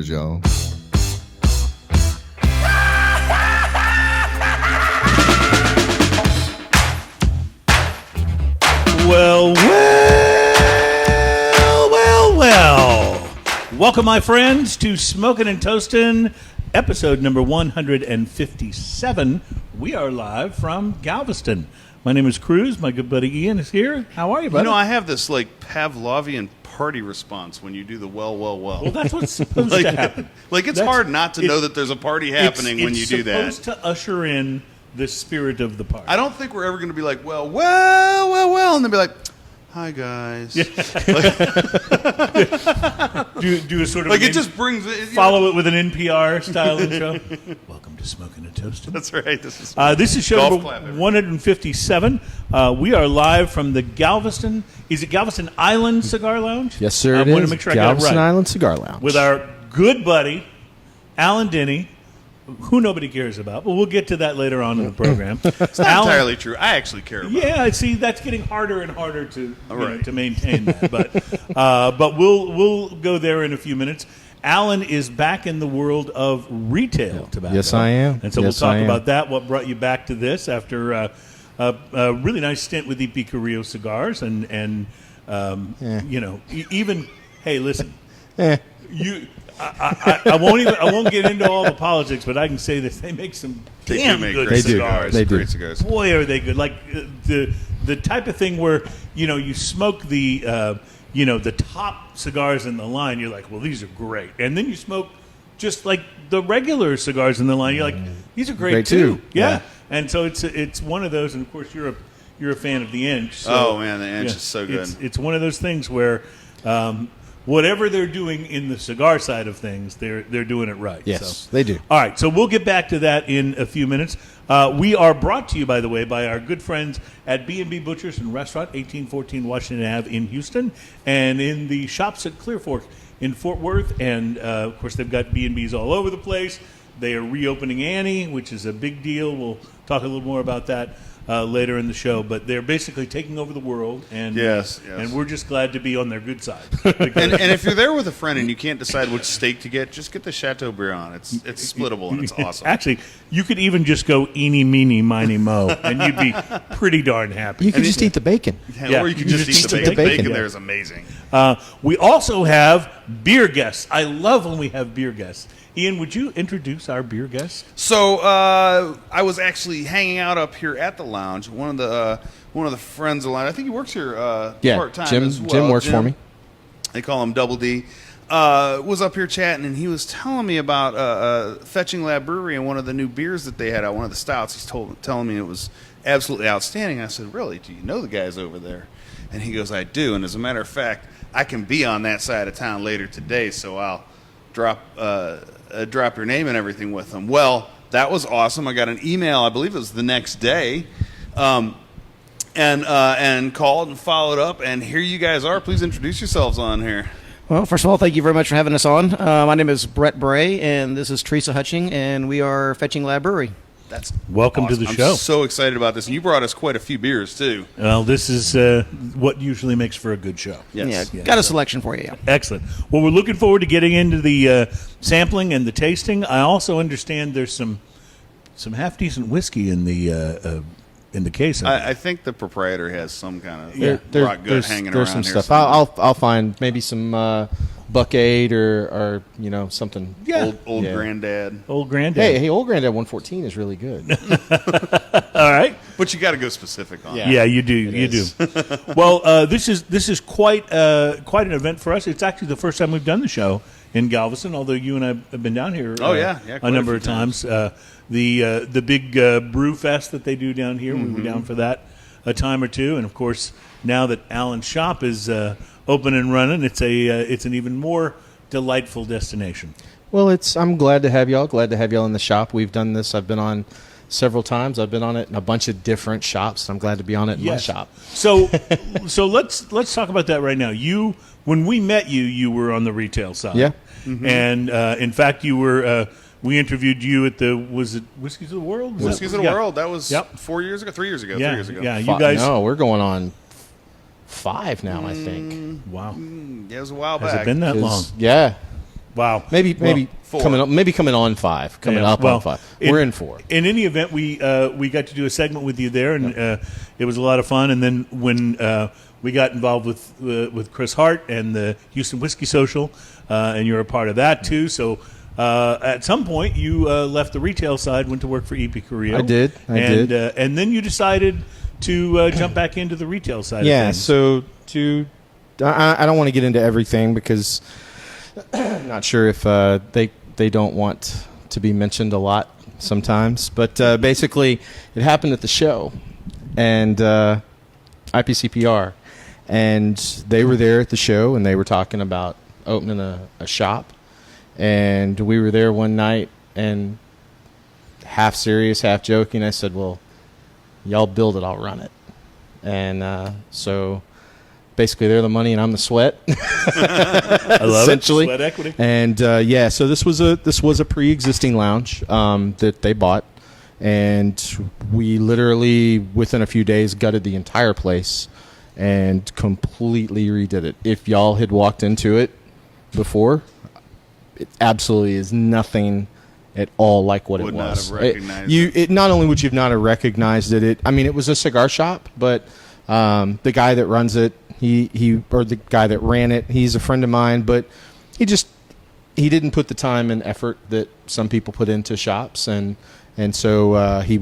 Cheers, y'all. Well. Welcome, my friends, to Smokin' and Toastin', episode number 157. We are live from Galveston. My name is Cruz. My good buddy Ian is here. How are you, buddy? You know, I have this, Pavlovian party response when you do the well. Well, that's what's supposed to happen. It's hard not to know that there's a party happening when you do that. It's supposed to usher in the spirit of the party. I don't think we're ever going to be like, well, and then be like, hi, guys. Yeah. do a sort of it just brings it. Follow it with an NPR style intro. Welcome to Smokin' and Toastin'. That's right. This is show number 157. We are live from the Galveston. Is it Galveston Island Cigar Lounge? Yes, sir. I It want is to make sure Galveston I got it right. Island Cigar Lounge With our good buddy Alan Denny, who nobody cares about, but we'll get to that later on in the program. It's not entirely true. I actually care about it. Yeah, see, that's getting harder and harder to to maintain that. But we'll go there in a few minutes. Alan is back in the world of retail tobacco. Yes, I am. And so we'll talk about that, what brought you back to this after a really nice stint with EP Carrillo Cigars. And even, hey, listen, I won't get into all the politics, but I can say that they make some damn good cigars. They do. Great cigars. Boy, are they good! Like the type of thing where you smoke the top cigars in the line. You're like, well, these are great, and then you smoke just like the regular cigars in the line. You're like, these are great too. Yeah. And so it's one of those, and of course you're a fan of the Inch. So, oh man, the Inch is so good. It's one of those things where. Whatever they're doing in the cigar side of things, they're doing it right. Yes, they do. All right, so we'll get back to that in a few minutes. We are brought to you, by the way, by our good friends at B&B Butchers and Restaurant, 1814 Washington Ave in Houston, and in the shops at Clear Fork in Fort Worth. And, of course, they've got B&Bs all over the place. They are reopening Annie, which is a big deal. We'll talk a little more about that later in the show, but they're basically taking over the world, and and we're just glad to be on their good side. and if you're there with a friend and you can't decide which steak to get, just get the Chateaubriand. It's splittable and it's awesome. Actually, you could even just go eeny, meeny, miny, mo, and you'd be pretty darn happy. You can just eat the bacon. Or you can just eat the bacon. Bacon there is amazing. We also have beer guests. I love when we have beer guests. Ian, would you introduce our beer guest? So I was actually hanging out up here at the lounge. One of the friends of the lounge, I think he works here part time as well. Jim works for me. They call him Double D. Was up here chatting, and he was telling me about Fetching Lab Brewery and one of the new beers that they had out, one of the stouts. He's telling me it was absolutely outstanding. I said, really? Do you know the guys over there? And he goes, I do. And as a matter of fact, I can be on that side of town later today, so I'll drop your name and everything with them. Well, that was awesome. I got an email, I believe it was the next day, and called and followed up, and here you guys are. Please introduce yourselves on here. Well, first of all, thank you very much for having us on. My name is Brett Bray, and this is Teresa Hutching, and we are Fetching Lab Brewery. That's welcome awesome. to the show. I'm so excited about this, and you brought us quite a few beers too. Well, this is what usually makes for a good show. Yes. Yeah, got a selection for you. Yeah. Excellent. Well, we're looking forward to getting into the sampling and the tasting. I also understand there's some half decent whiskey in the case. I think the proprietor has some kind of rock good there's hanging there's around some here. stuff. I'll find maybe some Buckade or something. Old Granddad. Old Granddad. Hey, Old Granddad 114 is really good. All right. But you got to go specific on it. Yeah, you do. You do. Well, this is quite an event for us. It's actually the first time we've done the show in Galveston, although you and I have been down here a number of times. The big brew fest that they do down here, we were down for that a time or two. And, of course, now that Alan's shop is open and running, it's an even more delightful destination. Well, I'm glad to have y'all. Glad to have y'all in the shop. We've done this. I've been on several times. I've been on it in a bunch of different shops. I'm glad to be on it in my shop. So let's talk about that right now. When we met you were on the retail side. Yeah. Mm-hmm. And in fact, you were. We interviewed you at was it Whiskeys of the World? Whiskeys of the World. That was 4 years ago, 3 years ago. Yeah, 3 years ago. Yeah, you guys. No, we're going on 5 now, I think. Wow. Yeah, it was a while back. Has it been that long? Yeah. Wow. Maybe four. coming on 5. Coming Yeah, up on 5. We're in 4. In any event, we got to do a segment with you there, and it was a lot of fun. And then when we got involved with Chris Hart and the Houston Whiskey Social, and you're a part of that too. So at some point, you left the retail side, went to work for EP Carrillo. I did. And then you decided to jump back into the retail side. Yeah. of things. So I don't want to get into everything because I'm not sure if they don't want to be mentioned a lot sometimes. But basically, it happened at the show, and IPCPR, and they were there at the show, and they were talking about opening a shop, and we were there one night, and half serious, half joking, I said, well, y'all build it, I'll run it. And so basically they're the money and I'm the sweat. I love essentially. it. Sweat equity. And so this was a pre-existing lounge that they bought, and we literally within a few days gutted the entire place and completely redid it. If y'all had walked into it before, it absolutely is nothing at all like what Would it not was. have recognized it. Not only would you not have recognized it, it was a cigar shop, but the guy that runs it, he or the guy that ran it, he's a friend of mine, but he didn't put the time and effort that some people put into shops, and so it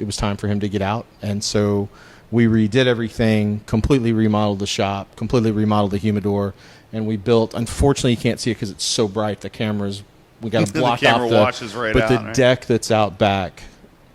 was time for him to get out, and so we redid everything, completely remodeled the shop, completely remodeled the humidor, and we built. Unfortunately, you can't see it because it's so bright. The cameras, we got to block camera off washes right but out, the right? deck that's out back,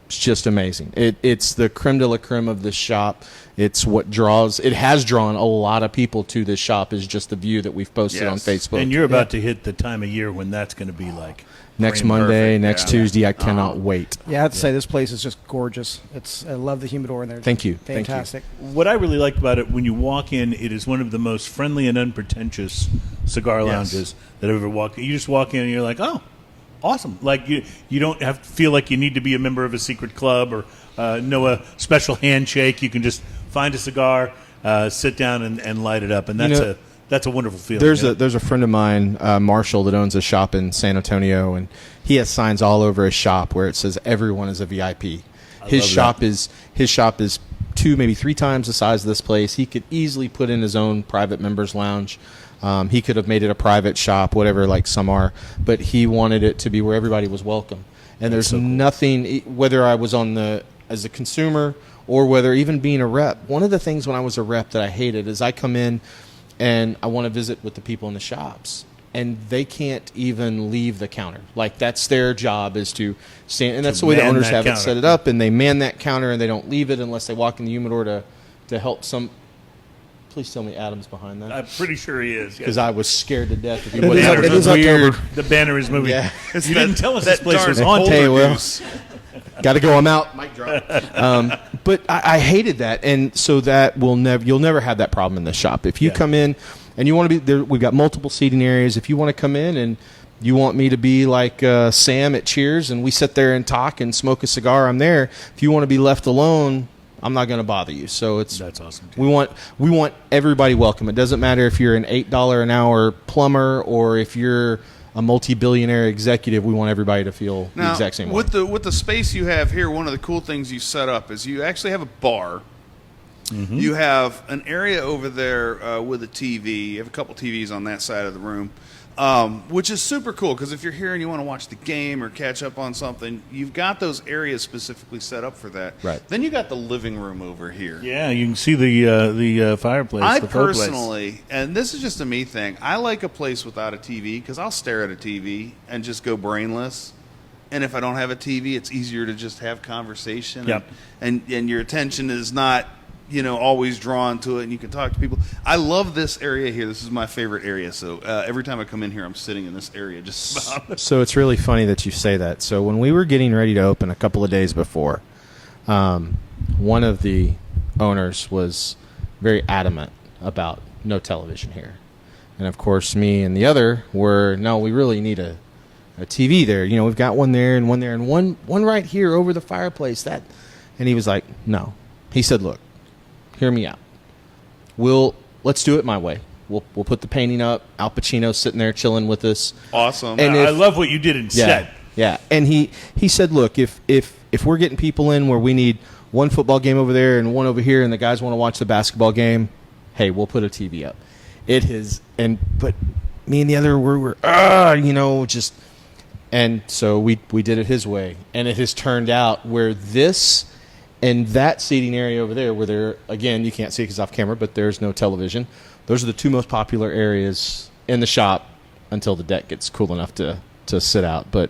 it's just amazing. It's the creme de la creme of this shop. It's what draws. It has drawn a lot of people to this shop. Is just the view that we've posted on Yes. Facebook. And you're about to hit the time of year when that's going to be like next frame Monday, perfect, next yeah. Tuesday. I cannot wait. Yeah, I have to say this place is just gorgeous. I love the humidor in there. Thank you. Thank you. Fantastic. What I really like about it, when you walk in, it is one of the most friendly and unpretentious cigar lounges that I've ever walked in. You just walk in and you're like, oh, awesome. Like you don't have to feel like you need to be a member of a secret club or know a special handshake. You can just find a cigar, sit down and light it up. And that's a wonderful feeling. There's a friend of mine, Marshall, that owns a shop in San Antonio, and he has signs all over his shop where it says everyone is a VIP. His shop is 2, maybe 3 times the size of this place. He could easily put in his own private members lounge. He could have made it a private shop, whatever, like some are, but he wanted it to be where everybody was welcome. And there's nothing, whether I was as a consumer or whether even being a rep. One of the things when I was a rep that I hated is I come in and I want to visit with the people in the shops, and they can't even leave the counter. Like, that's their job, is to stand, and that's the way the man owners that have it counter. set it up, and they man that counter and they don't leave it unless they walk in the humidor to help some. Please tell me Adam's behind that, I'm pretty sure he is. because I was scared to death if he The wasn't. banner it is is weird. October. The banner is moving. Yeah. You didn't tell us this that place darn was haunted. Hey, well, goose. got to go. I'm out. Mic drop. But I hated that, and so that you'll never have that problem in the shop. If you come in and you want to be there, we've got multiple seating areas. If you want to come in and you want me to be like Sam at Cheers, and we sit there and talk and smoke a cigar, I'm there. If you want to be left alone, I'm not going to bother you. So That's awesome. we want everybody welcome. It doesn't matter if you're an $8 an hour plumber or if you're a multi-billionaire executive. We want everybody to feel the exact same way. With the space you have here, one of the cool things you set up is you actually have a bar. Mm-hmm. You have an area over there with a TV. You have a couple TVs on that side of the room, which is super cool because if you're here and you want to watch the game or catch up on something, you've got those areas specifically set up for that. Right. Then you got the living room over here. Yeah, you can see the fireplace. I the fireplace. personally, and this is just a me thing, I like a place without a TV because I'll stare at a TV and just go brainless. And if I don't have a TV, it's easier to just have conversation. Yep. And your attention is not, always drawn to it, and you can talk to people. I love this area here. This is my favorite area. So every time I come in here, I'm sitting in this area just about. So it's really funny that you say that. So when we were getting ready to open a couple of days before, one of the owners was very adamant about no television here. And of course, me and the other were, no, we really need a TV there. We've got one there and one right here over the fireplace. And he was like, no. He said, look, hear me out. Let's do it my way. We'll put the painting up. Al Pacino's sitting there chilling with us. Awesome. And I love what you did instead. Yeah. And he said, look, if we're getting people in where we need one football game over there and one over here, and the guys want to watch the basketball game, hey, we'll put a TV up. But me and the other were just, and so we did it his way, and it has turned out where this and that seating area over there, where there again you can't see it because off camera, but there's no television. Those are the two most popular areas in the shop until the deck gets cool enough to sit out. But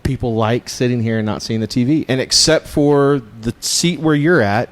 people like sitting here and not seeing the TV. And except for the seat where you're at,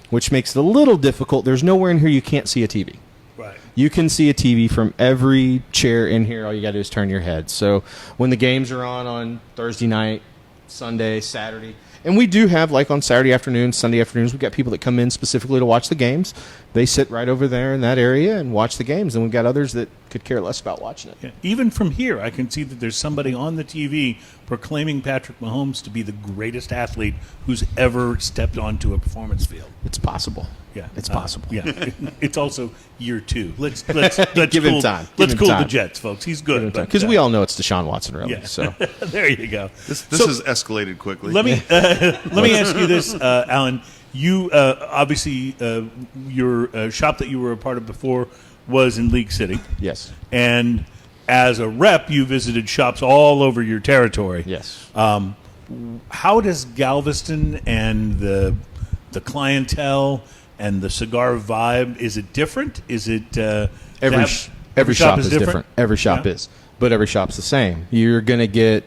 which makes it a little difficult, there's nowhere in here you can't see a TV. Right. You can see a TV from every chair in here. All you got to do is turn your head. So when the games are on Thursday night, Sunday, Saturday, and we do have, like on Saturday afternoons, Sunday afternoons, we've got people that come in specifically to watch the games. They sit right over there in that area and watch the games. And we've got others that could care less about watching it. Yeah. Even from here, I can see that there's somebody on the TV proclaiming Patrick Mahomes to be the greatest athlete who's ever stepped onto a performance field. It's possible. Yeah, It's possible. Yeah, it's also year 2. Let's Give him time. Let's Give him cool time. the Jets, folks. He's good. Because we all know it's Deshaun Watson, really. Yeah. So there you go. This has escalated quickly. Let me ask you this, Alan. You obviously your shop that you were a part of before was in League City. yes. And as a rep, you visited shops all over your territory. Yes. How does Galveston and the clientele and the cigar vibe, is it different? Is it Every shop is different. Every shop is. But every shop's the same. You're going to get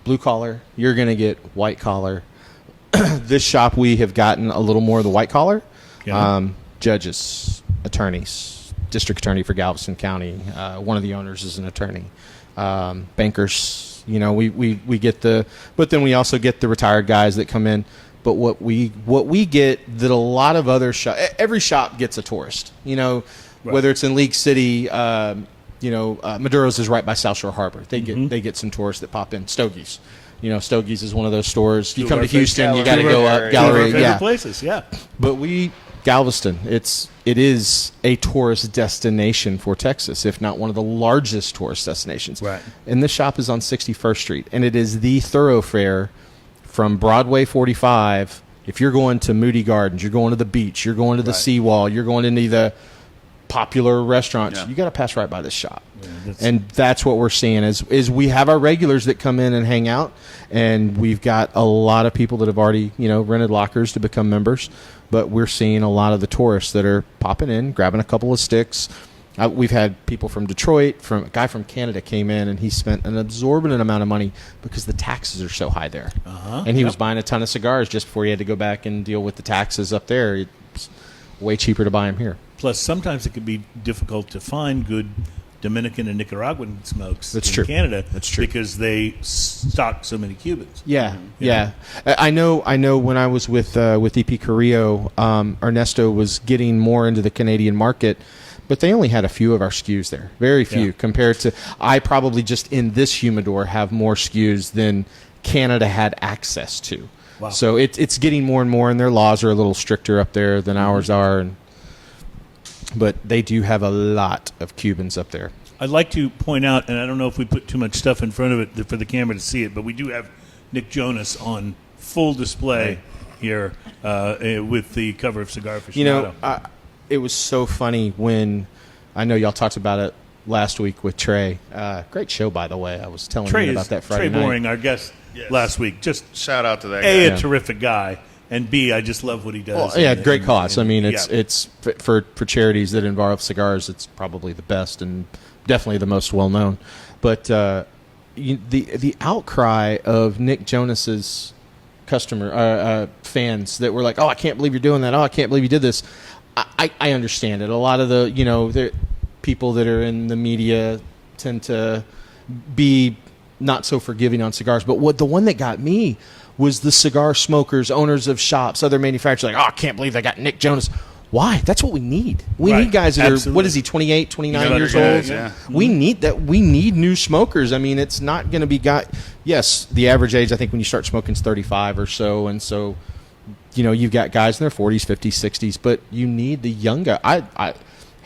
blue collar. You're going to get white collar. This shop, we have gotten a little more of the white collar. Yeah. Judges, attorneys, district attorney for Galveston County. One of the owners is an attorney. Bankers, we get but then we also get the retired guys that come in. But what we get that a lot of other every shop gets a tourist. Whether it's in League City, Maduro's is right by South Shore Harbor. They get some tourists that pop in. Stogies. Stogies is one of those stores. You come to Houston, you got to go up Gallery. Favorite places, yeah. But Galveston, it is a tourist destination for Texas, if not one of the largest tourist destinations. Right. And this shop is on 61st Street, and it is the thoroughfare from Broadway 45. If you're going to Moody Gardens, you're going to the beach, you're going to the seawall, you're going into the popular restaurants, you got to pass right by this shop. Yeah, and that's what we're seeing is we have our regulars that come in and hang out, and we've got a lot of people that have already rented lockers to become members, but we're seeing a lot of the tourists that are popping in, grabbing a couple of sticks. We've had people from Detroit, a guy from Canada came in, and he spent an exorbitant amount of money because the taxes are so high there. And he was buying a ton of cigars just before he had to go back and deal with the taxes up there. It's way cheaper to buy them here. Plus, sometimes it can be difficult to find good Dominican and Nicaraguan smokes That's in true. Canada. That's true. Because they stock so many Cubans. Yeah. I know. When I was with EP Carrillo, Ernesto was getting more into the Canadian market, but they only had a few of our SKUs there, very few compared to. I probably just in this humidor have more SKUs than Canada had access to. Wow. So it's getting more and more, and their laws are a little stricter up there than ours are, but they do have a lot of Cubans up there. I'd like to point out, and I don't know if we put too much stuff in front of it for the camera to see it, but we do have Nick Jonas on full display here with the cover of Cigar Aficionado. It was so funny when I know y'all talked about it last week with Trey. Great show, by the way. I was telling you about that Friday night. Trey Boring, our guest last week. Just shout out to that guy. A terrific guy, and B, I just love what he does. Well, great cause. I mean, it's for charities that involve cigars. It's probably the best and definitely the most well known. But the outcry of Nick Jonas's fans that were like, "Oh, I can't believe you're doing that. Oh, I can't believe you did this." I understand it. A lot of the people that are in the media tend to be not so forgiving on cigars. But the one that got me was the cigar smokers, owners of shops, other manufacturers, like, oh, I can't believe they got Nick Jonas. Why? That's what we need. We need guys that are, what is he, 28, 29 years old? Yeah. We need that. We need new smokers. I mean, it's not going to be yes, the average age, I think, when you start smoking is 35 or so. And so, you've got guys in their 40s, 50s, 60s, but you need the young guy.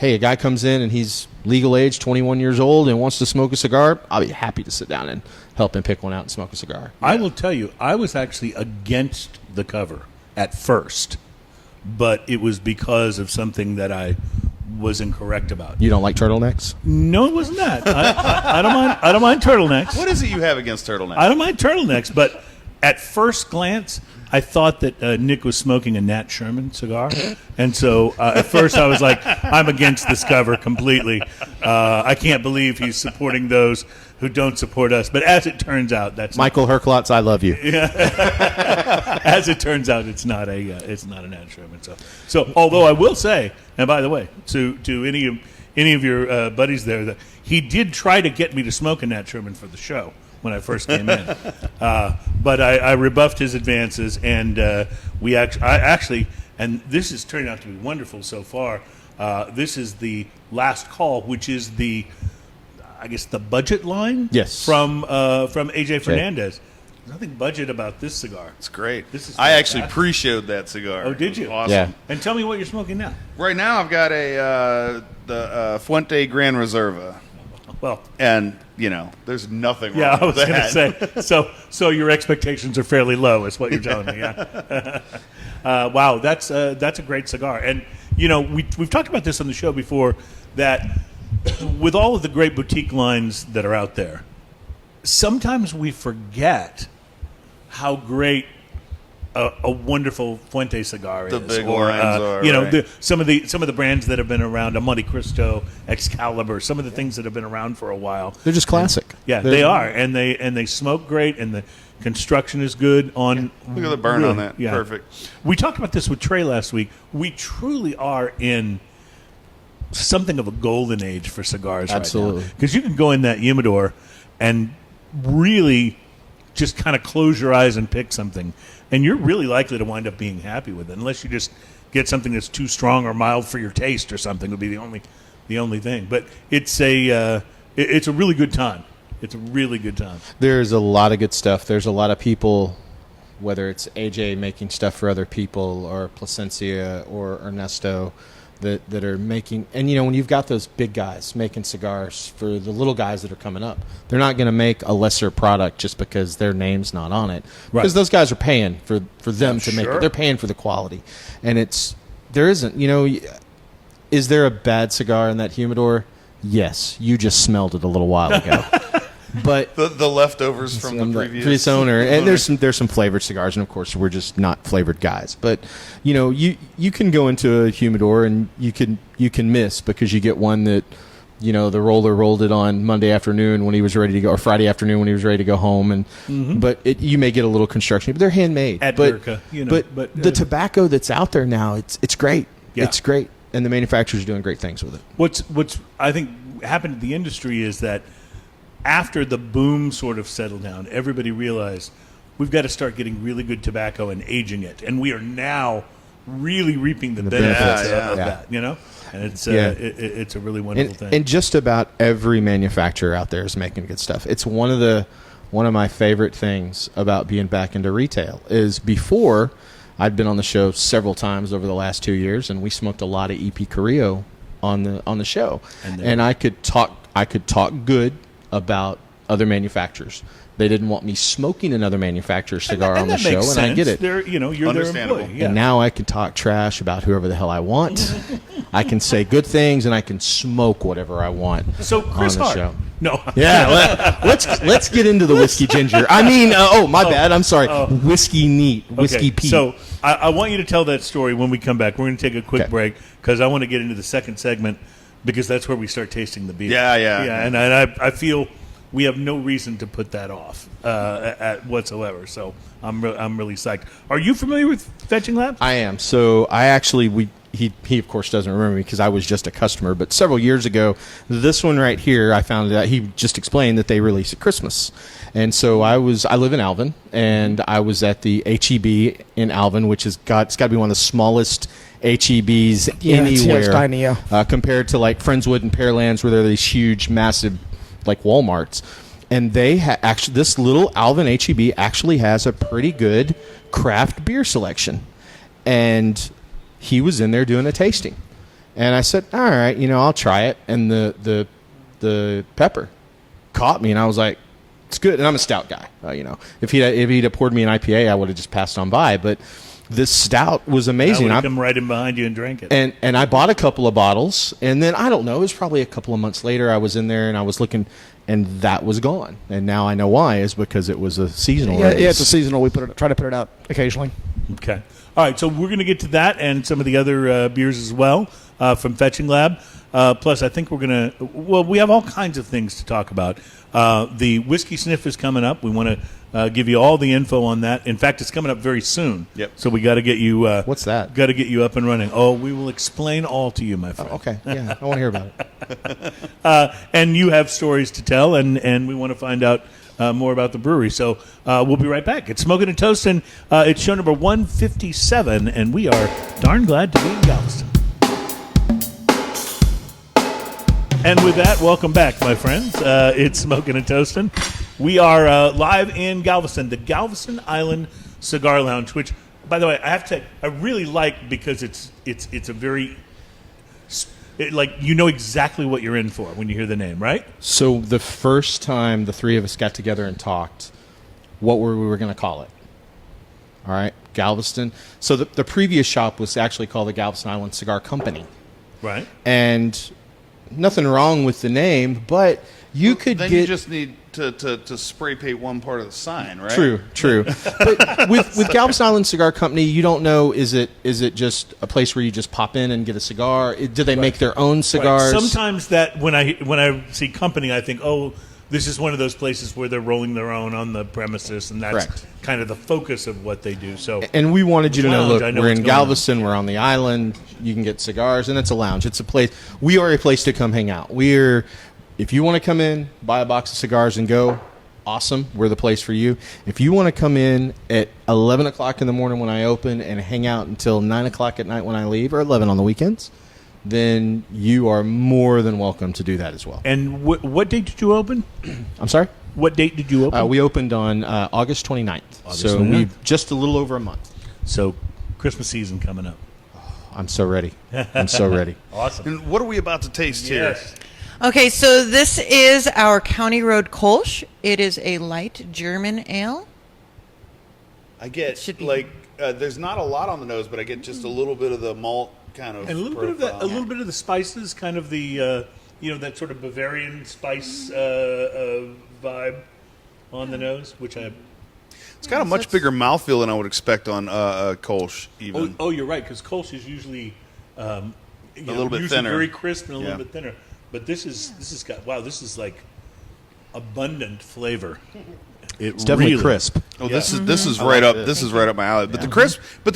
hey, a guy comes in and he's legal age, 21 years old, and wants to smoke a cigar, I'll be happy to sit down and help him pick one out and smoke a cigar. I will tell you, I was actually against the cover at first, but it was because of something that I was incorrect about. You don't like turtlenecks? No, it wasn't that. I don't mind. I don't mind turtlenecks. What is it you have against turtlenecks? I don't mind turtlenecks, but at first glance, I thought that Nick was smoking a Nat Sherman cigar, and so at first I was like, I'm against this cover completely. I can't believe he's supporting those who don't support us. But as it turns out, that's Michael Herklotz, I love you. as it turns out, it's not a Nat Sherman. So although I will say, and by the way, to any of your buddies there, that he did try to get me to smoke a Nat Sherman for the show when I first came in, but I rebuffed his advances, and I actually, and this has turned out to be wonderful so far. This is the last call, which is the budget line. Yes. From AJ Fernandez. There's nothing budget about this cigar. It's great. This is I actually fantastic. pre-showed that cigar. Oh, did It was you? Awesome. Yeah. And tell me what you're smoking now. Right now, I've got the Fuente Gran Reserva, Well, and there's nothing wrong yeah, I was with going to that. say. So your expectations are fairly low, is what you're telling me. Yeah. Wow, that's a great cigar, and we've talked about this on the show before, that with all of the great boutique lines that are out there, sometimes we forget how great a wonderful Fuente cigar is. The big lines are, right. Some of the brands that have been around, a Monte Cristo, Excalibur, some of the things that have been around for a while. They're just classic. Yeah, they are, and they smoke great, and the construction is good. On Look at the burn on that. Yeah. Perfect. We talked about this with Trey last week. We truly are in something of a golden age for cigars Absolutely. right now, because you can go in that humidor and really just kind of close your eyes and pick something, and you're really likely to wind up being happy with it, unless you just get something that's too strong or mild for your taste or something. Would be the only thing. But it's a really good time. It's a really good time. There's a lot of good stuff. There's a lot of people, whether it's AJ making stuff for other people, or Placencia or Ernesto, that are making, and when you've got those big guys making cigars for the little guys that are coming up, they're not going to make a lesser product just because their name's not on it, because those guys are paying for them to make it. They're paying for the quality, and there isn't, is there a bad cigar in that humidor? Yes, you just smelled it a little while ago. But The leftovers from the previous owner, and there's some flavored cigars, and of course we're just not flavored guys. But you can go into a humidor and you can miss, because you get one that the roller rolled it on Monday afternoon when he was ready to go, or Friday afternoon when he was ready to go home, and but you may get a little construction, but they're handmade. At but Gurkha, but the tobacco that's out there now, it's great. Yeah. It's great, and the manufacturers are doing great things with it. What's I think happened to the industry is that after the boom sort of settled down, everybody realized we've got to start getting really good tobacco and aging it, and we are now really reaping the benefits of that. And it's a really wonderful thing. And just about every manufacturer out there is making good stuff. It's one of my favorite things about being back into retail is, before, I'd been on the show several times over the last 2 years, and we smoked a lot of EP Carrillo on the show, and I could talk good about other manufacturers. They didn't want me smoking another manufacturer's cigar on the show, and I get it. You're their employee. Yeah. And now I can talk trash about whoever the hell I want. I can say good things, and I can smoke whatever I want. So Chris on the Hart. show. No. Yeah, let's get into the whiskey ginger. I mean, my bad. I'm sorry. Whiskey neat, whiskey Pete. So I want you to tell that story when we come back. We're going to take a quick break, because I want to get into the second segment, because that's where we start tasting the beer. Yeah. And I feel we have no reason to put that off whatsoever. So I'm really psyched. Are you familiar with Fetching Labs? I am. So I actually he of course doesn't remember me, because I was just a customer. But several years ago, this one right here, I found out he just explained that they release at Christmas. And so I live in Alvin, and I was at the HEB in Alvin, which it's got to be one of the smallest HEBs anywhere. It's tiny, yeah. Compared to like Friendswood and Pearlands, where they're these huge, massive, like Walmarts. And they actually, this little Alvin HEB actually has a pretty good craft beer selection. And he was in there doing a tasting. And I said, all right, I'll try it. And the pepper caught me, and I was like, it's good. And I'm a stout guy. If he'd have poured me an IPA, I would have just passed on by. But this stout was amazing. I would have come right in behind you and drank it. And I bought a couple of bottles, and then I don't know, it was probably a couple of months later. I was in there and I was looking, and that was gone. And now I know why, is because it was a seasonal. Yeah, release. it's a seasonal. We try to put it out occasionally. Okay. All right, so we're going to get to that and some of the other beers as well from Fetching Lab. Plus, I think we're going to, we have all kinds of things to talk about. The Whiskey Sniff is coming up. We want to give you all the info on that. In fact, it's coming up very soon. Yep. So we got to get you. What's that? Got to get you up and running. Oh, we will explain all to you, my friend. Oh, okay. Yeah, I want to hear about it. And you have stories to tell, and we want to find out more about the brewery. So we'll be right back. It's Smoking and Toasting. It's show number 157, and we are darn glad to be in Galveston. And with that, welcome back, my friends. It's Smoking and Toasting. We are live in Galveston, the Galveston Island Cigar Lounge, which, by the way, I have to say, I really like because it's a very, you know exactly what you're in for when you hear the name, right? So the first time the three of us got together and talked, what were we going to call it? All right, Galveston. So the previous shop was actually called the Galveston Island Cigar Company. Right. And nothing wrong with the name, but you could then get... you just need to spray paint one part of the sign, right? True. But with Galveston Island Cigar Company, you don't know, is it just a place where you just pop in and get a cigar? Do they make their own cigars? Right. Sometimes that when I see company, I think, oh, this is one of those places where they're rolling their own on the premises, and that's Correct. kind of the focus of what they do. So, and we wanted you to know, Lounge, look, I know we're what's in going on. Galveston, we're on the island, you can get cigars, and it's a lounge. It's a place. We are a place to come hang out. If you want to come in, buy a box of cigars and go, awesome, we're the place for you. If you want to come in at 11 o'clock in the morning when I open and hang out until 9 o'clock at night when I leave, or 11 on the weekends, then you are more than welcome to do that as well. And what date did you open? I'm sorry? What date did you open? We opened on August 29th. August so 29th. we've just a little over a month. So, Christmas season coming up. I'm so ready. I'm so ready. Awesome. And what are we about to taste here? Okay, so this is our County Road Kolsch. It is a light German ale. I get Should be- there's not a lot on the nose, but I get just a little bit of the malt kind of And a little profile. bit of that, a little bit of the spices, kind of the that sort of Bavarian spice vibe on the nose, which I. It's got a much bigger mouthfeel than I would expect on Kolsch, even. Oh, you're right, because Kolsch is usually a little bit usually thinner. very crisp and a little Yeah. bit thinner. But this has got this is like abundant flavor. It's definitely really- crisp. Oh, Yeah. this is I right like up. this. This is right up my alley. But the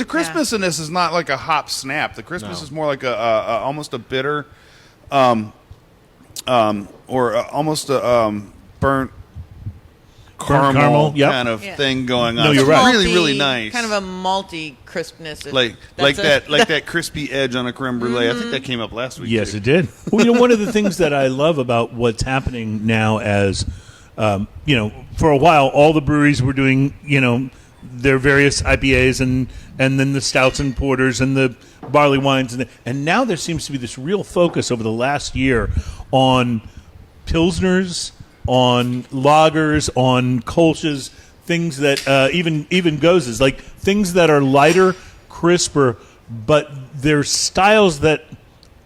crispness in this is not like a hop snap. The crispness is more like a almost a bitter, or almost a burnt caramel, yep. kind of Yeah. thing going on. No, It's you're right. Really, Malty- really nice. Kind of a malty crispness. like that crispy edge on a creme brulee. I think that came up last week. Yes, too. it did. Well, one of the things that I love about what's happening now, as for a while, all the breweries were doing, their various IPAs and then the stouts and porters and the barley wines, and now there seems to be this real focus over the last year on pilsners, on lagers, on kolsches, things that even gozes, like things that are lighter, crisper, but they're styles that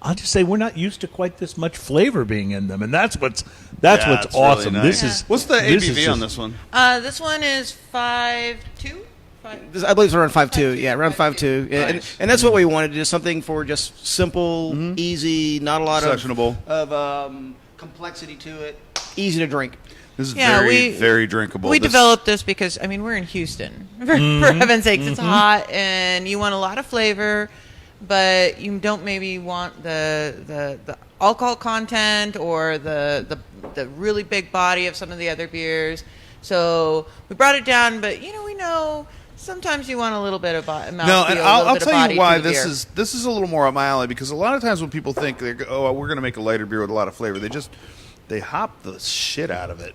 I'll just say we're not used to quite this much flavor being in them, and that's what's it's really awesome. nice. This is What's the this is ABV just- on this one? This one is 5.2. I believe it's around 5.2. Yeah, around 5.2. Yeah, Nice. and that's what we wanted, just something for just simple, easy, not a lot Sessionable. of complexity to it, easy to drink. This is Yeah, very drinkable. We This- developed this because we're in Houston. For heaven's sakes, it's hot, and you want a lot of flavor, but you don't maybe want the alcohol content or the really big body of some of the other beers. So we brought it down, but we know sometimes you want a little bit of mouthfeel. No, and a I'll little bit of tell body you why to the this beer. is a little more up my alley, because a lot of times when people think we're going to make a lighter beer with a lot of flavor, they hop the shit out of it.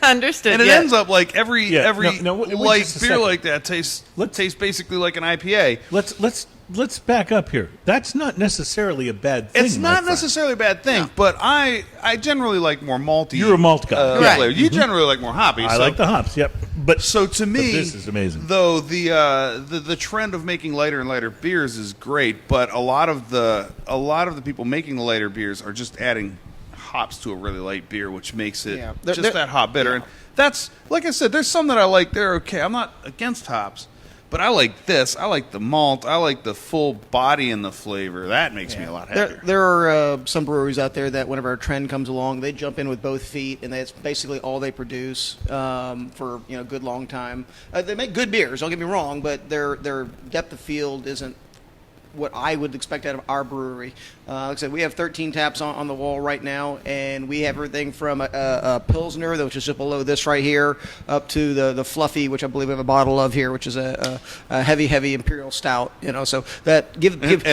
Understood. And it yeah. ends up like every Yeah, no, wait light just a beer second. like that tastes basically like an IPA. Let's let's back up here. That's not necessarily a bad thing. It's not necessarily a bad thing, but I generally like more malty. You're a malt guy. Right. flavor. You generally like more hoppy. I like the hops. Yep. But So to me, this is amazing. Though the trend of making lighter and lighter beers is great, but a lot of the people making the lighter beers are just adding hops to a really light beer, which makes it They're- that hop bitter. yeah. And that's, like I said, there's some that I like. They're okay. I'm not against hops, but I like this. I like the malt. I like the full body and the flavor. That makes me a lot happier. There are some breweries out there that whenever a trend comes along, they jump in with both feet, and that's basically all they produce for a good long time. They make good beers, don't get me wrong, but their depth of field isn't what I would expect out of our brewery. Like I said, we have 13 taps on the wall right now, and we have everything from a Pilsner, which is just below this right here, up to the Fluffy, which I believe we have a bottle of here, which is a heavy Imperial Stout. So that and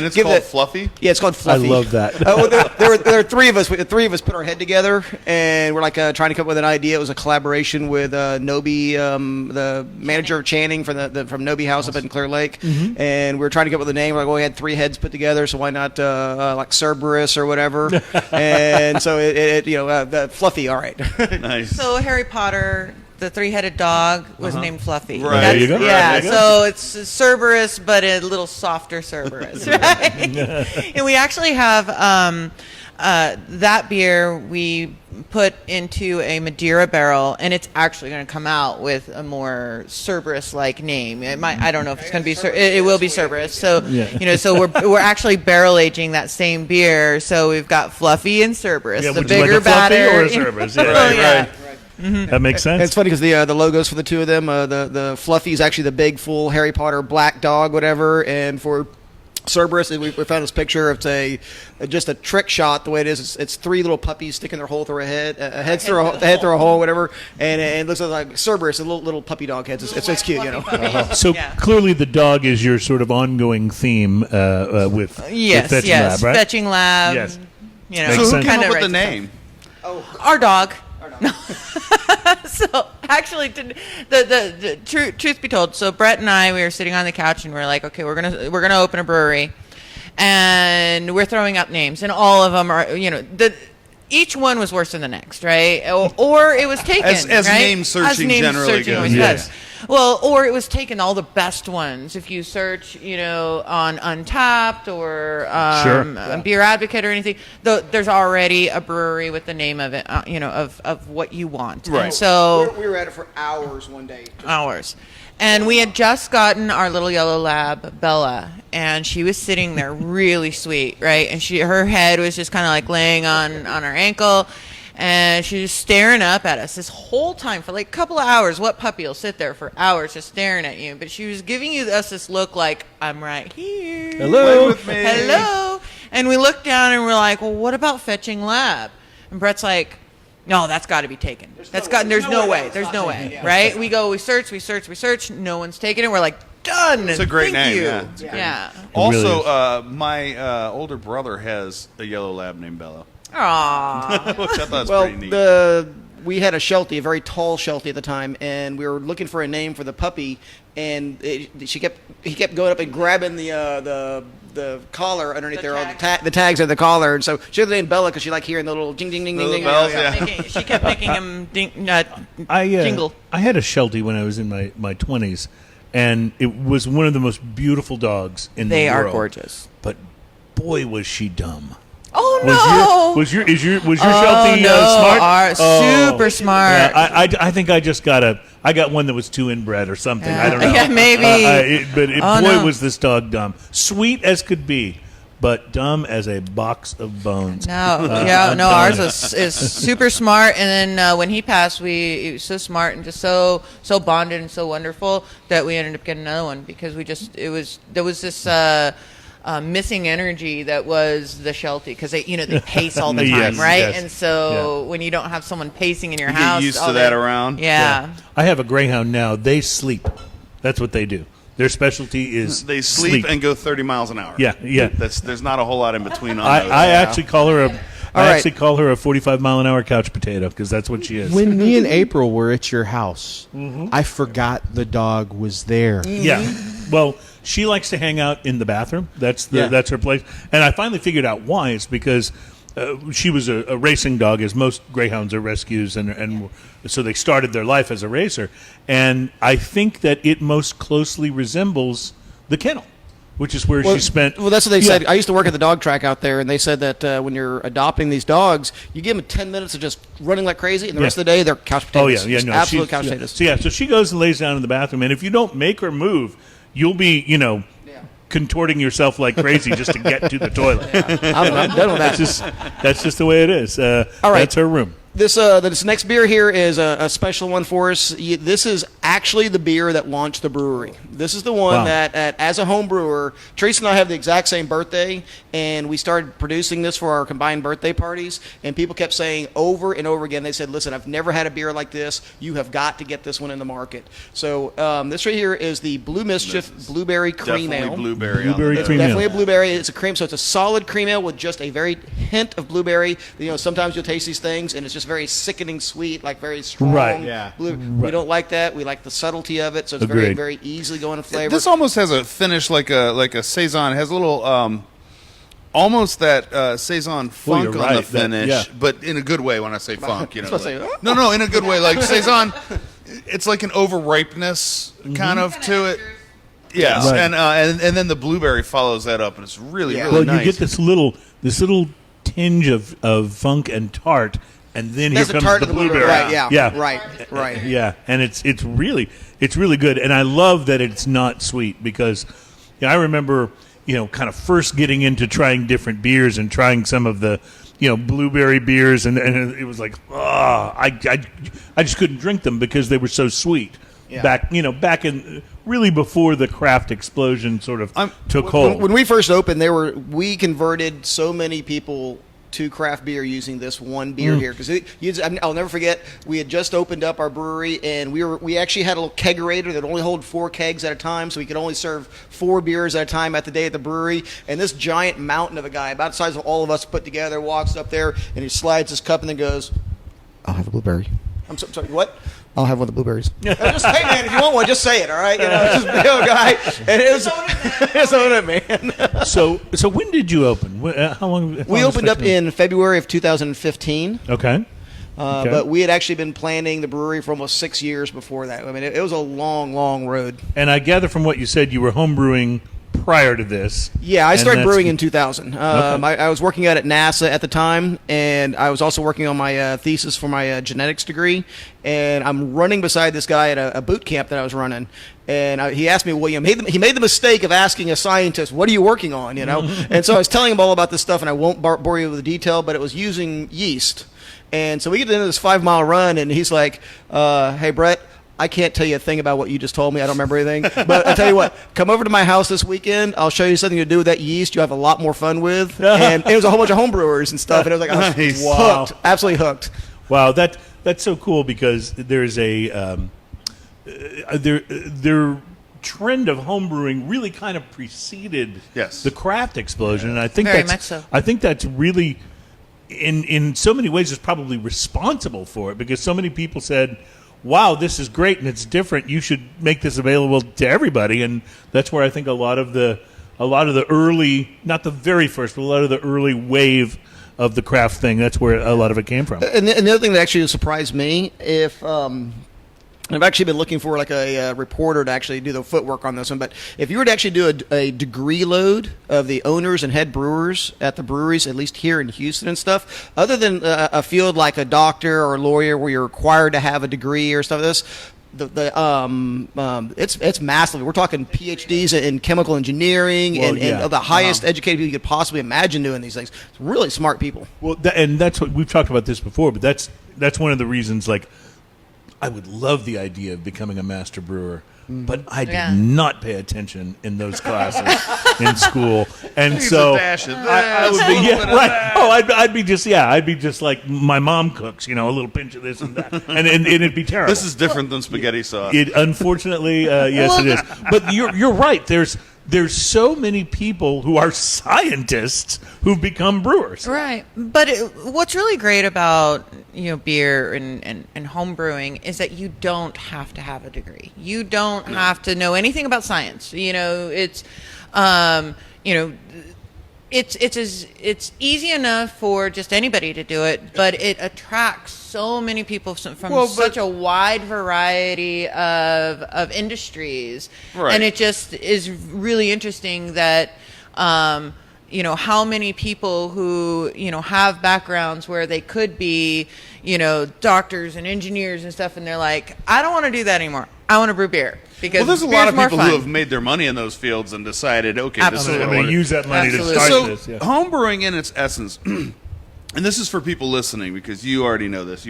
it's called Fluffy? Yeah, it's called Fluffy. I love that. Well, there are three of us. The three of us put our head together, and we're like trying to come up with an idea. It was a collaboration with Nobi, the manager of Channing from from Nobi House up in Clear Lake, and we were trying to come up with a name. Like, well, we had three heads put together, so why not like Cerberus or whatever? And so the Fluffy. All right. Nice. So Harry Potter, the three-headed dog, was named Fluffy. Right. There you go. Yeah, There you go. so it's Cerberus, but a little softer Cerberus, right? And we actually have that beer we put into a Madeira barrel, and it's actually going to come out with a more Cerberus-like name. It might. I don't know if it's going to be. It will be Cerberus. So so we're actually barrel aging that same beer. So we've got Fluffy and Cerberus, Yeah, the would you like bigger a Fluffy batter. or a Cerberus? Yeah. Oh, yeah. That makes sense. And it's funny because the logos for the two of them, the Fluffy is actually the big full Harry Potter black dog, whatever, and for Cerberus, we found this picture of just a trick shot. The way it is, it's three little puppies sticking their hole through a head, head through a hole, whatever, and it looks like Cerberus, a little puppy dog heads. It's cute, So clearly, the dog is your sort of ongoing theme with Fetching Lab, right? Fetching Lab. Yes. So who sense. came kinda up with the writes name? Our dog. No. So actually, the truth be told, so Brett and I, we were sitting on the couch and we were like, okay, we're gonna open a brewery, and we're throwing up names, and all of them are, each one was worse than the next, right? Or it was taken As right? name searching generally goes. always Yeah. does. Well, or it was taken all the best ones. If you search, on Untapped or Beer Advocate or anything, there's already a brewery with the name of it, of what you want. Right. And so we were at it for hours one day. hours. And we had just gotten our little yellow lab, Bella, and she was sitting there really sweet, right? And her head was just kind of like laying on her ankle, and she was staring up at us this whole time for like a couple of hours. What puppy will sit there for hours just staring at you? But she was giving us this look like, I'm right here. Hello. Play with me. Hello. And we looked down and we're like, well, what about Fetching Lab? And Brett's like, no, that's got to be taken. There's no way. There's no way. Right? We search. No one's taken it. We're like, done. It's a great Thank name. you. Yeah, it's a great Yeah. name. really Also, my older brother has a yellow lab named Bella, Aww. which I thought was Well, pretty neat. we had a Sheltie, a very tall Sheltie at the time, and we were looking for a name for the puppy, and he kept going up and grabbing the collar underneath there, the tags of the collar, and so she had the name Bella because she liked hearing the little ding ding ding ding Little ding. bells, yeah. She kept making him jingle. I had a Sheltie when I was in my 20s, and it was one of the most beautiful dogs in They the are world. gorgeous. But boy, was she dumb. Oh no! Was your Sheltie no, smart? super smart. Yeah, I think I got one that was too inbred or something. I don't know. Yeah, maybe. Boy, was this dog dumb. Sweet as could be, but dumb as a box of bones. Ours is super smart. And then when he passed, he was so smart and just so bonded and so wonderful that we ended up getting another one because there was this missing energy that was the Sheltie because they pace all the time, Yes, right? yes. And so when you don't have someone pacing in your You house, get used all to that around. Yeah. I have a greyhound now. They sleep. That's what they do. Their specialty is They sleep and go 30 miles an hour. Yeah. There's not a whole lot in between on those. I actually call her I right. actually call her a 45-mile-an-hour couch potato because that's what she is. When me and April were at your house, I forgot the dog was there. Yeah. Well, she likes to hang out in the bathroom. That's her place. And I finally figured out why. It's because she was a racing dog, as most greyhounds are rescues, and so they started their life as a racer. And I think that it most closely resembles the kennel, which is where she spent. Well, that's what they said. I used to work at the dog track out there, and they said that when you're adopting these dogs, you give them 10 minutes of just running like crazy, and the rest of the day they're couch potatoes. Oh, yeah. No, absolute couch potatoes. So she goes and lays down in the bathroom, and if you don't make her move, you'll be, contorting yourself like crazy just to get to the toilet. I'm done with that. That's just the way it is. All right. That's her room. This next beer here is a special one for us. This is actually the beer that launched the brewery. This is the one that, as a home brewer, Teresa and I have the exact same birthday, and we started producing this for our combined birthday parties, and people kept saying over and over again, they said, listen, I've never had a beer like this. You have got to get this one in the market. So this right here is the Blue Mischief Blueberry Cream Ale. Definitely blueberry. Cream Definitely ale. a blueberry. It's a cream, so it's a solid cream ale with just a very hint of blueberry. Sometimes you'll taste these things, and it's just very sickening sweet, like very strong. Right. Yeah. We don't like that. We like the subtlety of it, so it's Agreed. very, very easily going to flavor. This almost has a finish like a saison. It has a little almost that saison funk you're on right. the finish, Yeah. but in a good way. When I say funk, I was about to say, no, in a good way. Like saison, it's like an overripeness kind of to it. Yes, Right. and then the blueberry follows that up, and it's really Yeah. really Well, nice. you get this little tinge of funk and tart, and then That's here the comes tart the of the blueberry. blueberry. Right, yeah. Right. Yeah, and it's really good, and I love that it's not sweet because I remember kind of first getting into trying different beers and trying some of the blueberry beers, and it was like I just couldn't drink them because they were so sweet. Yeah. Back in really before the craft explosion sort of took hold. When we first opened, we converted so many people to craft beer using this one beer here, because I'll never forget, we had just opened up our brewery, and we actually had a little kegerator that only hold 4 kegs at a time, so we could only serve 4 beers at a time at the day at the brewery. And this giant mountain of a guy, about the size of all of us put together, walks up there and he slides his cup and then goes, "I'll have a blueberry." I'm sorry, what? "I'll have one of the blueberries." Just, hey man, if you want one, just say it, all right? Just be a guy. And it's on it, man. So when did you open? How long? We opened up in February of 2015. Okay. But we had actually been planning the brewery for almost 6 years before that. I mean, it was a long, long road. And I gather from what you said, you were home brewing prior to this. Yeah, I And started that's- brewing in 2000. I was working out at NASA at the time, and I was also working on my thesis for my genetics degree. And I'm running beside this guy at a boot camp that I was running. And he asked me, he made the mistake of asking a scientist, "What are you working on?" And so I was telling him all about this stuff, and I won't bore you with the detail, but it was using yeast. And so we get into this 5-mile run, and he's like, "Hey, Brett, I can't tell you a thing about what you just told me. I don't remember anything. But I'll tell you what, come over to my house this weekend. I'll show you something to do with that yeast you'll have a lot more fun with." And it was a whole bunch of home brewers and stuth. And it was like, I was Nice. hooked, absolutely hooked. Wow, that's so cool because there's a their trend of homebrewing really kind of preceded Yes. the craft explosion, and I think Very that's much so. I think that's really in so many ways is probably responsible for it because so many people said, "Wow, this is great and it's different. You should make this available to everybody." And that's where I think a lot of the early, not the very first, but a lot of the early wave of the craft thing, that's where a lot of it came from. And the other thing that actually surprised me, if I've actually been looking for like a reporter to actually do the footwork on this one, but if you were to actually do a degree load of the owners and head brewers at the breweries, at least here in Houston and stuff, other than a field like a doctor or a lawyer where you're required to have a degree or stuff like this, it's massive. We're talking PhDs in chemical engineering and the highest educated people you could possibly imagine doing these things. It's really smart people. Well, and that's what we've talked about this before, but that's one of the reasons. Like, I would love the idea of becoming a master brewer, but I did not pay attention in those classes in school, and so I would be right. Oh, I'd be just like my mom cooks, a little pinch of this and that, and it'd be terrible. This is different than spaghetti sauce. Unfortunately, yes, it is. But you're right. there's so many people who are scientists who've become brewers. Right. But what's really great about, beer and home brewing is that you don't have to have a degree. You don't have to know anything about science. It's easy enough for just anybody to do it, but it attracts so many people from such a wide variety of industries, Right. and it just is really interesting that how many people who have backgrounds where they could be doctors and engineers and stuff, and they're like, I don't want to do that anymore. I want to brew beer. Because there's a lot of beer's more people fun. who have made their money in those fields and decided, okay, this is Absolutely. what I'm I going want to use that money Absolutely. to start So, this. Yeah. home brewing in its essence, and this is for people listening because you already know this,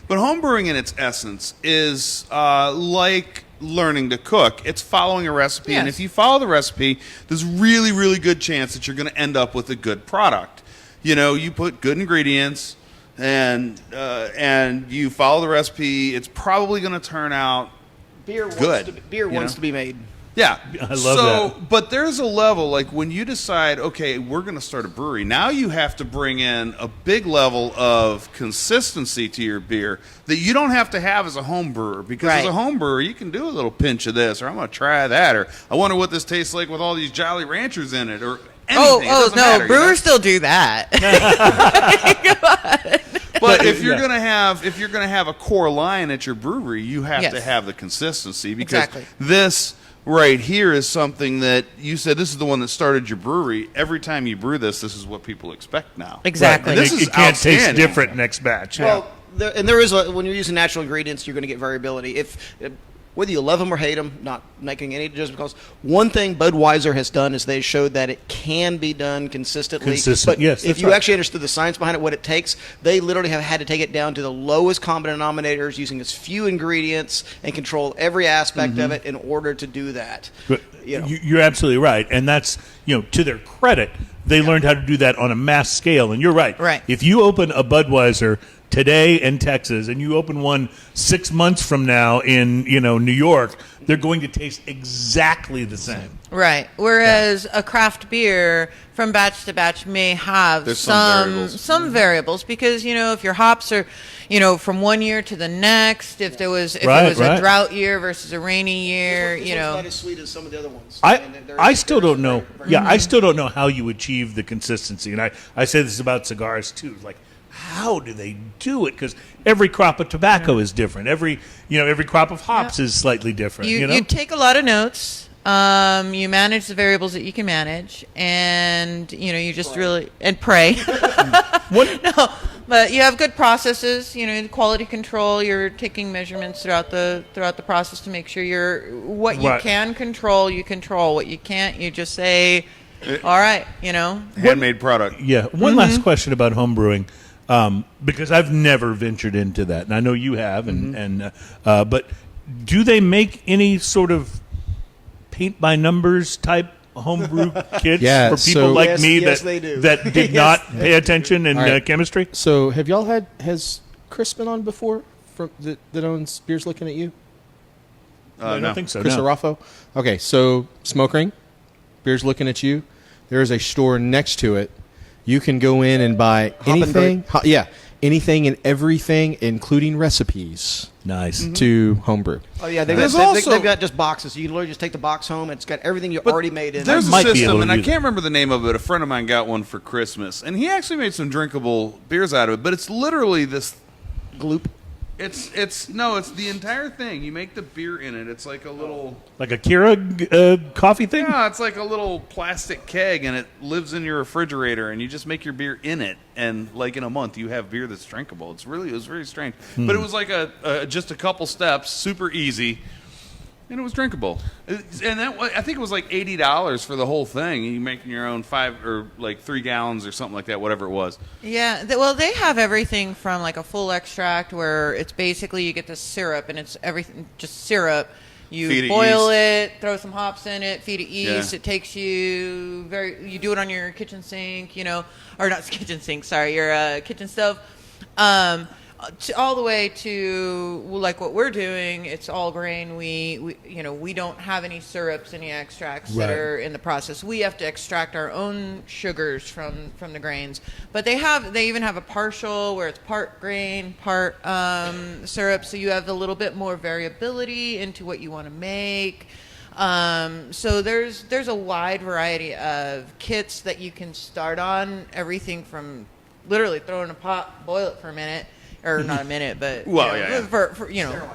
but home brewing in its essence is like learning to cook. It's following a recipe, and Yes. if you follow the recipe, there's really, really good chance that you're going to end up with a good product. You put good ingredients, and you follow the recipe, it's probably going to turn out Beer good, wants to be made. Yeah. I love that. But there's a level, like when you decide, okay, we're going to start a brewery, now you have to bring in a big level of consistency to your beer that you don't have to have as a home brewer. Because as Right. a home brewer, you can do a little pinch of this, or I'm going to try that, or I wonder what this tastes like with all these Jolly Ranchers in it, or anything. It doesn't matter, brewers still do that. But if you're Yeah. gonna have a core line at your brewery, you have Yes. to have the consistency, because Exactly. this right here is something that you said this is the one that started your brewery. Every time you brew this is what people expect now. Exactly. And this it, is it can't taste outstanding. different next batch. Well, there is when you're using natural ingredients, you're going to get variability. Whether you love them or hate them, not making any judgment calls. One thing Budweiser has done is they showed that it can be done consistently. Consistent, But yes, if that's you right. actually understood the science behind it, what it takes, they literally have had to take it down to the lowest common denominators, using as few ingredients, and control every aspect of it in order to do that. But You know. you're absolutely right, and that's to their credit, they learned how to do that on a mass scale. And you're right. Right. If you open a Budweiser today in Texas, and you open one 6 months from now in New York, they're going to taste exactly the same. Right. Whereas a craft beer from batch to batch may have There's some variables. some variables, because if your hops are from one year to the next, if it was Right. a drought year versus a rainy year, This one's not as sweet as some of the other ones. I still don't know. Yeah, I still don't know how you achieve the consistency, and I say this about cigars too. Like, how do they do it? Because every crop of tobacco is different. Every crop of hops is slightly different. you take a lot of notes. You manage the variables that you can manage, and you just really and pray. No, but you have good processes. Quality control. You're taking measurements throughout the process to make sure what you Right. can control. You control what you can't. You just say, all right. Handmade product. Yeah. One last question about home brewing, because I've never ventured into that, and I know you have. But do they make any sort of paint by numbers type homebrew kits Yeah, for people so- like Yes, me yes, that they do. did not pay attention in All right. chemistry? So, has Chris been on before that owns Beers Looking at You? I No. don't think so. Chris no. Arafo? Okay, so Smoke Ring, Beers Looking at You. There is a store next to it. You can go in and buy anything. Anything and everything, including recipes Nice. to homebrew. Oh yeah, they've There's got, also- they've got just boxes. You can literally just take the box home. It's got everything you already made in. There's a might be able system, to and I do can't that. remember the name of it. A friend of mine got one for Christmas, and he actually made some drinkable beers out of it. But it's literally this. Gloop. It's the entire thing. You make the beer in it. It's like a little. Like a Keurig coffee thing? Yeah, it's like a little plastic keg, and it lives in your refrigerator, and you just make your beer in it, and like in a month, you have beer that's drinkable. It was very strange, but it was like just a couple steps, super easy, and it was drinkable. And I think it was like $80 for the whole thing. You making your own 5 or like 3 gallons or something like that, whatever it was. Yeah, they have everything from like a full extract, where it's basically you get the syrup, and it's everything just syrup. You Feed it boil yeast. it, throw some hops in it, feed it yeast. Yeah. It takes you you do it on your kitchen sink, or not kitchen sink, sorry, your kitchen stove. all the way to like what we're doing. It's all grain. We don't have any syrups, any extracts that Right. are in the process. We have to extract our own sugars from the grains. But they even have a partial where it's part grain, part syrup, so you have a little bit more variability into what you want to make. So there's a wide variety of kits that you can start on. Everything from literally throw in a pot, boil it for a minute, or not a minute, but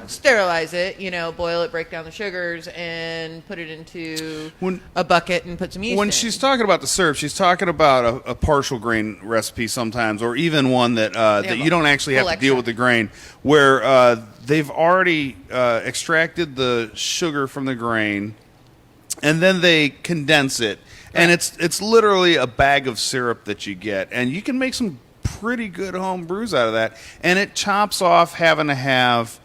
sterilize it. Boil it, break down the sugars, and put it into a bucket and put some yeast. When in. she's talking about the syrup, she's talking about a partial grain recipe sometimes, or even one that that you don't actually have to deal with the grain, where they've already extracted the sugar from the grain, and then they condense it. And it's literally a bag of syrup that you get, and you can make some pretty good home brews out of that. And it chops off having to have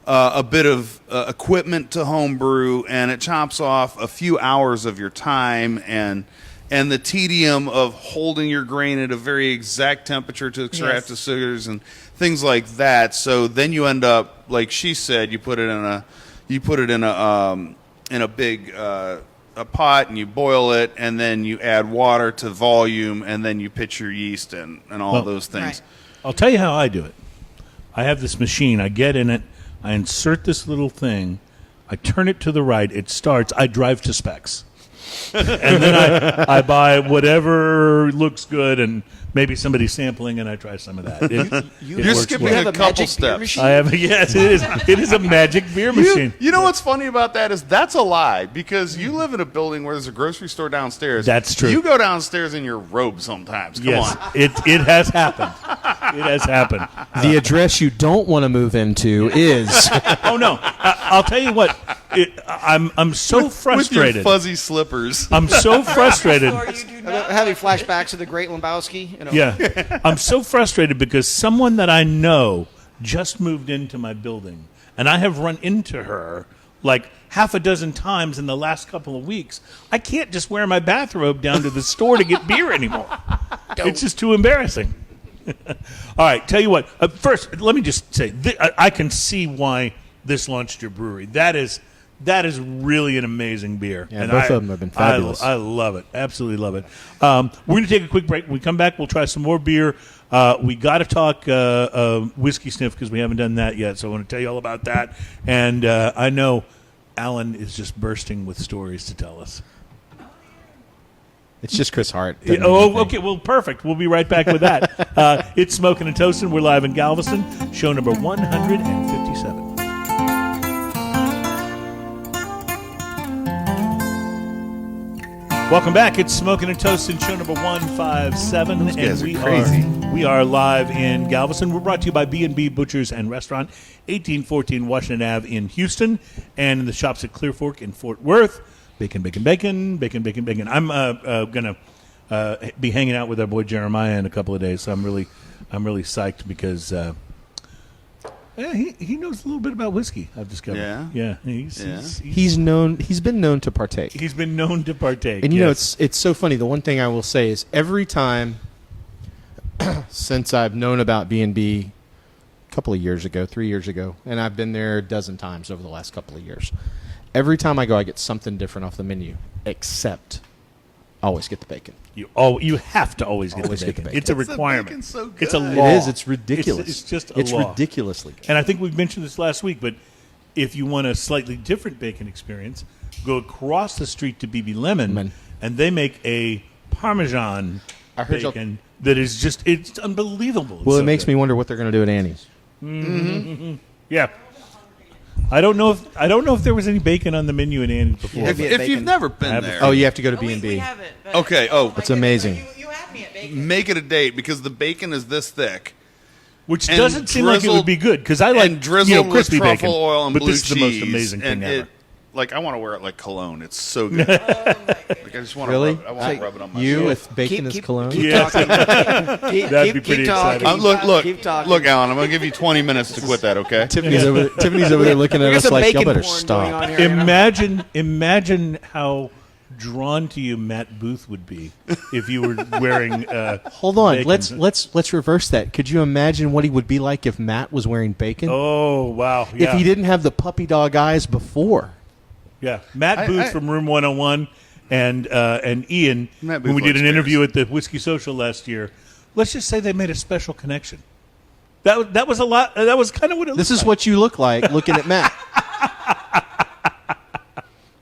a bit of equipment to home brew, and it chops off a few hours of your time and the tedium of holding your grain at a very exact temperature to extract the sugars and things like that. So then you end up, like she said, you put it in a big a pot, and you boil it, and then you add water to volume, and then you pitch your yeast and all those things. Right. I'll tell you how I do it. I have this machine. I get in it. I insert this little thing. I turn it to the right. It starts. I drive to Specs. And then I buy whatever looks good, and maybe somebody's sampling, and I try some of that. You're skipping a couple steps. I have. Yes, it is. It is a magic beer machine. You know what's funny about that is that's a lie, because you live in a building where there's a grocery store downstairs. That's true. You go downstairs in your robe sometimes. Come Yes, on. it has happened. It has happened. The address you don't want to move into is Oh no! I'll tell you what. I'm so frustrated. With your fuzzy slippers. I'm so frustrated. Having flashbacks of the Great Lebowski. Yeah, I'm so frustrated because someone that I know just moved into my building, and I have run into her like half a dozen times in the last couple of weeks. I can't just wear my bathrobe down to the store to get beer anymore. It's just too embarrassing. All right, tell you what. First, let me just say, I can see why this launched your brewery. That is really an amazing beer. Yeah, both of them have been fabulous. I love it. Absolutely love it. We're going to take a quick break. When we come back, we'll try some more beer. We got to talk whiskey sniff because we haven't done that yet. So I want to tell you all about that. And I know Alan is just bursting with stories to tell us. it's just Chris Hart. Okay. Well, perfect. We'll be right back with that. It's Smoking and Toasting. We're live in Galveston. Show number 157. Welcome back. It's Smoking and Toasting, show number 157. Those guys and are crazy. We are live in Galveston. We're brought to you by B&B Butchers and Restaurant, 1814 Washington Ave in Houston, and in the shops at Clear Fork in Fort Worth. Bacon, bacon, bacon, bacon, bacon, bacon. I'm going to be hanging out with our boy Jeremiah in a couple of days, so I'm really psyched because he knows a little bit about whiskey, I've discovered. Yeah? He's been known to partake. He's been known to partake. And you know, it's so funny. The one thing I will say is every time since I've known about B&B a couple of years ago, 3 years ago, and I've been there a dozen times over the last couple of years, every time I go, I get something different off the menu, except I always get the bacon. You have to always get, Always the get the bacon. bacon. It's a requirement. bacon's so good. It's a It law. It is. It's ridiculous. It's just a It's law. ridiculously good. And I think we've mentioned this last week, but if you want a slightly different bacon experience, go across the street to BB Lemon, and they make a Parmesan I heard bacon that is just, it's unbelievable. Well, it makes me wonder what they're going to do at Annie's. Yeah. I don't know if there was any bacon on the menu in Annie's before. If If you've never been there, Oh, you have to go to We B&B. haven't. But Okay, oh. It's amazing. You had me at bacon. make it a date, because the bacon is this thick. Which and doesn't seem like it would be good, because I like and drizzled crispy with truffle bacon, oil and but blue this is cheese. the most amazing thing and ever. I want to wear it like cologne. It's so good. Like, I just want to Really? rub it. I want to rub it on my You skin. with bacon as cologne? Keep Yes. talking. That'd be pretty exciting. Keep talking. Look, Alan. I'm going to give you 20 minutes to quit that. Okay? Tiffany's over there looking We at got us some like, y'all bacon better porn going on stop. here, you know? Imagine how drawn to you Matt Booth would be if you were wearing. Hold on, bacon. let's reverse that. Could you imagine what he would be like if Matt was wearing bacon? Oh wow! Yeah. If he didn't have the puppy dog eyes before. Yeah, Matt Booth from Room 101 and Ian, Matt when we Booth did an likes interview at the Whiskey Social last year. Let's just say they made a special connection. That was a lot. That was kind of what it. This looked is what you look like looking at Matt.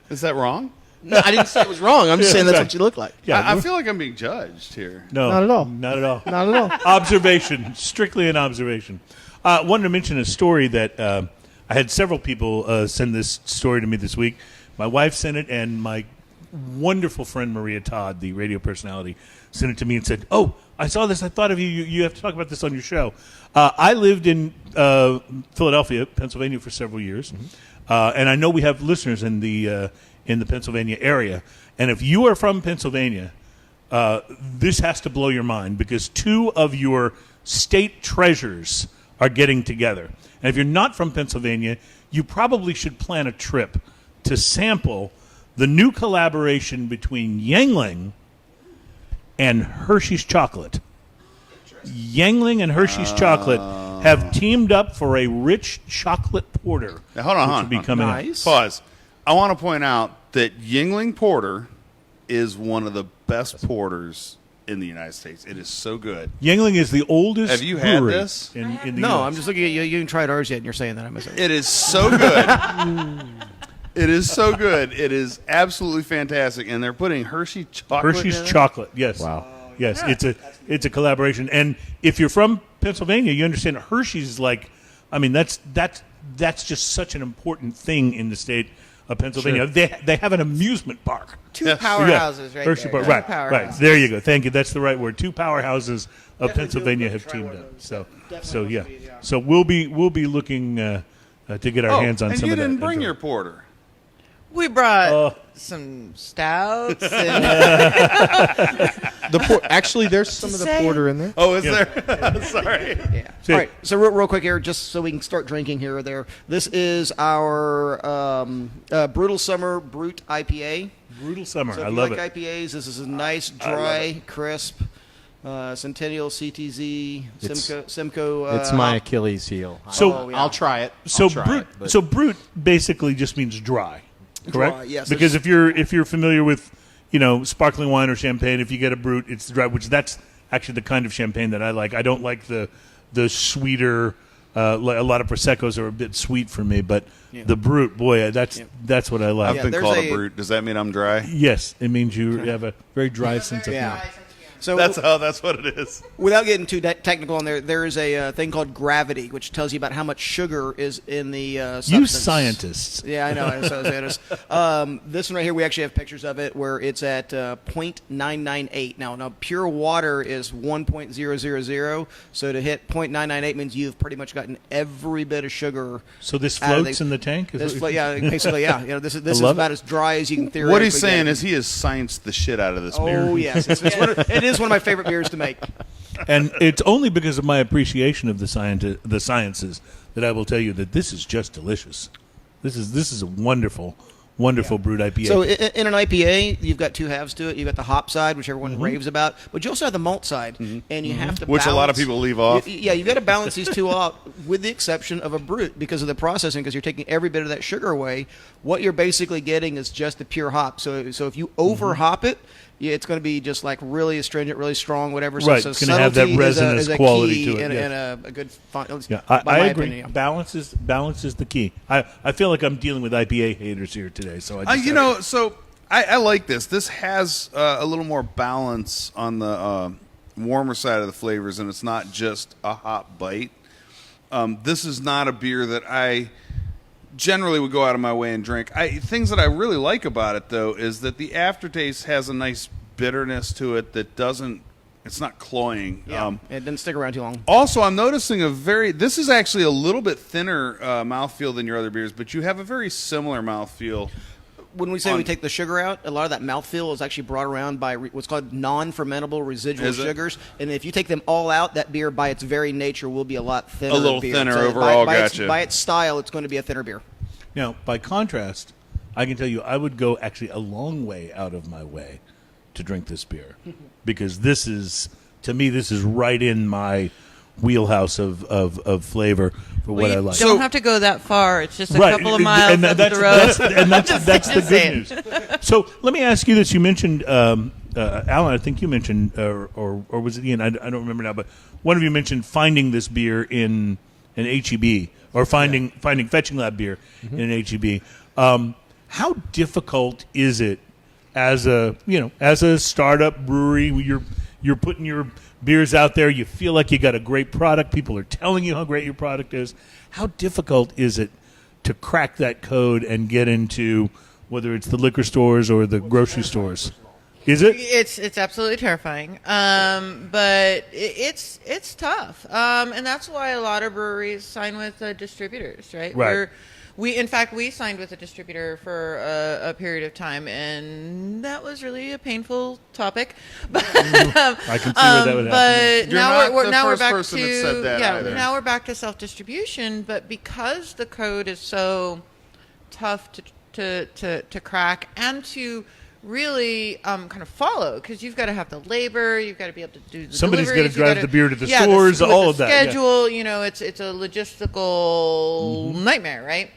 Is that wrong? No, I didn't say it was wrong. I'm just saying that's what you look like. Yeah, I feel like I'm being judged here. no, Not at all. Not at all. Not at all. Observation, strictly an observation. Wanted to mention a story that I had several people send this story to me this week. My wife sent it, and my wonderful friend Maria Todd, the radio personality, sent it to me and said, "Oh, I saw this. I thought of you. You have to talk about this on your show." I lived in Philadelphia, Pennsylvania, for several years, and I know we have listeners in the Pennsylvania area. And if you are from Pennsylvania, this has to blow your mind because two of your state treasures are getting together. And if you're not from Pennsylvania, you probably should plan a trip to sample the new collaboration between Yuengling and Hershey's Chocolate. Yuengling and Hershey's Chocolate have teamed up for a rich chocolate porter. Now, hold on, which hold will be on. coming out. Nice. Pause. I want to point out that Yuengling Porter is one of the best porters in the United States. It is so good. Yuengling is the oldest Have you had brewery this? in the No, US. I'm just looking at you. You haven't tried ours yet, and you're saying that. I'm sorry. It is so good. It is so good. It is absolutely fantastic. And they're putting Hershey chocolate Hershey's in it. Chocolate, yes. Wow. Yes, it's a collaboration. And if you're from Pennsylvania, you understand Hershey's is like, I mean, that's just such an important thing in the state of Pennsylvania. Sure. They have an amusement park. Two Yes. powerhouses right Hershey there. Park. Two Right, powerhouses. right. There you go. Thank you. That's the right word. Two powerhouses of Pennsylvania have teamed up. So yeah. So we'll be looking to get our hands on and some you of that. didn't bring your porter. We brought some stouts. And Actually, there's some of the Say- porter in there. Oh, is there? Sorry. Yeah. See- All right. So real quick here, just so we can start drinking here or there. This is our Brutal Summer Brute IPA. Brutal Summer. So if I you love like it. IPAs, this is a nice, dry, crisp Centennial CTZ Simcoe. It's my Achilles heel. So- yeah. I'll try it. So I'll try brute. it, but- So brute basically just means dry, correct? Dry, yes. Because if you're familiar with, sparkling wine or champagne, if you get a brute, it's dry. Which that's actually the kind of champagne that I like. I don't like the sweeter. A lot of proseccos are a bit sweet for me, but the brute, boy, that's what I like. I've Yeah, been there's called a- a brute. Does that mean I'm dry? Yes, it means you have a very dry sense of Yeah. humor. So That's what it is. without getting too technical on there is a thing called gravity, which tells you about how much sugar is in the substance. You scientists. Yeah, I know. This one right here, we actually have pictures of it where it's at 0.998. Now, pure water is 1.000. So to hit 0.998 means you've pretty much gotten every bit of sugar. So this out of floats in the tank? Is This what- yeah, basically, yeah. This is love about it. as dry as you can theoretically What he's saying get. is he has scienced the shit out of this beer. Oh yes, it is one of my favorite beers to make. And it's only because of my appreciation of the sciences that I will tell you that this is just delicious. This is a wonderful brewed IPA. So in an IPA, you've got two halves to it. You've got the hop side, which everyone raves about, but you also have the malt side, and you have to Which a lot of balance- people leave off. Yeah, you've got to balance these two out, with the exception of a brute because of the processing, because you're taking every bit of that sugar away. What you're basically getting is just the pure hop. So if you over hop it, yeah, it's going to be just like really astringent, really strong, whatever. Right, So it's gonna have that subtlety resinous is a quality key to it, and, yes. and a good fun. At least yeah, by I my agree. opinion, yeah. Balance is the key. I feel like I'm dealing with IPA haters here today. So So I like this. This has a little more balance on the warmer side of the flavors, and it's not just a hop bite. This is not a beer that I generally would go out of my way and drink. Things that I really like about it, though, is that the aftertaste has a nice bitterness to it that doesn't. It's not cloying. Yeah, it didn't stick around too long. Also, I'm noticing this is actually a little bit thinner mouthfeel than your other beers, but you have a very similar mouthfeel. When we say we take the sugar out, a lot of that mouthfeel is actually brought around by what's called non-fermentable residual Is it? sugars. And if you take them all out, that beer, by its very nature, will be a lot thinner. A little beer. thinner So overall, by gotcha. by its style, it's going to be a thinner beer. now, by contrast, I can tell you I would go actually a long way out of my way to drink this beer because this is, to me, this is right in my wheelhouse of flavor for what I like. Don't have to go that far. It's just a couple of miles and up the road. That's the good news. So let me ask you this. You mentioned, Alan, I think you mentioned, or was it Ian? I don't remember now, but one of you mentioned finding this beer in an HEB or finding Fetching Lab beer in an HEB. How difficult is it as a startup brewery? You're putting your beers out there. You feel like you got a great product. People are telling you how great your product is. How difficult is it to crack that code and get into whether it's the liquor stores or the grocery stores? Is it? It's absolutely terrifying, but it's tough, and that's why a lot of breweries sign with distributors, right? Right. In fact, we signed with a distributor for a period of time, and that was really a painful topic. But, I can see where that would happen. but You're now not we're the now we're first back person to that said that either. now we're back to self-distribution. But because the code is so tough to crack and to really kind of follow, because you've got to have the labor, you've got to be able to do the Somebody's got to deliveries, drive the beer to the stores, all of that. Schedule, it's a logistical nightmare, right?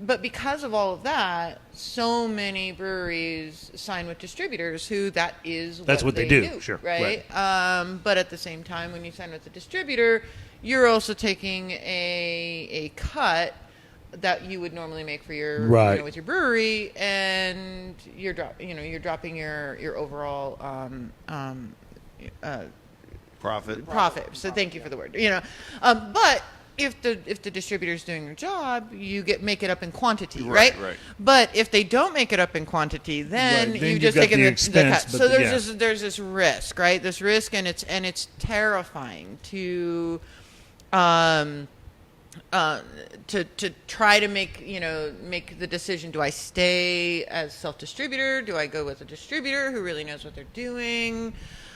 But because of all of that, so many breweries sign with distributors who that's what they do, sure, right? But at the same time, when you sign with a distributor, you're also taking a cut that you would normally make for your with your brewery, and you're dropping your overall profit. So thank you for the word. But if the distributor's doing their job, you make it up in quantity, right? Right. But if they don't make it up in quantity, then Then you've you've just got taken the the expense, cut. but So the- there's this risk, right? This risk, and it's terrifying to try to make the decision. Do I stay as self-distributor? Do I go with a distributor who really knows what they're doing?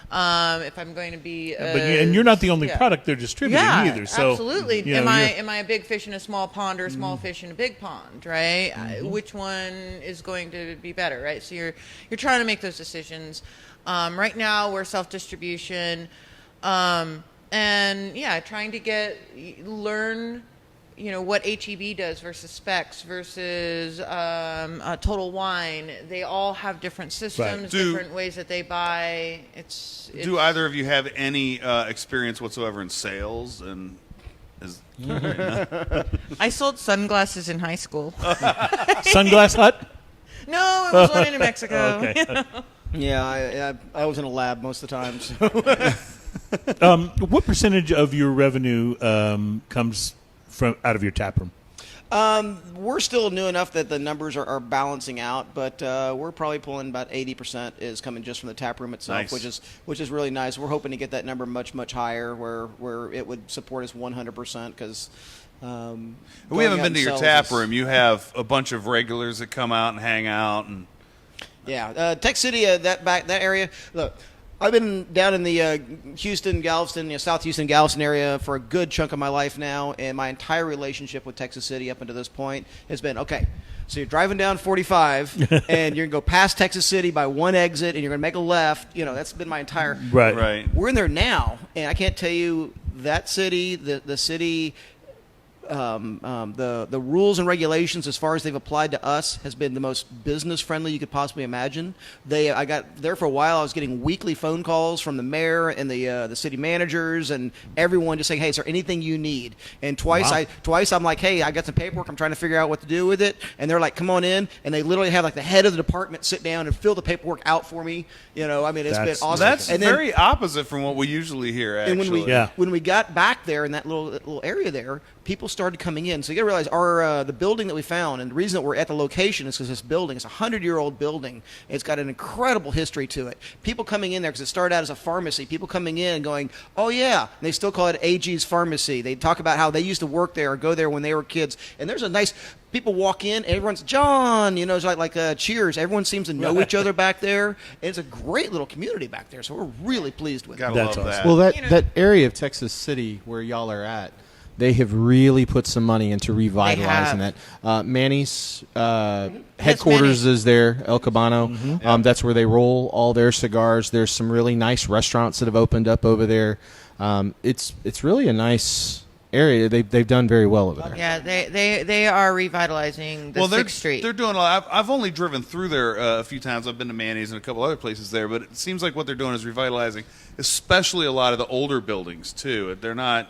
If I'm going to be, and you're not the only product they're distributing either. So absolutely. Am I a big fish in a small pond or a small fish in a big pond? Right? Which one is going to be better? Right? So you're trying to make those decisions. Right now we're self-distribution, and trying to learn. What HEB does versus Specs versus Total Wine. They all have different systems, different ways that they buy. Do either of you have any experience whatsoever in sales? And I sold sunglasses in high school. Sunglass Hut? No, it was one in New Mexico. Okay. Yeah, I was in a lab most of the time. So. What percentage of your revenue comes out of your tap room? We're still new enough that the numbers are balancing out, but we're probably pulling about 80% is coming just from the tap room itself, Nice. which is really nice. We're hoping to get that number much higher, where it would support us 100%. Because we haven't been to your tap room. You have a bunch of regulars that come out and hang out, and Tech City, that area. Look, I've been down in the Houston, Galveston, South Houston, Galveston area for a good chunk of my life now, and my entire relationship with Texas City up until this point has been, okay, so you're driving down 45, and you're going to go past Texas City by one exit, and you're going to make a left. That's been my entire... Right. We're in there now, and I can't tell you that city, the city... the rules and regulations as far as they've applied to us has been the most business friendly you could possibly imagine. I got there for a while. I was getting weekly phone calls from the mayor and the city managers and everyone just saying, "Hey, is there anything you need?" And twice I'm like, "Hey, I got some paperwork. I'm trying to figure out what to do with it." And they're like, "Come on in." And they literally have like the head of the department sit down and fill the paperwork out for me. It's been awesome. that's and then, very opposite from what we usually hear. Actually, and when we got back there in that little area there, people started coming in. So you got to realize the building that we found, and the reason that we're at the location is because this building is a 100-year-old building. It's got an incredible history to it. People coming in there, because it started out as a pharmacy, people coming in and going, "Oh yeah," and they still call it AG's Pharmacy. They talk about how they used to work there or go there when they were kids. And there's a nice... People walk in, everyone's John, it's like Cheers. Everyone seems to know each other back there. And it's a great little community back there, so we're really pleased with it. Gotta That's love awesome. that. Well, that area of Texas City where y'all are at, They have really put some money into revitalizing have. that. Manny's headquarters Manny. is there, El Cabano. That's where they roll all their cigars. There's some really nice restaurants that have opened up over there. It's really a nice area. They've done very well over there. Yeah, they are revitalizing the 6th Street. They're doing a lot. I've only driven through there a few times. I've been to Manny's and a couple other places there, but it seems like what they're doing is revitalizing, especially a lot of the older buildings too. They're not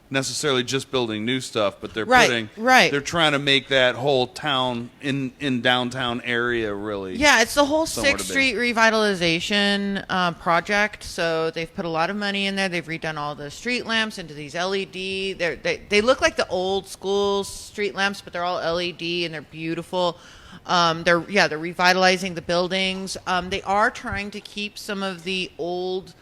necessarily just building new stuff, but they're they're trying to make that whole town in downtown area really. Yeah, it's the whole somewhere 6th to be. Street revitalization project. So they've put a lot of money in there. They've redone all the street lamps into these LED. They look like the old school street lamps, but they're all LED and they're beautiful. They're revitalizing the buildings. They are trying to keep some of the old.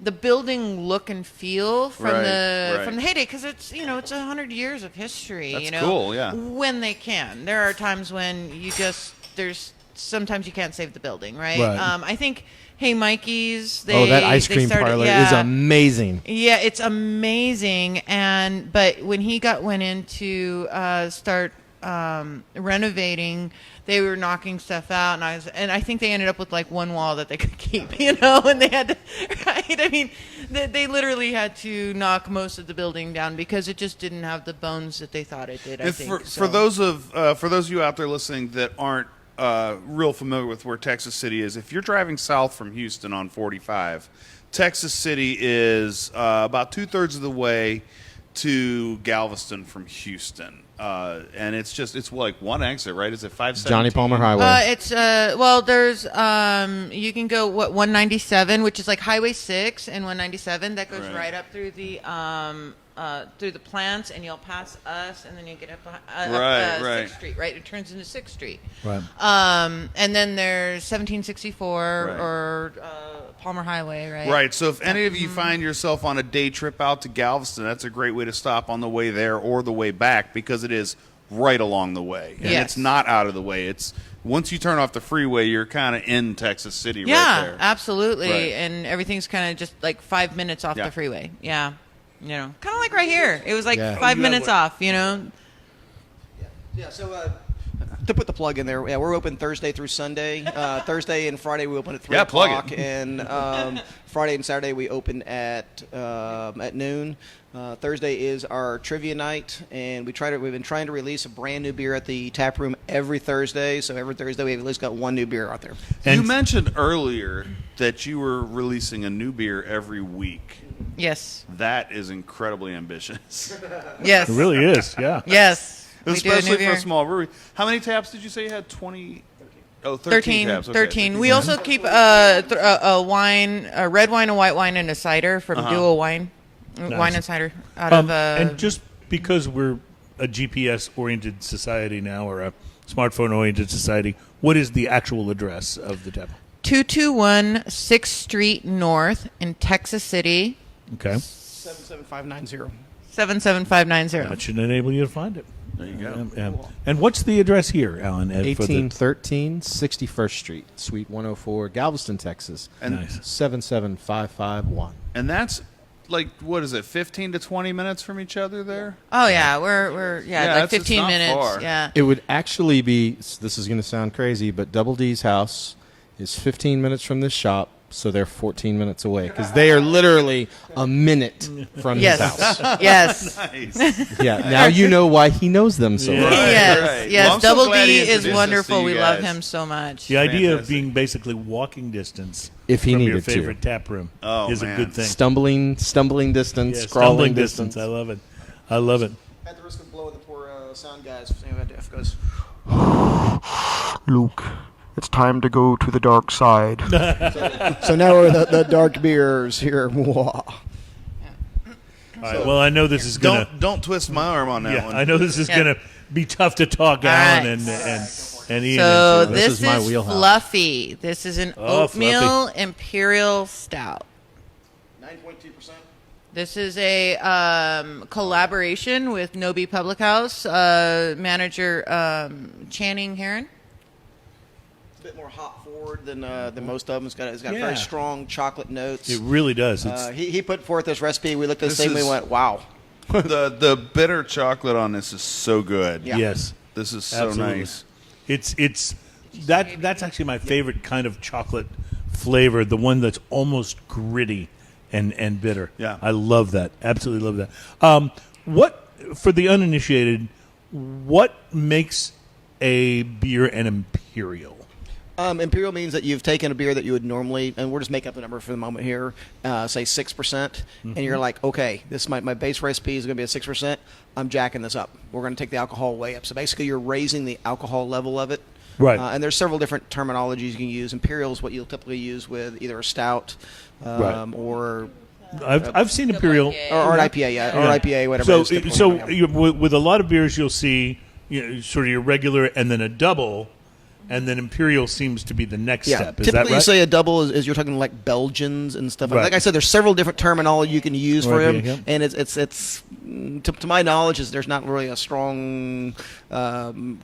The building look and feel from the heyday, because it's 100 years of history. That's cool, yeah. When they can, there are times when sometimes you can't save the building, right? Right. I think Hey Mikey's. That ice cream parlor is amazing. Yeah, it's amazing. But when he went in to start renovating, they were knocking stuff out, and I think they ended up with like one wall that they could keep, and they had to, right? I mean, they literally had to knock most of the building down because it just didn't have the bones that they thought it did. For those of you out there listening that aren't real familiar with where Texas City is, if you're driving south from Houston on 45, Texas City is about 2/3 of the way to Galveston from Houston. And it's like one exit, right? Is it 517? Johnny Palmer Highway. There's you can go 197, which is like Highway 6 and 197 that goes right up through the plants, and you'll pass us, and then you get up 6th Street, right? It turns into 6th Street. Right. And then there's 1764 or Palmer Highway, right? Right. So if any of you find yourself on a day trip out to Galveston, that's a great way to stop on the way there or the way back, because it is right along the way. And Yes. it's not out of the way. It's once you turn off the freeway, you're kind of in Texas City right there. Yeah, absolutely. Right. And everything's kind of just like 5 minutes off Yeah. the freeway. Yeah. Kind of like right here. It was like Yeah. 5 You have minutes what- off, Yeah, so to put the plug in there, we're open Thursday through Sunday. Thursday and Friday we open at 3 plug o'clock, it. and Friday and Saturday we open at noon. Thursday is our trivia night, and we've been trying to release a brand new beer at the tap room every Thursday. So every Thursday we have at least got one new beer out there. You mentioned earlier that you were releasing a new beer every week. Yes. That is incredibly ambitious. Yes. It really is, yeah. Yes. We do a Especially new for a beer. small brewery. How many taps did you say you had? 20? Oh, 13 taps. Okay. 13. We also keep a wine, a red wine, a white wine, and a cider from Duo Wine. Wine and cider out of and just because we're a GPS-oriented society now, or a smartphone-oriented society, what is the actual address of the tap? 221 6th Street North in Texas City, Okay. 77590. 77590. That should enable you to find it. There you go. And what's the address here, Alan? for the- 1813 61st Street, Suite 104, Galveston, Texas. And, Nice. 77551. and that's like, what is it, 15 to 20 minutes from each other there? Oh yeah, we're like it's 15 not minutes. far. Yeah. It would actually be, this is going to sound crazy, but Double D's house is 15 minutes from this shop, so they're 14 minutes away, because they are literally a minute from his house. Yes. Nice. Yeah, now you know why he knows them so well. Yes. right. Yes. Well, I'm so Double glad D he is introduced us wonderful. to you We love guys. him so much. The idea of Fantastic. being basically walking distance If he from your needed to. favorite tap room is man. a good thing. Stumbling distance, Yeah, crawling stumbling distance. I love it. I love it. At the risk of blowing the poor sound guys, Jeff goes, Luke, it's time to go to the dark side. so now we're the dark beers here. All right. Well, I know this is gonna. Don't twist my arm on that Yeah, one. I know this is gonna be tough to talk All Alan right. and Ian. So into. this is my is wheelhouse. Fluffy. This is an Oh, oatmeal imperial stout. 9.2%. This is a collaboration with Nobi Public House manager Channing Heron. It's a bit more hop forward than most of them. It's got Yeah. very strong chocolate notes. It really does. It's He put forth this recipe. We looked at this This thing. We is- went, wow. The bitter chocolate on this is so good. Yeah. Yes. This is so Absolutely. nice. It's that's actually my favorite kind of chocolate flavor, the one that's almost gritty and bitter. Yeah. I love that. Absolutely love that. What, for the uninitiated, what makes a beer an imperial? Imperial means that you've taken a beer that you would normally, and we're just making up the number for the moment here, say 6%, and you're like, okay, this my base recipe is going to be at 6%. I'm jacking this up. We're going to take the alcohol way up. So basically, you're raising the alcohol level of it. Right. And there's several different terminologies you can use. Imperial is what you'll typically use with either a stout Right. or I've seen imperial. or an IPA, or IPA, whatever. it is typically. So with a lot of beers, you'll see sort of your regular and then a double, and then imperial seems to be the next step. Is Typically, that right? you say a double is you're talking like Belgians and stuff. Right. Like I said, there's several different terminology you can use for Right, him, yeah. and it's to my knowledge, there's not really a strong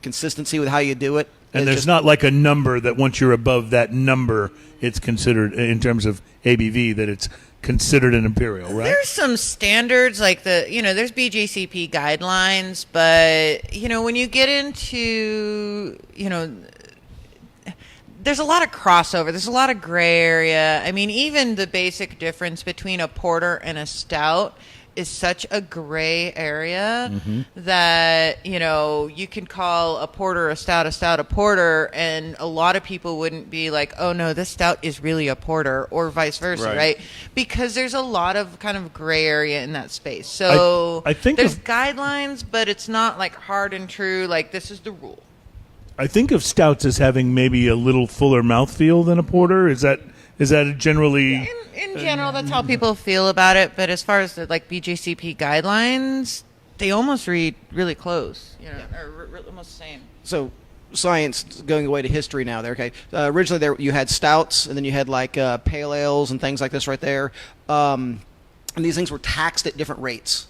consistency with how you do it. And It's there's just- not like a number that once you're above that number, it's considered, in terms of ABV, that it's considered an imperial, right? There's some standards like there's BJCP guidelines, but when you get into there's a lot of crossover. There's a lot of gray area. I mean, even the basic difference between a porter and a stout is such a gray area that you can call a porter a stout a porter, and a lot of people wouldn't be like, oh no, this stout is really a porter, or vice versa, right? Because there's a lot of kind of gray area in that space. So I think there's of- guidelines, but it's not like hard and true, like this is the rule. I think of stouts as having maybe a little fuller mouthfeel than a porter. Is that generally? In general, that's how people feel about it. But as far as the BJCP guidelines, they almost read really close, or almost the same. So science going away to history now. There, okay. Originally, you had stouts, and then you had pale ales and things like this right there. And these things were taxed at different rates.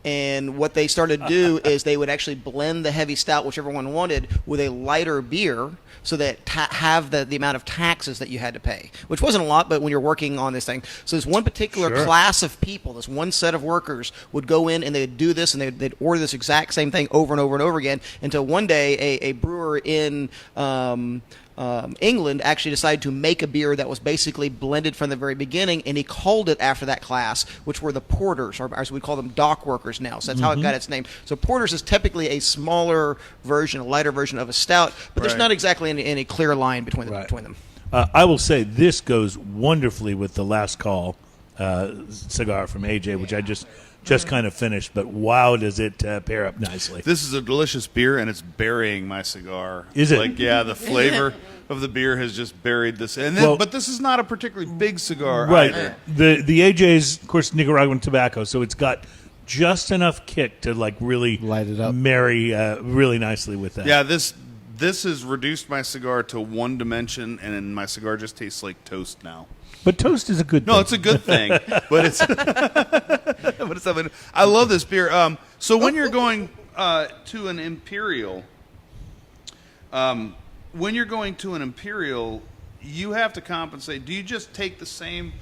And what they started to do is they would actually blend the heavy stout, whichever one wanted, with a lighter beer, so that have the amount of taxes that you had to pay, which wasn't a lot, but when you're working on this thing. So this one particular Sure. class of people, this one set of workers would go in and they'd do this, and they'd order this exact same thing over and over and over again, until one day a brewer in England actually decided to make a beer that was basically blended from the very beginning, and he called it after that class, which were the porters, or as we call them, dock workers now. So that's how it got its name. So porters is typically a smaller version, a lighter version of a stout, but there's Right. not exactly any clear line between them. Right. Between them. I will say this goes wonderfully with the last call cigar from AJ, which I just kind of finished. But wow, does it pair up nicely? This is a delicious beer, and it's burying my cigar. Is it? The flavor of the beer has just buried this. And Well- but this is not a particularly big cigar Right. either. The AJ's, of course, Nicaraguan tobacco, so it's got just enough kick to really Light it up. marry really nicely with that. Yeah, this has reduced my cigar to one dimension, and my cigar just tastes like toast now. But toast is a good thing. No, it's a good thing, but it's but it's something. I love this beer. So when you're going to an imperial, you have to compensate. Do you just take the same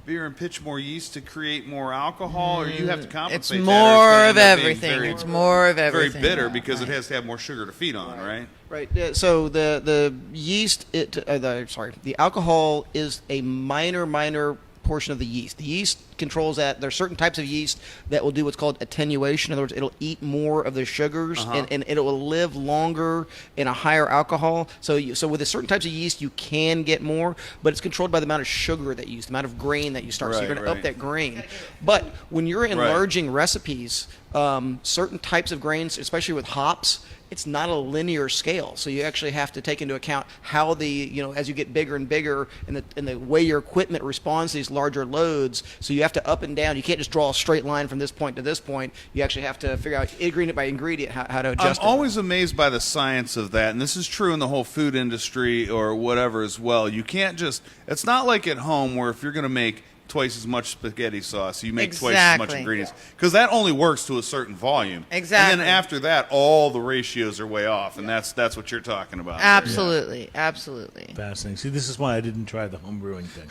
beer and pitch more yeast to create more alcohol, or you have to It's compensate? more of that, or it's gonna end up being everything. very- It's more of everything. Very bitter because it has to have more sugar to feed on, right? Right. So the yeast, the alcohol is a minor portion of the yeast. The yeast controls that. There are certain types of yeast that will do what's called attenuation. In other words, it'll eat more of the sugars, and it will live longer in a higher alcohol. So with certain types of yeast, you can get more, but it's controlled by the amount of sugar that you use, the amount of grain that you start. So you're going to up that grain. But when you're enlarging recipes, certain types of grains, especially with hops, it's not a linear scale. So you actually have to take into account how as you get bigger and bigger, and the way your equipment responds to these larger loads. So you have to up and down. You can't just draw a straight line from this point to this point. You actually have to figure out ingredient by ingredient how to adjust. I'm always amazed by the science of that, and this is true in the whole food industry or whatever as well. You can't just. It's not like at home where if you're going to make twice as much spaghetti sauce. You make twice as much ingredients. Because that only works to a certain volume. Exactly. And then after that, all the ratios are way off, and that's what you're talking about. Absolutely. Absolutely. Fascinating. See, this is why I didn't try the home brewing thing.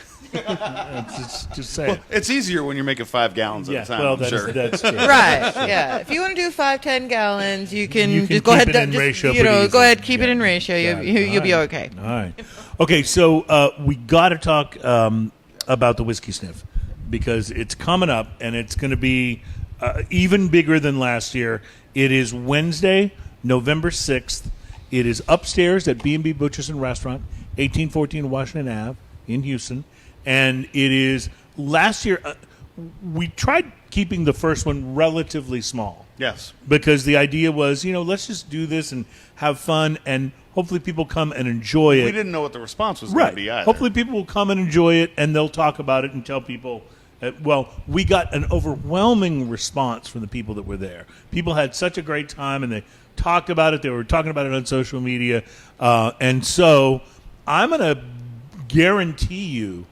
just saying. Well, it's easier when you're making 5 gallons at a time, I'm sure. That's true. Right. Yeah. If you want to do 5-10 gallons, you can You can just go keep ahead. it in ratio You know, pretty go ahead, easily. keep it in ratio. Got it. You'll be All okay. All right. Okay, so we got to talk about the Whiskey Sniff because it's coming up and it's going to be even bigger than last year. It is Wednesday, November 6th. It is upstairs at B&B Butchers and Restaurant, 1814 Washington Ave in Houston. And it is last year, we tried keeping the first one relatively small. Yes. Because the idea was, let's just do this and have fun, and hopefully people come and enjoy it. We didn't know what the response was going to be either. Hopefully people will come and enjoy it, and they'll talk about it and tell people. We got an overwhelming response from the people that were there. People had such a great time, and they talked about it. They were talking about it on social media. And so I'm going to guarantee you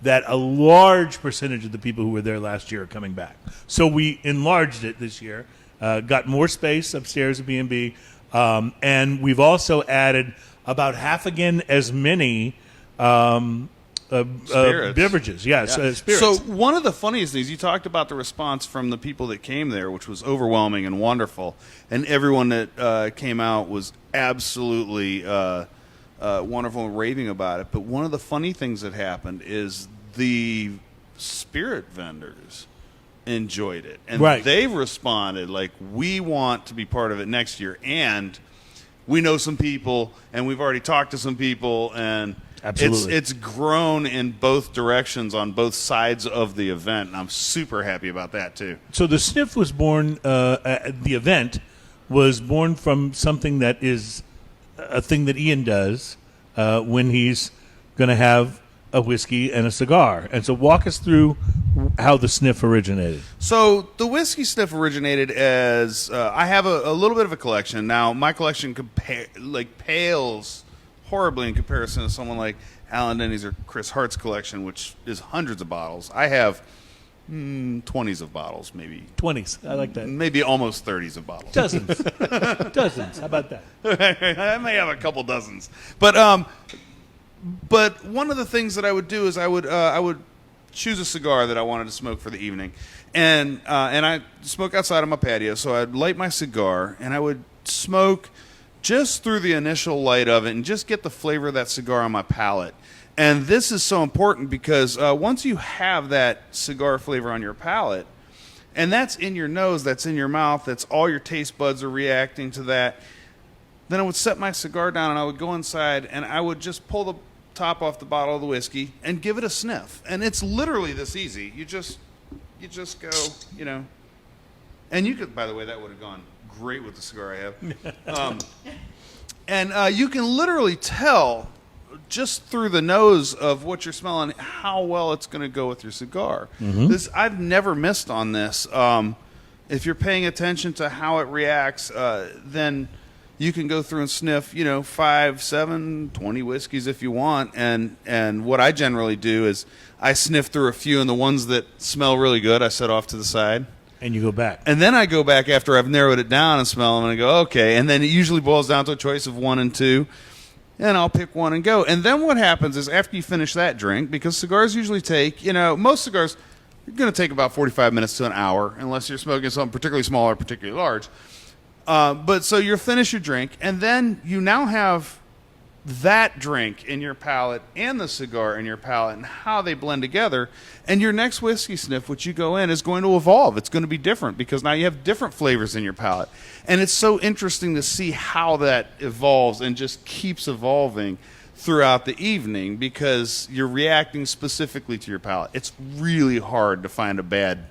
that a large percentage of the people who were there last year are coming back. So we enlarged it this year, got more space upstairs at B&B, and we've also added about half again as many beverages. Yes, spirits. So one of the funniest things, you talked about the response from the people that came there, which was overwhelming and wonderful, and everyone that came out was absolutely wonderful and raving about it. But one of the funny things that happened is the spirit vendors enjoyed it, and they responded like, we want to be part of it next year, and we know some people, and we've already talked to some people, and absolutely, it's grown in both directions on both sides of the event, and I'm super happy about that too. So the Sniff was born, the event was born from something that is a thing that Ian does when he's going to have a whiskey and a cigar. And so walk us through how the Sniff originated. So the Whiskey Sniff originated as I have a little bit of a collection. Now, my collection pales horribly in comparison to someone like Alan Denny's or Chris Hart's collection, which is hundreds of bottles. I have 20s of bottles, maybe. 20s. I like that. Maybe almost 30s of bottles. Dozens. Dozens. How about that? I may have a couple dozens. But one of the things that I would do is I would choose a cigar that I wanted to smoke for the evening, and I smoke outside on my patio. So I'd light my cigar and I would smoke just through the initial light of it and just get the flavor of that cigar on my palate. And this is so important because once you have that cigar flavor on your palate, and that's in your nose, that's in your mouth, that's all your taste buds are reacting to that, then I would set my cigar down and I would go inside and I would just pull the top off the bottle of the whiskey and give it a sniff. And it's literally this easy. You just go, and you could, by the way, that would have gone great with the cigar I have. And you can literally tell just through the nose of what you're smelling how well it's going to go with your cigar. Mm-hmm. I've never missed on this. If you're paying attention to how it reacts, then you can go through and sniff, 5, 7, 20 whiskeys if you want. And what I generally do is I sniff through a few, and the ones that smell really good I set off to the side. And you go back. And then I go back after I've narrowed it down and smell them, and I go, okay. And then it usually boils down to a choice of 1 and 2. And I'll pick one and go. And then what happens is after you finish that drink, because cigars usually take, most cigars are going to take about 45 minutes to an hour, unless you're smoking something particularly small or particularly large. But so you'll finish your drink, and then you now have that drink in your palate and the cigar in your palate and how they blend together. And your next whiskey sniff, which you go in, is going to evolve. It's going to be different because now you have different flavors in your palate. And it's so interesting to see how that evolves and just keeps evolving throughout the evening because you're reacting specifically to your palate. It's really hard to find a bad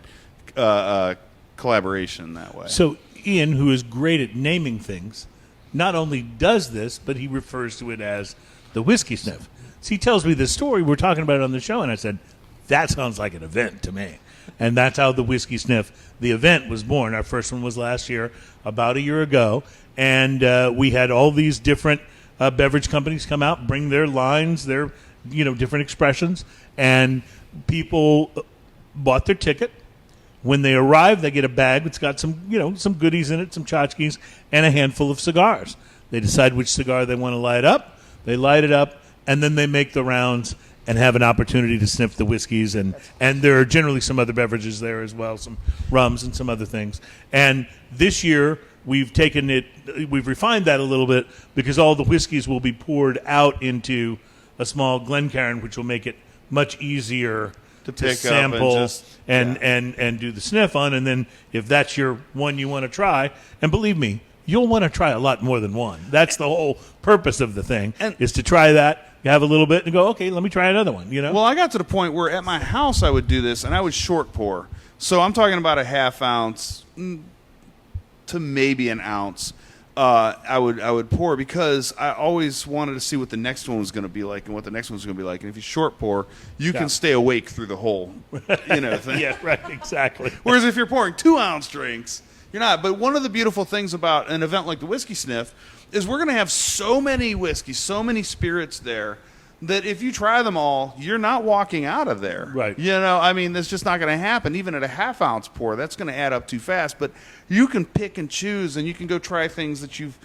collaboration that way. So Ian, who is great at naming things, not only does this, but he refers to it as the Whiskey Sniff. So he tells me this story. We're talking about it on the show, and I said, that sounds like an event to me. And that's how the Whiskey Sniff, the event, was born. Our first one was last year, about a year ago, and we had all these different beverage companies come out, bring their lines, their different expressions, and people bought their ticket. When they arrive, they get a bag that's got some goodies in it, some tchotchkes, and a handful of cigars. They decide which cigar they want to light up. They light it up, and then they make the rounds and have an opportunity to sniff the whiskeys. And there are generally some other beverages there as well, some rums and some other things. And this year, we've refined that a little bit because all the whiskeys will be poured out into a small Glencairn, which will make it much easier to pick up sample and and do the sniff on. And then if that's your one you want to try, and believe me, you'll want to try a lot more than one. That's the whole purpose of the thing, is to try that, you have a little bit, and go, okay, let me try another one. Well, I got to the point where at my house I would do this, and I would short pour. So I'm talking about a half ounce to maybe an ounce. I would pour because I always wanted to see what the next one was going to be like and what the next one was going to be like. And if you short pour, you can stay awake through the whole, thing. Yeah, right, exactly. Whereas if you're pouring 2-ounce drinks, you're not. But one of the beautiful things about an event like the Whiskey Sniff is we're going to have so many whiskeys, so many spirits there, that if you try them all, you're not walking out of there. Right. That's just not going to happen. Even at a half-ounce pour, that's going to add up too fast. But you can pick and choose, and you can go try things that you've,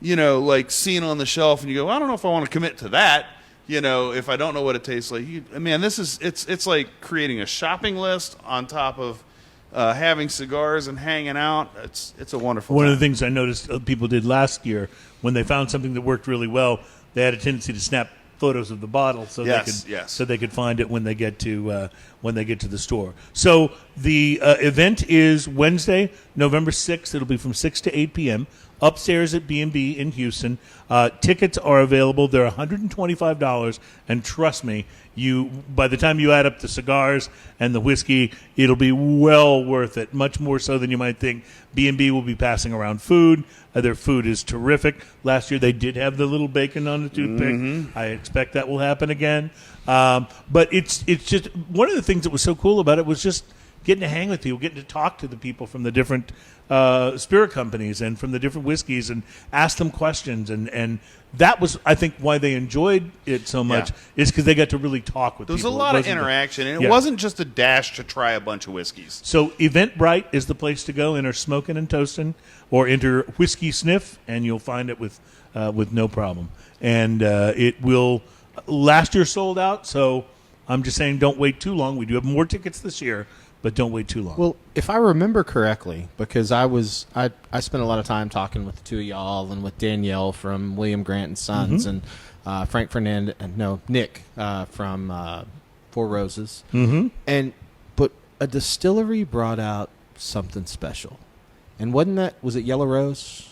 like seen on the shelf, and you go, I don't know if I want to commit to that, if I don't know what it tastes like. It's like creating a shopping list on top of having cigars and hanging out. It's a wonderful One time. of the things I noticed people did last year, when they found something that worked really well, they had a tendency to snap photos of the bottle so they could find it when they get to the store. So the event is Wednesday, November 6th. It'll be from 6 to 8 p.m. upstairs at B&B in Houston. Tickets are available. They're $125, and trust me, by the time you add up the cigars and the whiskey, it'll be well worth it, much more so than you might think. B&B will be passing around food. Their food is terrific. Last year they did have the little bacon on the toothpick. Mm-hmm. I expect that will happen again. But it's just one of the things that was so cool about it was just getting to hang with people, getting to talk to the people from the different spirit companies and from the different whiskeys and ask them questions. And that was, I think, why they enjoyed it so much is because they got to really talk with people. There was a lot of interaction, and it wasn't just a dash to try a bunch of whiskeys. So Eventbrite is the place to go. Enter Smokin' and Toastin', or enter Whiskey Sniff, and you'll find it with no problem. And it will last year sold out, so I'm just saying don't wait too long. We do have more tickets this year, but don't wait too long. Well, if I remember correctly, because I spent a lot of time talking with the two of y'all and with Danielle from William Grant and Sons, and Frank Fernandez, Nick from Four Roses, but a distillery brought out something special, and was it Yellow Rose?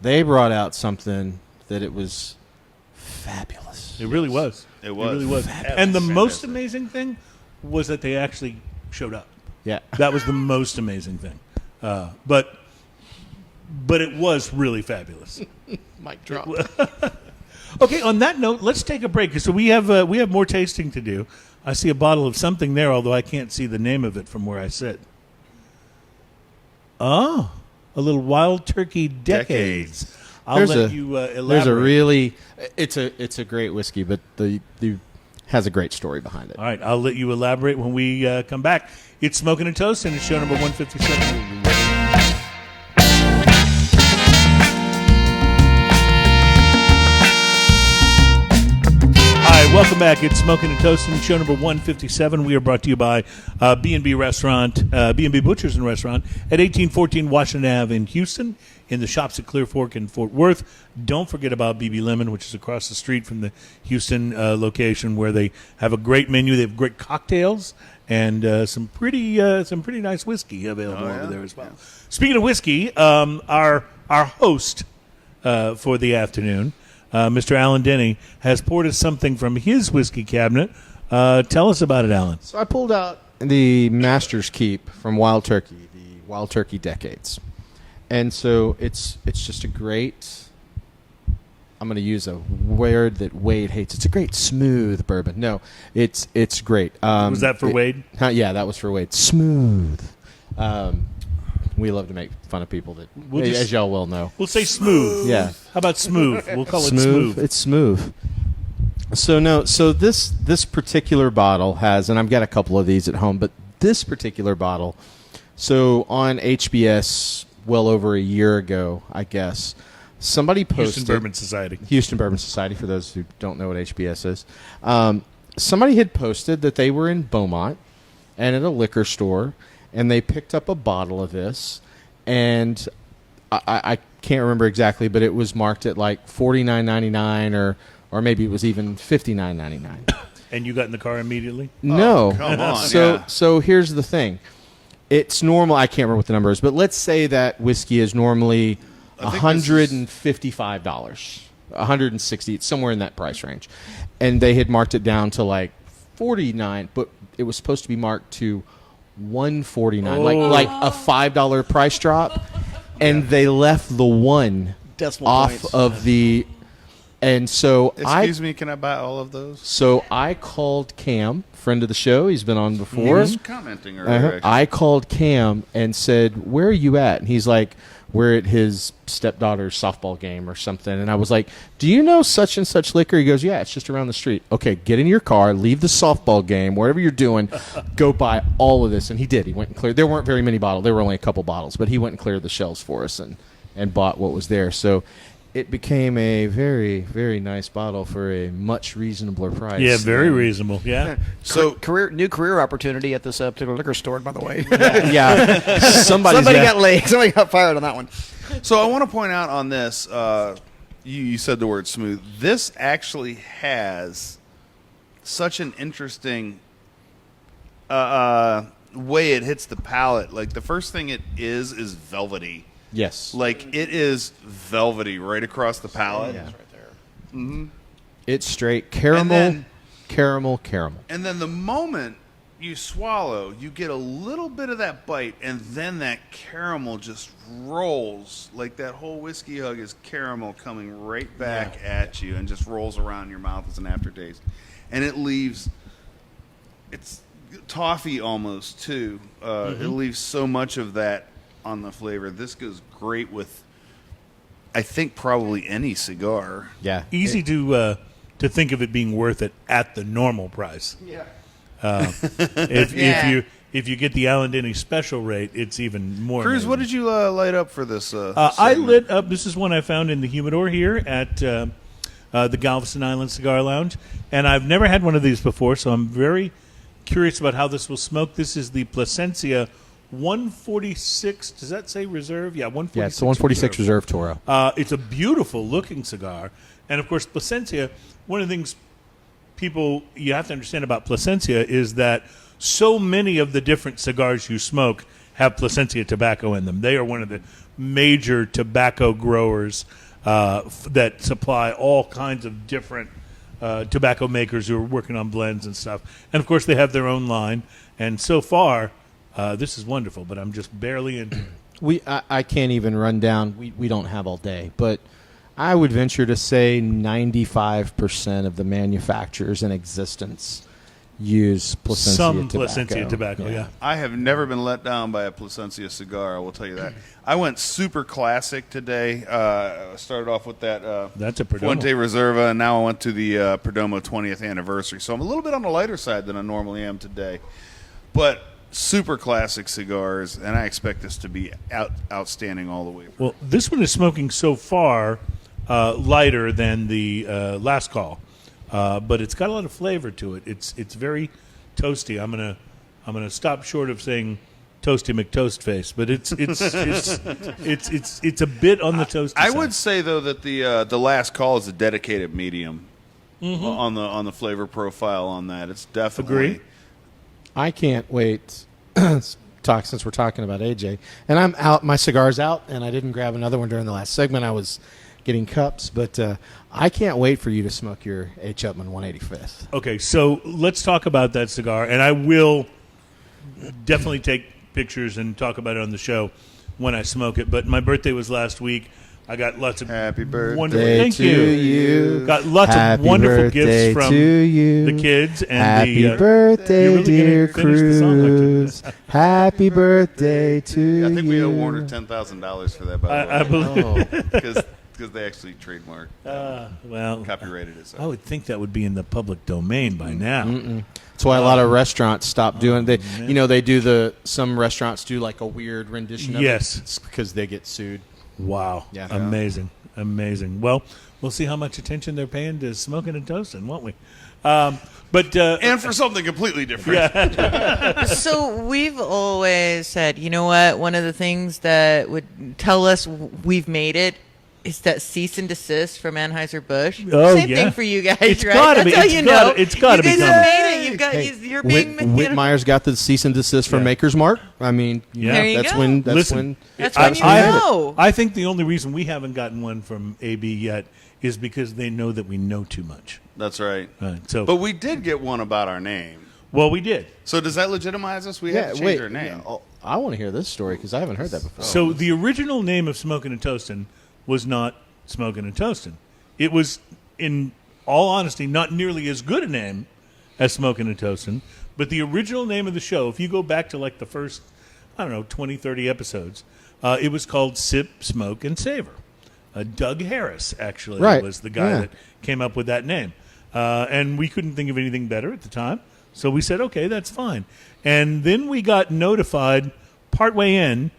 They brought out something that it was fabulous. It really was. It really was. And the most amazing thing was that they actually showed up. Yeah. That was the most amazing thing. But it was really fabulous. Mic drop. Okay, on that note, let's take a break. So we have more tasting to do. I see a bottle of something there, although I can't see the name of it from where I sit. Oh, a little Wild Turkey Decades. I'll let you elaborate. There's a really, it's a great whiskey, but the has a great story behind it. All right, I'll let you elaborate when we come back. It's Smokin' and Toast, and it's show number 157. Hi, welcome back. It's Smokin' and Toast, and show number 157. We are brought to you by B&B Restaurant, B&B Butchers and Restaurant at 1814 Washington Ave in Houston, in the shops at Clear Fork and Fort Worth. Don't forget about BB Lemon, which is across the street from the Houston location, where they have a great menu. They have great cocktails and some pretty nice whiskey available over there as well. Yeah. Speaking of whiskey, our host for the afternoon, Mr. Alan Denny, has poured us something from his whiskey cabinet. Tell us about it, Alan. So I pulled out the Master's Keep from Wild Turkey, the Wild Turkey Decades. And so it's just a great, I'm going to use a word that Wade hates. It's a great smooth bourbon. No, it's great. Was that for Wade? Yeah, that was for Wade. Smooth. We love to make fun of people that, as y'all well know. We'll say smooth. Yeah. How about smooth? We'll call it smooth. It's smooth. So this particular bottle has, and I've got a couple of these at home, but this particular bottle, so on HBS well over a year ago, I guess, somebody posted Houston Bourbon Society, for those who don't know what HBS is. Somebody had posted that they were in Beaumont and at a liquor store, and they picked up a bottle of this, and I can't remember exactly, but it was marked at like $49.99 or maybe it was even $59.99. And you got in the car immediately? No. Come on. So here's the thing. It's normal. I can't remember what the number is, but let's say that whiskey is normally $155, $160. It's somewhere in that price range, and they had marked it down to like $49, but it was supposed to be marked to $149, like a $5 price drop, and they left the one Decimal off points. of the. And so Excuse me, can I buy all of those? So I called Cam, friend of the show. He's been on before. He was commenting earlier. I called Cam and said, "Where are you at?" And he's like, "We're at his stepdaughter's softball game or something." And I was like, "Do you know such and such liquor?" He goes, "Yeah, it's just around the street." Okay, get in your car, leave the softball game, whatever you're doing, go buy all of this. And he did. He went and cleared. There weren't very many bottles. There were only a couple bottles, but he went and cleared the shelves for us and bought what was there. So it became a very, very nice bottle for a much reasonabler price. Yeah, very reasonable. Yeah. So New career opportunity at this particular liquor store, by the way. Yeah. Somebody got laid. Somebody got fired on that one. So I want to point out on this, you said the word smooth. This actually has such an interesting way it hits the palate. Like the first thing it is velvety. Yes. Like it is velvety right across the palate. Yeah. Right there. It's straight caramel, caramel. And then the moment you swallow, you get a little bit of that bite, and then that caramel just rolls. Like that whole whiskey hug is caramel coming right back at you and just rolls around your mouth as an aftertaste. And it leaves, it's toffee almost too. It leaves so much of that on the flavor. This goes great with, I think, probably any cigar. Yeah. Easy to think of it being worth it at the normal price. Yeah. If you get the Alan Denny special rate, it's even more. Cruz, amazing. what did you light up for this? I segment? lit up. This is one I found in the humidor here at the Galveston Island Cigar Lounge, and I've never had one of these before, so I'm very curious about how this will smoke. This is the Plasencia 146. Does that say reserve? Yeah, 146. Yeah, it's the 146 Reserve Toro. It's a beautiful looking cigar, and of course, Plasencia. One of the things you have to understand about Plasencia is that so many of the different cigars you smoke have Plasencia tobacco in them. They are one of the major tobacco growers that supply all kinds of different tobacco makers who are working on blends and stuff. And of course, they have their own line. And so far, this is wonderful, but I'm just barely in. I can't even run down. We don't have all day, but I would venture to say 95% of the manufacturers in existence use Plasencia Some tobacco. Plasencia tobacco, yeah. I have never been let down by a Plasencia cigar, I will tell you that. I went super classic today. I started off with that That's a Perdomo. Fuente Reserva, and now I went to the Perdomo 20th anniversary. So I'm a little bit on the lighter side than I normally am today. But super classic cigars, and I expect this to be outstanding all the way. Well, this one is smoking so far lighter than the last call, but it's got a lot of flavor to it. It's very toasty. I'm gonna stop short of saying toasty McToastface, but it's a bit on the toasty I side. would say though that the last call is a dedicated medium on the flavor profile on that. It's definitely. Agree. I can't wait. Since we're talking about AJ, and I'm out. My cigar's out, and I didn't grab another one during the last segment. I was getting cups, but I can't wait for you to smoke your H. Upman 185th. Okay, so let's talk about that cigar, and I will definitely take pictures and talk about it on the show when I smoke it. But my birthday was last week. I got lots of Happy birthday wonderful. Day Thank to you. you. Got lots Happy of wonderful birthday gifts from to you. the kids and Happy the. birthday, you're really dear gonna finish the song like Cruz. this. Happy birthday to you. I think we owe Warner $10,000 for that. By the way, I believe. Oh. because because they actually trademarked, Well, copyrighted it. So. I would think that would be in the public domain by now. That's why a lot of restaurants stop doing. They, they do some restaurants do like a weird rendition of Yes. it. It's because they get sued. Wow. Yeah. Amazing. Well, we'll see how much attention they're paying to smoking and toasting, won't we? And for something completely different. So we've always said, you know what? One of the things that would tell us we've made it is that cease and desist from Anheuser-Busch. Oh, Same yeah. thing for you guys, It's right? gotta be. That's how It's you gotta- know. it's gotta be You guys coming. have made it. You've got. Hey, You're being. Whitmire's got the cease and desist from Yeah. Maker's Mark. I mean, Yeah. There you that's go. when. That's Listen, when. That's when you I- know. I think the only reason we haven't gotten one from AB yet is because they know that we know too much. That's right. So, But we did get one about our name. well, we did. So does that legitimize us? We have to change our name. I want to hear this story because I haven't heard that before. So the original name of Smokin' and Toastin' was not Smokin' and Toastin'. It was, in all honesty, not nearly as good a name as Smokin' and Toastin'. But the original name of the show, if you go back to like the first, 20, 30 episodes, it was called Sip, Smoke, and Savor. Doug Harris, actually, was the guy that came up with that name. And we couldn't think of anything better at the time. So we said, okay, that's fine. And then we got notified partway in.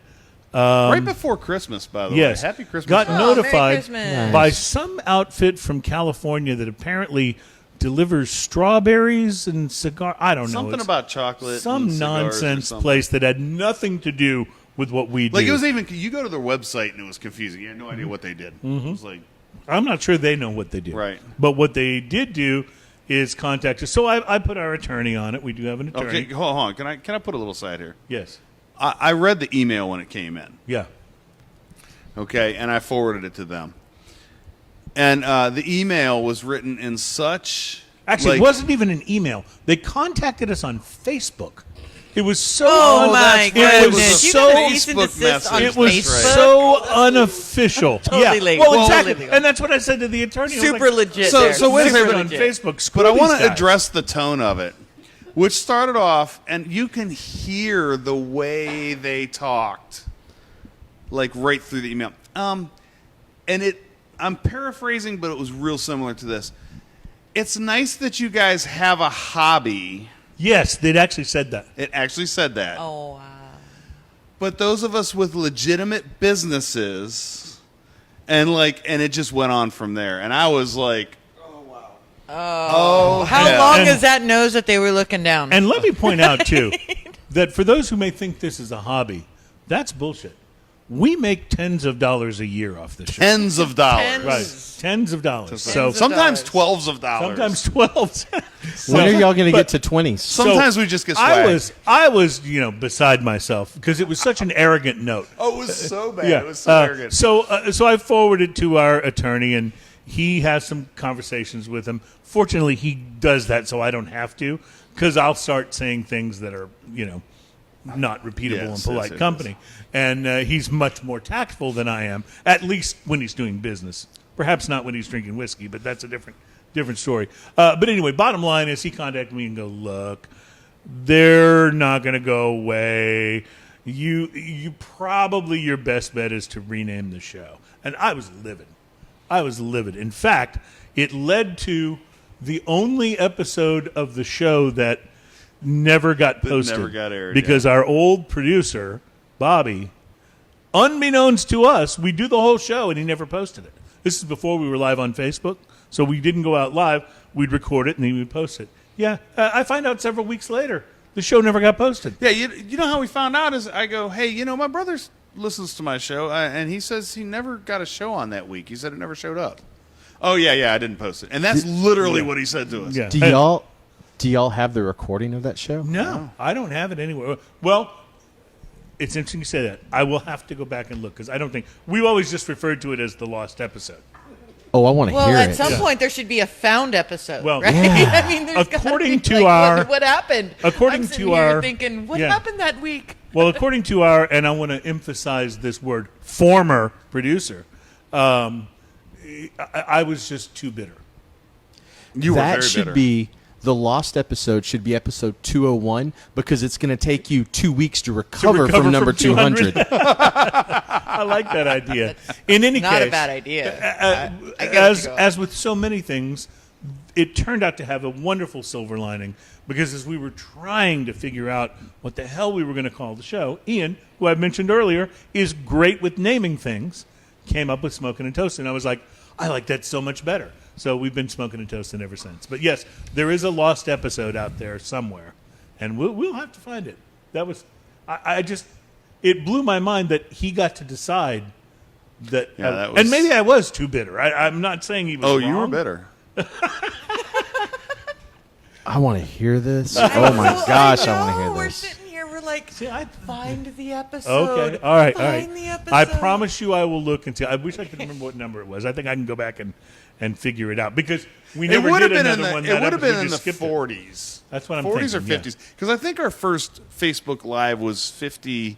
Right before Christmas, by the Yes. way. Happy Christmas. Got Merry notified Christmas. by some outfit from California that apparently delivers strawberries and cigar. I don't know. Something It's about chocolate. some and cigars or nonsense something. place that had nothing to do with what we do. Like, it was even, you go to their website and it was confusing. You had no idea what they did. It was like, I'm not sure they know what they do. Right. But what they did do is contact us. So I put our attorney on it. We do have an attorney. okay, hold on. Can I put a little side here? Yes. I read the email when it came in. Yeah. Okay, and I forwarded it to them. And the email was written in such... Actually, it wasn't even an email. They contacted us on Facebook. It was so Oh my that's right. It was goodness! You so got a cease and Facebook desist on message. It was Facebook? so unofficial. Totally yeah. legal. Well, Totally exactly. legal. And that's what I said to the attorney. I was Super like, legit. So- there. so wait a Super second. on legit. Facebook. Screw But I these want to guys. address the tone of it, which started off, and you can hear the way they talked, like right through the email. I'm paraphrasing, but it was real similar to this. It's nice that you guys have a hobby. Yes, they'd actually said that. It actually said that. Oh wow. But those of us with legitimate businesses, and it just went on from there. And I was like, oh, How yeah. long And- is that nose that they were looking down? And let me point out, too, that for those who may think this is a hobby, that's bullshit. We make tens of dollars a year off this show. Tens of dollars. Tens. Right. Tens of dollars. So of Sometimes dollars. $12s of dollars. sometimes 12s. when are y'all going to but- get to 20s? Sometimes we just get swag. I was, beside myself because it was such an arrogant note. Oh, it was so bad. Yeah. It was so arrogant. So I forwarded to our attorney, and he has some conversations with him. Fortunately, he does that so I don't have to, because I'll start saying things that are, not repeatable Yes, in polite yes, company. And he's much more tactful than I am, at least when he's doing business. Perhaps not when he's drinking whiskey, but that's a different story. But anyway, bottom line is he contacted me and go, look, they're not going to go away. You probably, your best bet is to rename the show. And I was livid. In fact, it led to the only episode of the show that never got posted. never got aired, because our old producer, Bobby, unbeknownst to us, we do the whole show and he never posted it. This is before we were live on Facebook, so we didn't go out live. We'd record it and then we'd post it. Yeah, I find out several weeks later the show never got posted. Yeah, you know how we found out is I go, hey, my brother listens to my show, and he says he never got a show on that week. He said it never showed up. Oh, yeah, I didn't post it. And that's literally what he said to us. Yeah. Do y'all have the recording of that show? No, I don't have it anywhere. Well, it's interesting you say that. I will have to go back and look because I don't think we've always just referred to it as the lost episode. Oh, I want to well, hear at it. some point there should be a found episode, Well, right? yeah. I mean, there's gotta According be, to like, our- what happened? according I'm sitting to here our- thinking, what yeah. happened that week? Well, according to our, and I want to emphasize this word, former producer, I was just too bitter. You were that very should bitter. be the lost episode should be episode 201 because it's going to take you 2 weeks to recover from number 200. I like that idea. In any Not case, a bad idea. I get as with so many things, it turned out to have a wonderful silver lining because as we were trying to figure out what the hell we were going to call the show, Ian, who I mentioned earlier, is great with naming things, came up with Smoking and Toasting. I was like, I like that so much better. So we've been Smoking and Toasting ever since. But yes, there is a lost episode out there somewhere, and we'll have to find it. That was, it blew my mind that he got to decide that, that was, and maybe I was too bitter. I'm not saying he was wrong. you were bitter. I want to hear this. Oh my gosh, I want to hear We're this. sitting here, we're like, find the episode. Okay, all right. Find the episode. I promise you I will look and see. I wish I could remember what number it was. I think I can go back and figure it out because we never did another one. It would have been in the skipped 40s. That's what I'm 40s thinking. or 50s. Because I think our first Facebook Live was 50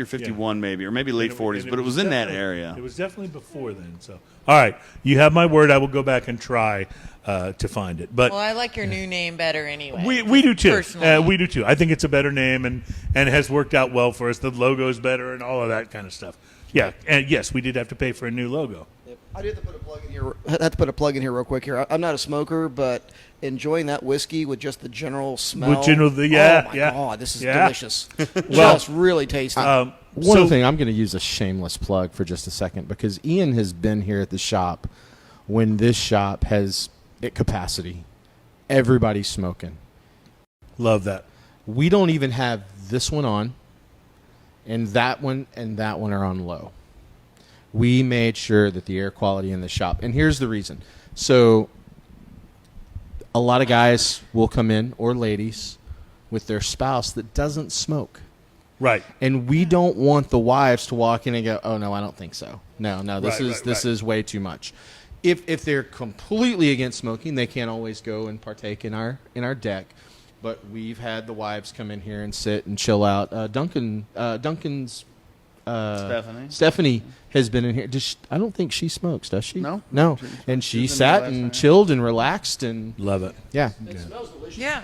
or 51 maybe, or maybe late 40s, but it was in that area. It was definitely before then. So, all right, you have my word. I will go back and try to find it. But Well, I like your new name better anyway. we do too. Personally. We do too. I think it's a better name and it has worked out well for us. The logo's better and all of that kind of stuff. Yeah, and yes, we did have to pay for a new logo. I do have to put a plug in here. I have to put a plug in here real quick. Here, I'm not a smoker, but enjoying that whiskey with just the general smell. With general, oh my god, this is delicious. Just really tasty. One thing, I'm going to use a shameless plug for just a second because Ian has been here at the shop when this shop has at capacity. Everybody's smoking. Love that. We don't even have this one on, and that one are on low. We made sure that the air quality in the shop, and here's the reason. So a lot of guys will come in, or ladies, with their spouse that doesn't smoke. Right. And we don't want the wives to walk in and go, "Oh no, I don't think so. No, this is way too much." If they're completely against smoking, they can't always go and partake in our deck. But we've had the wives come in here and sit and chill out. Duncan's Stephanie has been in here. I don't think she smokes, does she? No. And she She's been sat here and last night. chilled and relaxed and Love it. yeah. Yeah.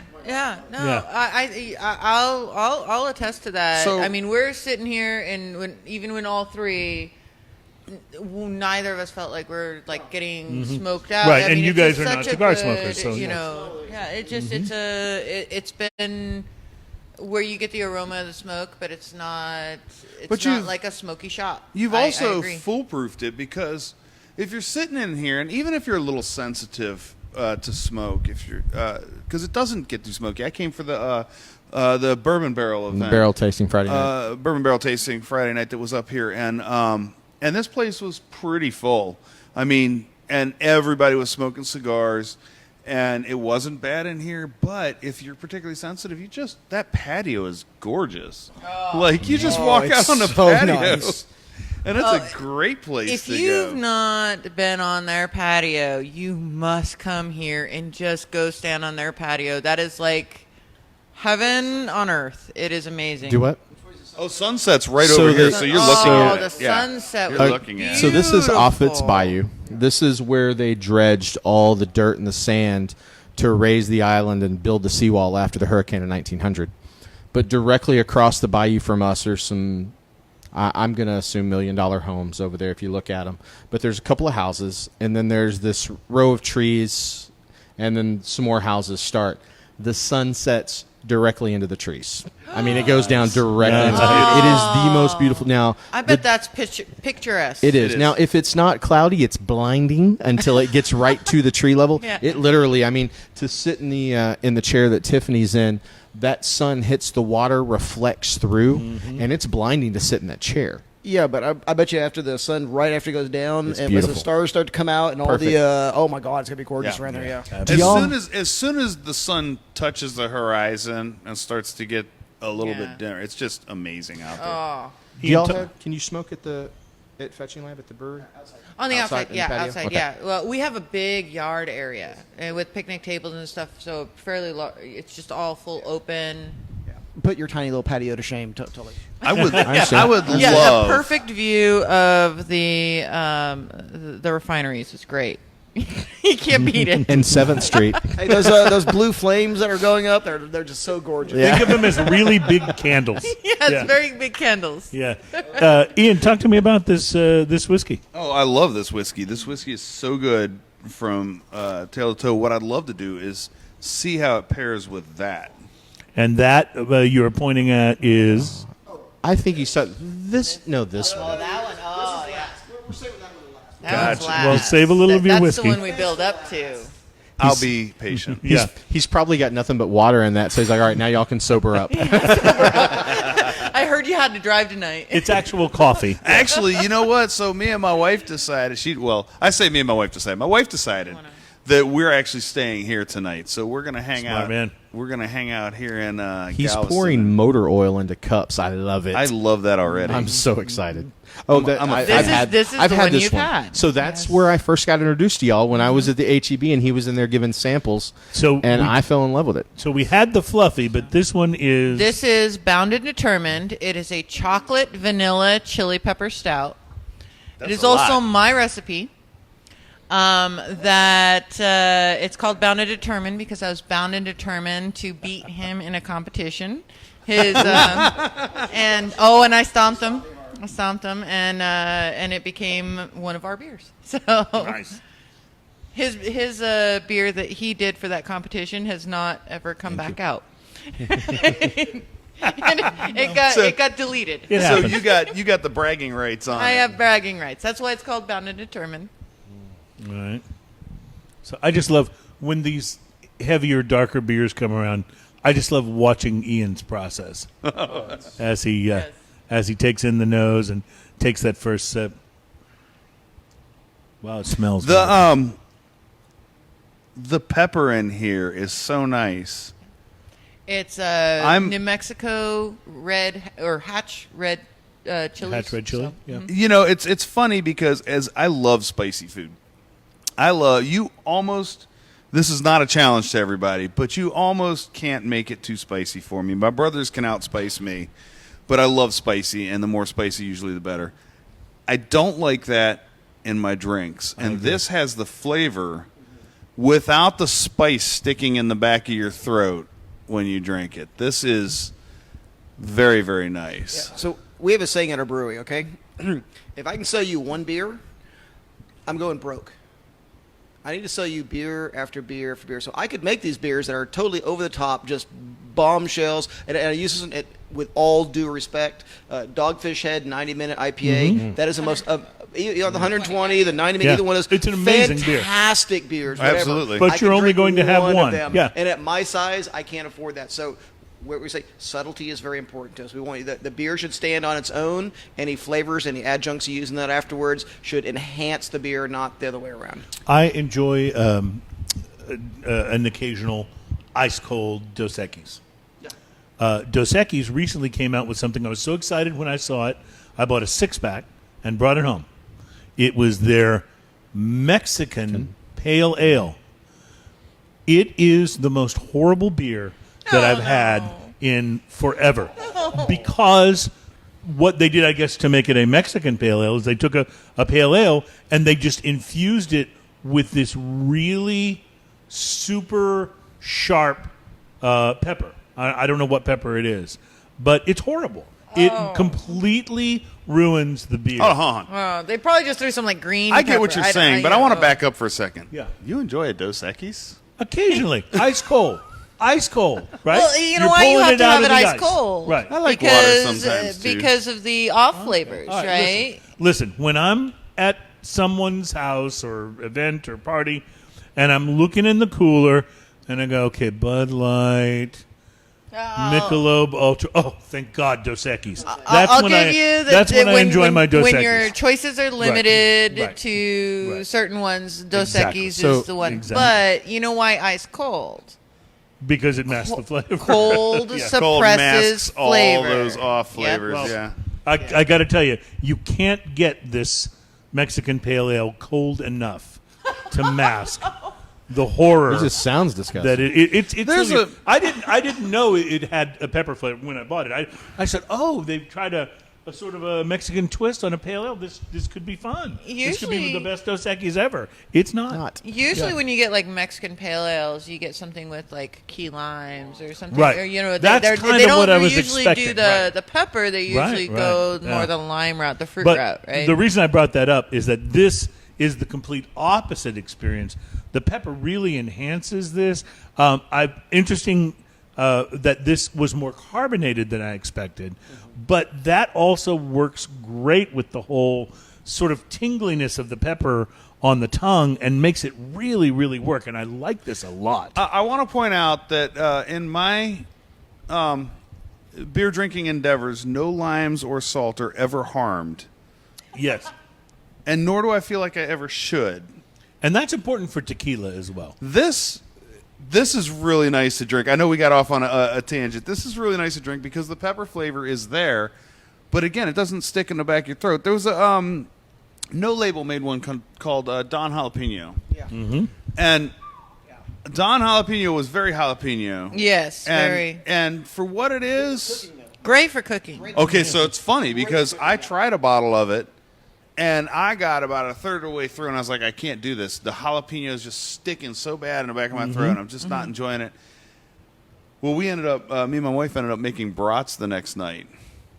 No, Yeah. I'll attest to that. So- I mean, we're sitting here, and even when all three, neither of us felt like we're like getting smoked out. Right, I and mean, you it's guys just are not such a cigar good, smokers, so you yeah. know, yeah. It just it's been where you get the aroma of the smoke, but it's not. It's But not you've- like a smoky shop. You've I also agree. foolproofed it because if you're sitting in here, and even if you're a little sensitive to smoke, if you're because it doesn't get too smoky. I came for the bourbon barrel event, Barrel tasting Friday night. bourbon barrel tasting Friday night that was up here, and this place was pretty full. I mean, and everybody was smoking cigars. And it wasn't bad in here, but if you're particularly sensitive, that patio is gorgeous. Like you just walk out on the so patio, nice. and it's a great place If to you've go. not been on their patio, you must come here and just go stand on their patio. That is like heaven on earth. It is amazing. Do what? Oh, sunset's right So over here, they- so you're looking at it. the Yeah. sunset. You're was looking at it. So this is Offit's beautiful. Bayou. This is where they dredged all the dirt and the sand to raise the island and build the seawall after the hurricane in 1900. But directly across the bayou from us are some, I'm going to assume $1 million homes over there if you look at them. But there's a couple of houses, and then there's this row of trees, and then some more houses start. The sun sets directly into the trees. I mean, it goes down directly. That's into it is the most beautiful. Now, I bet that's picturesque. it is. is. Now, if it's not cloudy, it's blinding until it gets right to the tree level. Yeah. It literally, I mean, to sit in the chair that Tiffany's in, that sun hits the water, reflects through, and it's blinding to sit in that chair. Yeah, but I bet you after the sun, right after it goes down, It's and as beautiful. the stars start to come out, and all Perfect. the oh my god, it's gonna be gorgeous Yeah. around there. Yeah. As soon as the sun touches the horizon and starts to get a little Yeah. bit dimmer, it's just amazing out there. Oh. Do y'all can you smoke at Fetching Lab at the brewery? On the outside, in the yeah, patio? outside, Okay. yeah. Well, we have a big yard area with picnic tables and stuff, so fairly large. It's just all full open. Put your tiny little patio to shame, Tully. I would, understand. I would Yeah, love. the perfect view of the refineries is great. You can't beat it. And 7th Street. Hey, those blue flames that are going up, they're just so gorgeous. Think of them as really big candles. Yes, very big candles. Yeah. Ian, talk to me about this whiskey. Oh, I love this whiskey. This whiskey is so good from tail to toe. What I'd love to do is see how it pairs with that. And that you're pointing at is... I think you said this. No, this one. Oh, that one. Oh, yeah. We're saving that one last. That one's Gotcha. last. Well, save a little of your That's whiskey. the one we build up to. I'll be patient. Yeah. He's probably got nothing but water in that, so he's like, all right, now y'all can sober up. I heard you had to drive tonight. It's actual coffee. Actually, you know what? So me and my wife decided. I say me and my wife decided. My wife decided that we're actually staying here tonight. So we're gonna hang Smart out. man. We're gonna hang out here in. He's Galveston. pouring motor oil into cups. I love it. I love that already. I'm so excited. Oh, This is the one you've had. So that's where I first got introduced to y'all when I was at the HEB and he was in there giving samples. I fell in love with it. So we had the fluffy, but this one is... This is Bound and Determined. It is a chocolate vanilla chili pepper stout. It is also my recipe. It's called Bound and Determined because I was bound and determined to beat him in a competition. And I stomped him. And it became one of our beers. So Nice. his beer that he did for that competition has not ever come back out. And it got deleted. It So happens. you got the bragging rights on. I it. have bragging rights. That's why it's called Bound and Determined. All right. So I just love when these heavier, darker beers come around. I just love watching Ian's process as he takes in the nose and takes that first sip. Wow, it smells good. The pepper in here is so nice. It's I'm- New Mexico red or Hatch red chili. Hatch red chili. Yeah. You know, it's funny because as I love spicy food. This is not a challenge to everybody, but you almost can't make it too spicy for me. My brothers can outspice me, but I love spicy, and the more spicy usually the better. I don't like that in my drinks, and this has the flavor without the spice sticking in the back of your throat when you drink it. This is very, very nice. So we have a saying at our brewery, okay? If I can sell you one beer, I'm going broke. I need to sell you beer after beer after beer. So I could make these beers that are totally over the top, just bombshells. And I use this with all due respect. Dogfish Head 90-minute IPA. That is the most... the 120, the 90, Yeah. either one of those. It's an amazing beer. Fantastic beers. Whatever. Absolutely. But I you're could only drink going to have of one. them. Yeah. And at my size, I can't afford that. So where we say subtlety is very important to us. We want the beer should stand on its own. Any flavors, any adjuncts you use in that afterwards should enhance the beer, not the other way around. I enjoy an occasional ice cold Dos Equis. Dos Equis recently came out with something. I was so excited when I saw it. I bought a 6-pack and brought it home. It was their Mexican Pale Ale. It is the most horrible beer that I've had in forever. Because what they did, I guess, to make it a Mexican Pale Ale is they took a Pale Ale and they just infused it with this really super sharp pepper. I don't know what pepper it is, but it's horrible. It completely ruins the beer. Hold on. Oh, they probably just threw some like green. I get what pepper. you're saying, but I want to back up for a second. Yeah. You enjoy a Dos Equis? Occasionally, ice cold, right? Well, you know You're why you pulling have to out have of it the ice ice. cold, Right. I like because, water sometimes, too. because of the off flavors, All right? Listen, when I'm at someone's house or event or party, and I'm looking in the cooler, and I go, okay, Bud Light, Michelob Ultra. Oh, thank God, Dos Equis. I'll give you that. That's when I enjoy my Dos When Equis. your choices are limited Right. to Right. certain ones, Dos Exactly. Equis So- is the one. Exactly. But you know why ice cold? Because it masks the flavor. Cold Yeah. Cold suppresses masks all flavor. those off Yep. flavors. Well, Yeah. I got to tell you, you can't get this Mexican Pale Ale cold enough to mask the horror It just sounds disgusting. that it's There's really, I didn't know it had a pepper flavor when I bought it. I said, oh, they try to a sort of a Mexican twist on a pale ale, this could be fun. This could be Usually- the best Dos Equis ever. It's not. Usually, Yeah. when you get like Mexican pale ales, you get something with like key limes or something. Right. Or, you know, That's they kinda don't what I was usually expecting, do the right. the pepper. They Right, usually right, go yeah. more the lime route, the fruit But route, right? the reason I brought that up is that this is the complete opposite experience. The pepper really enhances this. Interesting that this was more carbonated than I expected, but that also works great with the whole sort of tingliness of the pepper on the tongue and makes it really, really work. And I like this a lot. I want to point out that in my beer drinking endeavors, no limes or salt are ever harmed, Yes. and nor do I feel like I ever should. And that's important for tequila as well. This is really nice to drink. I know we got off on a tangent. This is really nice to drink because the pepper flavor is there, but again, it doesn't stick in the back of your throat. There was a No Label made one called Don Jalapeno. Yeah. And Don Jalapeno was very jalapeno. yes, very And for what it is, great for cooking. okay, so it's funny because I tried a bottle of it, and I got about a third of the way through, and I was like, I can't do this. The jalapeno is just sticking so bad in the back of my throat, and I'm just not enjoying it. Well, me and my wife ended up making brats the next night.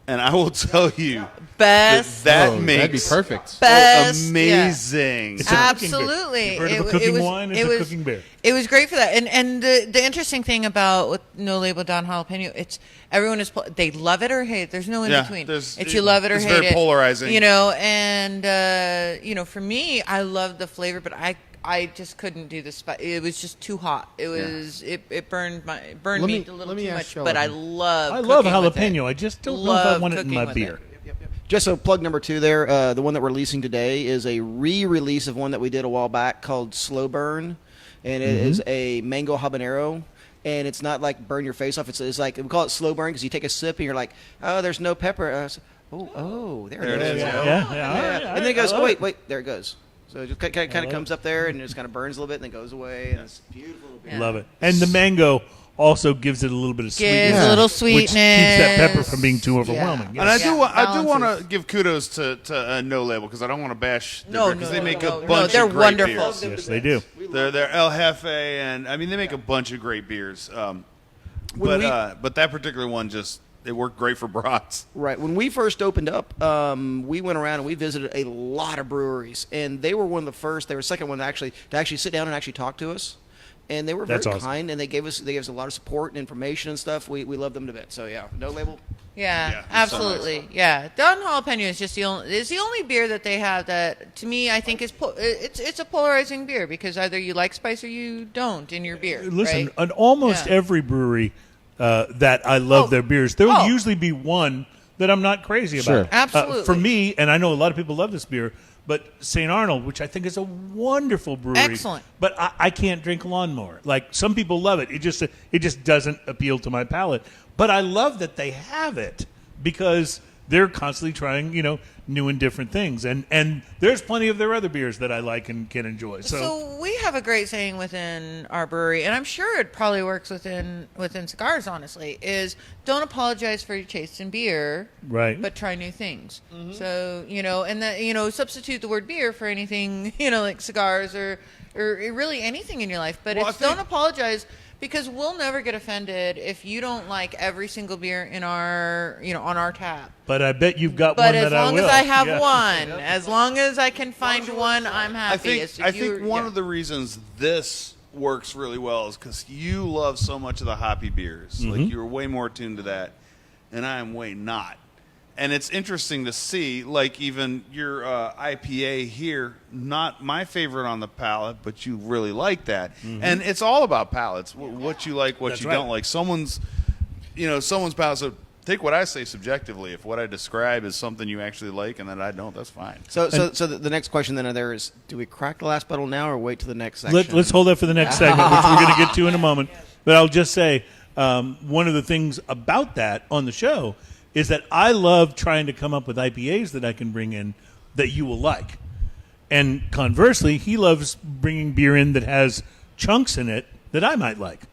And I will tell you Best, that Oh, makes that'd be perfect. best, amazing. It's a cooking beer. Absolutely. You've heard of a It cooking was- wine? It's it a was- cooking beer. It was great for that, and the interesting thing about with No Label Don Jalapeno, it's everyone is they love it or hate it. There's no in Yeah, between. there's- It's you love it or it's hate very it. polarizing. You know, and for me, I love the flavor, but I just couldn't do the spice. It was just too hot. It was it burned me a little let me too ask much. But I y'all. love I love cooking with it. jalapeno. I just don't know if I Love want it in cooking my with beer. Just a plug number 2 there. The one that we're releasing today is a re-release of one that we did a while back called Slow Burn, and it is a mango habanero. And it's not like burn your face off. It's like we call it slow burn because you take a sip and you're like, oh, there's no pepper. There it is. Yeah. And then it goes, I love oh, it. wait, there it goes. So it just kind of comes up there and it just kind of burns a little bit and then goes away. And it's beautiful. Yeah. Love it. And the mango also gives it a little bit of sweetness. Gives a little Which sweetness. keeps that pepper from being too overwhelming. Yeah. And I Yes. do want balances. to give kudos to No Label because I don't want to bash their No, beer, 'cause no, they no, make no, a no, bunch they're of great wonderful. beers. Yes, they do. They're El Jefe, and I mean they make a bunch of great beers. When But that particular one just it worked great for brats. Right. When we first opened up, we went around and we visited a lot of breweries, and they were one of the first. They were the second one to actually sit down and actually talk to us, and they were very That's awesome. kind, and they gave us a lot of support and information and stuff. We love them to bit. So yeah, No Label. Yeah, Yeah, it's absolutely. Yeah, Don Jalapeno is just the only beer that they have that to me I think is it's a polarizing beer because either you like spice or you don't in your beer. Listen, right? on almost Yeah. every brewery that I love Oh. their beers, there will Oh. usually be one that I'm not crazy about. Sure. Absolutely. For me, and I know a lot of people love this beer, but St. Arnold, which I think is a wonderful brewery. Excellent. But I can't drink lawnmower. Like, some people love it. It just doesn't appeal to my palate. But I love that they have it because they're constantly trying, new and different things. And there's plenty of their other beers that I like and can enjoy. So we have a great saying within our brewery, and I'm sure it probably works within Cigars. Honestly, is don't apologize for your taste in beer, Right. But try new things. So and that substitute the word beer for anything like cigars or really anything in your life. But Well, it's I think- don't apologize. Because we'll never get offended if you don't like every single beer in our, on our tap. But I bet you've got But one as that I long will. as I have Yeah. one, as long as I can find one, I'm happy. I think one of the reasons this works really well is because you love so much of the hoppy beers. Like you're way more attuned to that, and I am way not. And it's interesting to see, like even your IPA here, not my favorite on the palate, but you really like that. And it's all about palates. What you like, what That's you right. don't like. Someone's palate. So take what I say subjectively. If what I describe is something you actually like and that I don't, that's fine. So the next question then there is: do we crack the last bottle now or wait to the next section? Let's hold that for the next segment, which we're going to get to in a moment. But I'll just say one of the things about that on the show is that I love trying to come up with IPAs that I can bring in that you will like. And conversely, he loves bringing beer in that has chunks in it that I might like.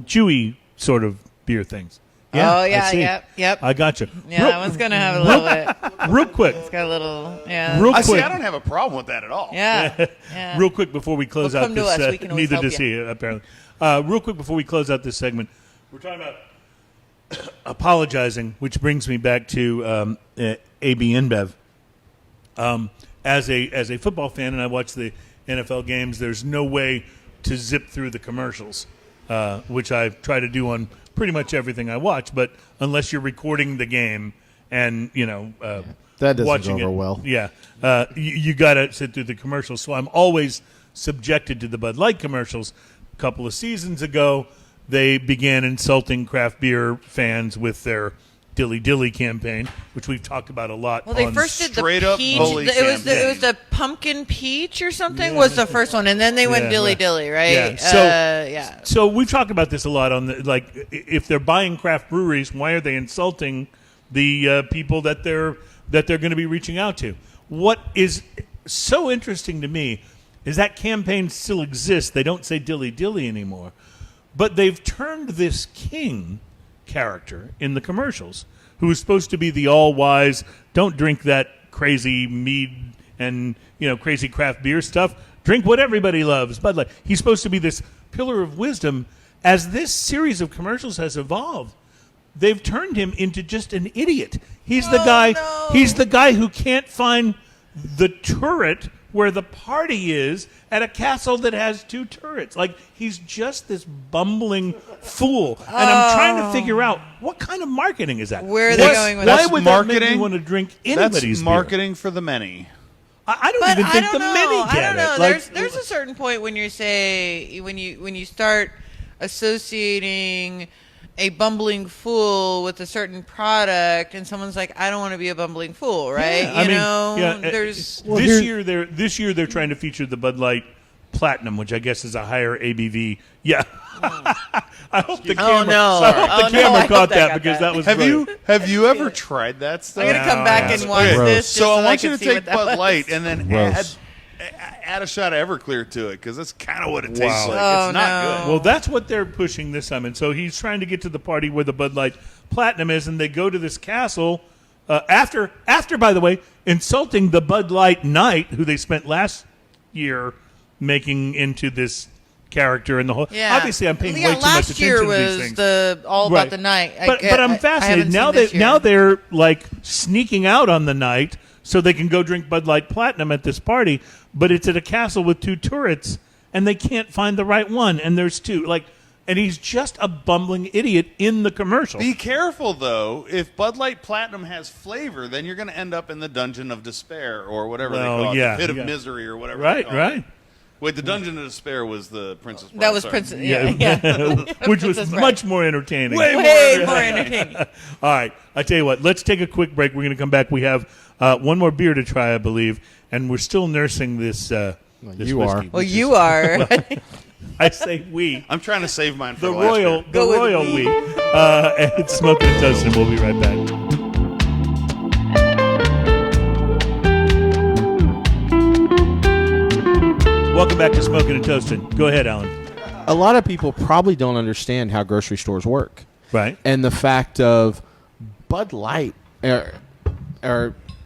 Chewy sort of beer things. Yeah, Oh, yeah, I see. yep. I got you. Yeah, that one's going to have a little bit. Real quick. It's got a little, yeah. Real I see. quick. I don't have a problem with that at all. Yeah. Yeah. Real quick before we close Well, out come to this, us. We can always neither help does you. he, apparently. Real quick before we close out this segment, we're talking about apologizing, which brings me back to AB InBev. As a football fan, and I watch the NFL games, there's no way to zip through the commercials, which I try to do on pretty much everything I watch. But unless you're recording the game and That doesn't watching go over it, well. yeah, you got to sit through the commercials. So I'm always subjected to the Bud Light commercials. A couple of seasons ago, they began insulting craft beer fans with their Dilly Dilly campaign, which we've talked about a lot. Well, they on first did straight the up peach. bully It was campaign. the pumpkin peach or something was the first one, and then they went Yeah, dilly right. dilly, right? Yeah. So, yeah. So we've talked about this a lot on the if they're buying craft breweries, why are they insulting the people that they're going to be reaching out to? What is so interesting to me is that campaign still exists. They don't say dilly dilly anymore, but they've turned this king character in the commercials, who is supposed to be the all-wise, don't drink that crazy mead and crazy craft beer stuff. Drink what everybody loves, Bud Light. He's supposed to be this pillar of wisdom. As this series of commercials has evolved, they've turned him into just an idiot. He's the guy. no. He's the guy who can't find the turret where the party is at a castle that has 2 turrets. Like, he's just this bumbling fool. And I'm trying to figure out, what kind of marketing is that? Where are they going with Why That's would that make marketing. me want to drink anybody's That's beer? marketing for the many. I don't But even I think don't the know. many I get don't know. it. Like, There's a certain point when when you start associating a bumbling fool with a certain product, and someone's like, I don't want to be a bumbling fool, right? Yeah, There's this year they're trying to feature the Bud Light Platinum, which I guess is a higher ABV. Yeah. I hope the camera, no. I hope the Oh, no, camera I hope caught that that got because that. that was Have great. you ever tried that stuff? I'm gonna come back Yeah. and watch Okay, this. Just so I that want you can to see take what that Bud was. Light and then Gross. add a shot of Everclear to it, because that's kind of what it tastes Wow. like. Oh, It's not no. good. Well, that's what they're pushing this time. And so he's trying to get to the party where the Bud Light Platinum is, and they go to this castle after, by the way, insulting the Bud Light Knight, who they spent last year making into this character in the whole. Yeah. Obviously, I'm paying way too much last attention year to these was things. all Right. about the night. But I'm fascinated. Now they're like sneaking out on the night so they can go drink Bud Light Platinum at this party, but it's at a castle with 2 turrets, and they can't find the right one, and there's 2. And he's just a bumbling idiot in the commercial. Be careful, though. If Bud Light Platinum has flavor, then you're going to end up in the Dungeon of Despair or whatever they Well, call yeah, it, the Pit yeah. of Misery or whatever. they Right, call it. right. Wait, the Dungeon of Despair was the Princess Bride. That was sorry. Princess. Yeah. Which was Princess Bride. much more entertaining. Way more entertaining. All right, I tell you what. Let's take a quick break. We're going to come back. We have one more beer to try, I believe, and we're still nursing this. This you whiskey, are. which Well, is- you are. I say we. I'm trying to save mine for The the last royal, beer. the royal we. And it's Smoking and Toasting. We'll be right back. Welcome back to Smoking and Toasting. Go ahead, Alan. A lot of people probably don't understand how grocery stores work. Right. And the fact of Bud Light or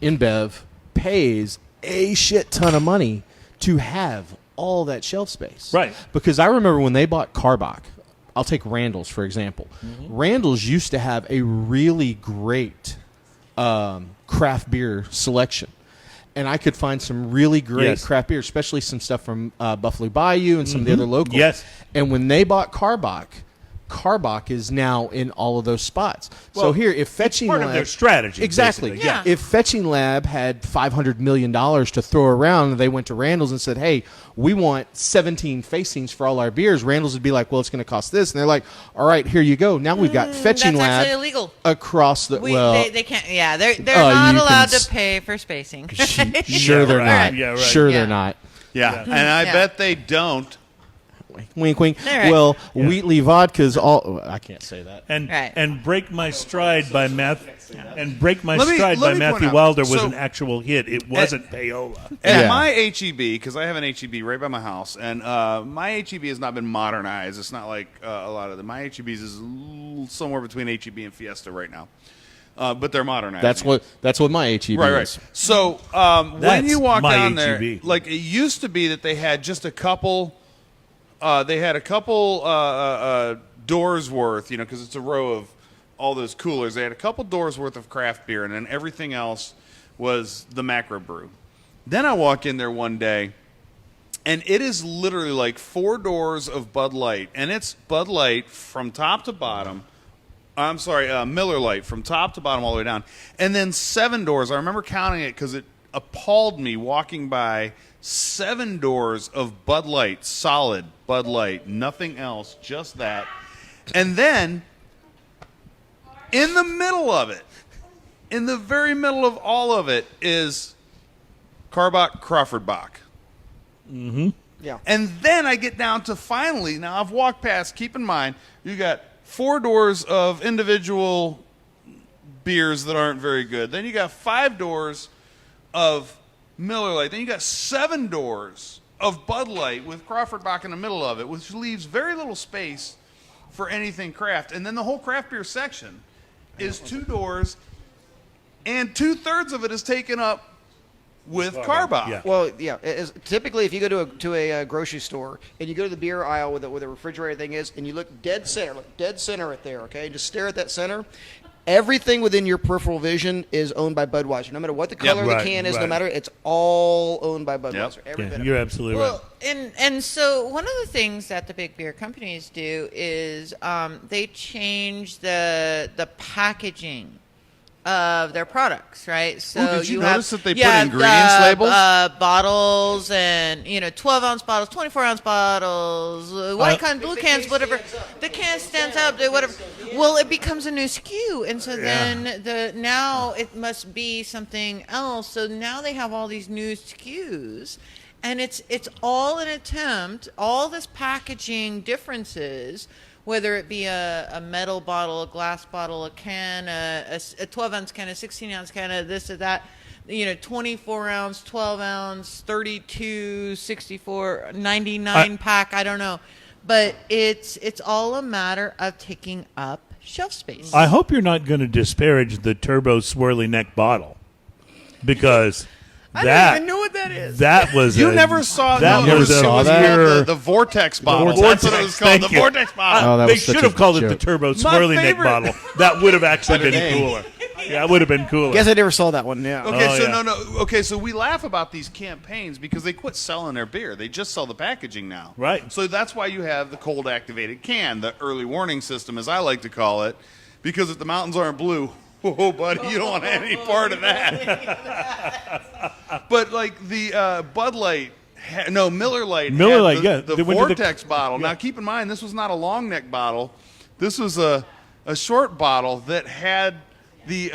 InBev pays a shit ton of money to have all that shelf space. Right. Because I remember when they bought Carbach, I'll take Randall's, for example. Randall's used to have a really great craft beer selection. And I could find some really great Yes. craft beer, especially some stuff from Buffalo Bayou and some of the other locals. Yes. And when they bought Carbach is now in all of those spots. Well, so here, if Fetching part Lab, of their strategy. exactly, basically. Yeah. If Fetching Lab had $500 million to throw around, and they went to Randall's and said, "Hey, we want 17 facings for all our beers," Randall's would be like, "Well, it's going to cost this," and they're like, "All right, here you go. Now we've got Fetching That's Lab actually illegal. across the They can't. Yeah, they're Oh, not you allowed can to pay for spacing. Sure, they're right. not. Yeah, right. Sure, Yeah. they're not. Yeah, and I Yeah. bet they don't wink, wink. All right. Well, Wheatley vodka's all. I can't say that. And Right. and Break My Stride by Matthew Let me Matthew point out. Wilder was So- an actual hit. It wasn't payola. At Yeah. my HEB, because I have an HEB right by my house, and my HEB has not been modernized. It's not like a lot of them. My HEBs is somewhere between HEB and Fiesta right now, but they're modernized. That's what my HEB Right. is. So when That's you walk my down there, HEB. like it used to be that they had just a couple. They had a couple doors worth, because it's a row of all those coolers. They had a couple doors worth of craft beer, and then everything else was the macro brew. Then I walk in there one day, and it is literally like 4 doors of Bud Light, and it's Bud Light from top to bottom. I'm sorry, Miller Lite from top to bottom all the way down. And then 7 doors. I remember counting it because it appalled me walking by 7 doors of Bud Light, solid Bud Light, nothing else, just that. And then in the middle of it, in the very middle of all of it is Carbach Crawford Bach. Yeah. And then I get down to finally, now I've walked past, keep in mind, you got 4 doors of individual beers that aren't very good. Then you got 5 doors of Miller Lite. Then you got 7 doors of Bud Light with Crawford Bach in the middle of it, which leaves very little space for anything craft. And then the whole craft beer section is 2 doors, and 2/3 of it is taken up with Carbach. Yeah. Well, yeah. Typically, if you go to a grocery store and you go to the beer aisle where the refrigerator thing is, and you look dead center right there, okay, just stare at that center. Everything within your peripheral vision is owned by Budweiser. No matter what the color of right, the can is, no right. matter, it's all owned by Budweiser. Yep. Every bit Yeah, of you're it. absolutely right. Well, and so one of the things that the big beer companies do is they change the packaging of their products, right? So Ooh, did you have, notice that they put ingredients labels? bottles, and 12-ounce bottles, 24-ounce bottles, white cans, blue cans, whatever. The can stands up, whatever. Well, it becomes a new SKU, and so then now it must be something else. So now they have all these new SKUs. And it's all an attempt, all this packaging differences, whether it be a metal bottle, a glass bottle, a can, a 12-ounce can, a 16-ounce can, a this or that, 24-ounce, 12-ounce, 32, 64, 99 pack, I don't know. But it's all a matter of taking up shelf space. I hope you're not going to disparage the turbo swirly neck bottle, because I don't even know what that is. That was You a- never saw that no, was it was a called pure- the Vortex bottle. Vortex, That's what it was called. The thank you. Vortex bottle. Oh, that they was such should a have called it the joke. turbo swirly neck favorite- bottle. That would have actually been name. cooler. Yeah, it would have been cooler. Guess I never saw that one. Yeah. Okay, Oh, so yeah. no. Okay, so we laugh about these campaigns because they quit selling their beer. They just sell the packaging now. Right. So that's why you have the cold activated can, the early warning system, as I like to call it, because if the mountains aren't blue, oh, buddy, you don't want any part of that. But like the Bud Light. Miller Lite. Miller had Lite, the, yeah. The They went to the- Vortex bottle. Now, keep in mind, this was not a long neck bottle. This was a short bottle that had the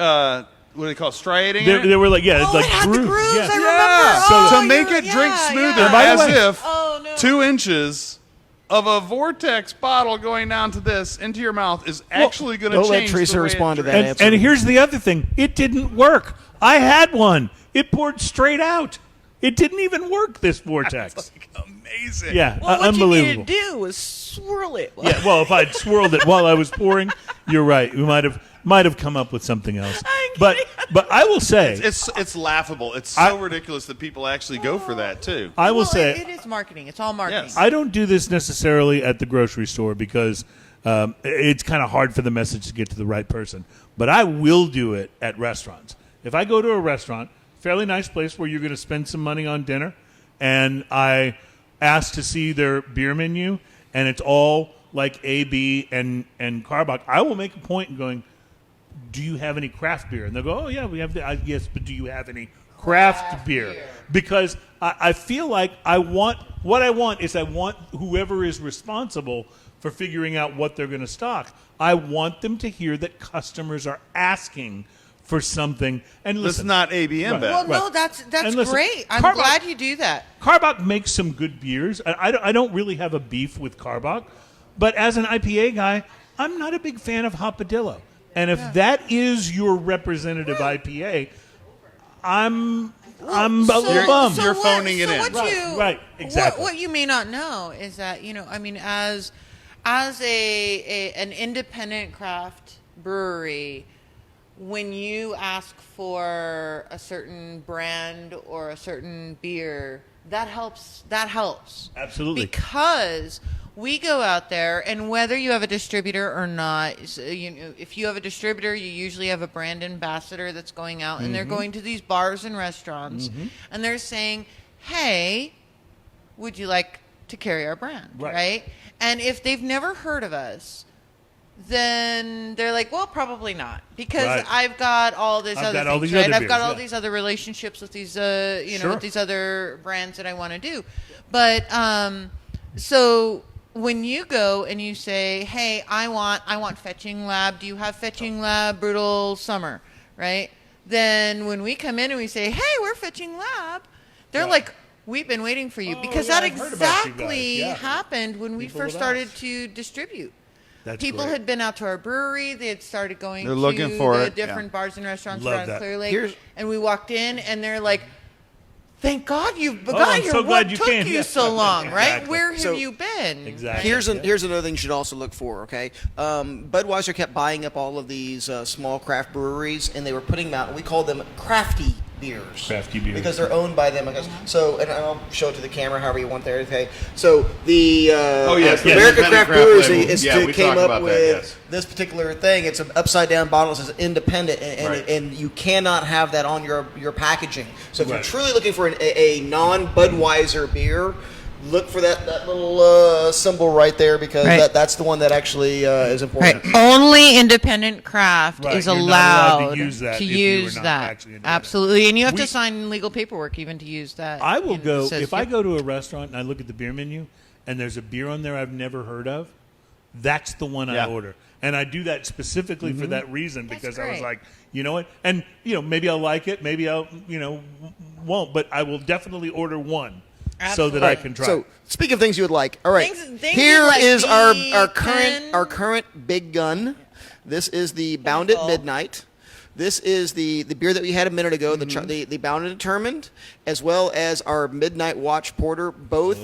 what do they call it, striating? in it? They were like, yeah, it's Oh, like it had the grooves, Yeah. I remember. Yeah. Oh, to make you're- it drink yeah, smoother, yeah. By the as way- if Oh, no. 2 inches of a Vortex bottle going down to this into your mouth is actually going to don't let change Teresa the way respond it to that drinks. answer. And here's the other thing. It didn't work. I had one. It poured straight out. It didn't even work, this Vortex. Amazing. Yeah, Well, what you unbelievable. need to do is swirl it. Yeah, well, if I'd swirled it while I was pouring, you're right. We might have come up with something else. I'm But kidding. I will say, It's laughable. It's so ridiculous that people actually go for that too. I will Well, say, it is marketing. It's all marketing. Yes. I don't do this necessarily at the grocery store because it's kind of hard for the message to get to the right person. But I will do it at restaurants. If I go to a restaurant, fairly nice place where you're going to spend some money on dinner, and I ask to see their beer menu, and it's all like AB and Carbach, I will make a point in going, do you have any craft beer? And they'll go, oh, yeah, we have yes, but do you have any craft beer? Because I feel like I want whoever is responsible for figuring out what they're going to stock, I want them to hear that customers are asking for something. And That's listen, not ABM Right. bad. Well, no, that's And listen, great. I'm Carbach- glad you do that. Carbach makes some good beers. I don't really have a beef with Carbach, but as an IPA guy, I'm not a big fan of Hopadillo. And if that is your representative IPA, I'm a little bummed. You're phoning it in. Right, exactly. What you may not know is that, I mean, as an independent craft brewery, when you ask for a certain brand or a certain beer, that helps. Absolutely. Because we go out there, and whether you have a distributor or not, if you have a distributor, you usually have a brand ambassador that's going out, and they're going to these bars and restaurants, and they're saying, hey, would you like to carry our brand, right? And if they've never heard of us, then they're like, well, probably not, because I've got all this other things, right? I've got all these other relationships with these, with these other brands that I want to do. But so when you go and you say, hey, I want Fetching Lab. Do you have Fetching Lab Brutal Summer, right? Then when we come in and we say, hey, we're Fetching Lab, they're like, we've been waiting for you, because that exactly happened when we first started to distribute. People had been out to our brewery. They had started going to the different bars and restaurants around Clear Lake. And we walked in, and they're like, thank God you've got here. What took you so long, right? Where have you been? Exactly. Here's another thing you should also look for, okay? Budweiser kept buying up all of these small craft breweries, and they were putting them out, and we called them crafty beers. Crafty beers. Because they're owned by them. So, and I'll show it to the camera however you want there, okay? So, the American Craft Brewers came up with this particular thing. It's an upside-down bottle. It says independent, and you cannot have that on your packaging. So, if you're truly looking for a non-Budweiser beer, look for that little symbol right there, because that's the one that actually is important. Right. Only independent craft is You're not allowed to use that. Absolutely. And you have to sign legal paperwork even to use that. I will go, if I go to a restaurant and I look at the beer menu and there's a beer on there I've never heard of, that's the one I order. And I do that specifically for that reason, because I was like, you know what? And, maybe I'll like it, maybe I'll, won't, but I will definitely order one. So that I can try. So, speaking of things you would like, all right. Here is our current big gun. This is the Bound at Midnight. This is the beer that we had a minute ago, the Bound and Determined, as well as our Midnight Watch Porter, both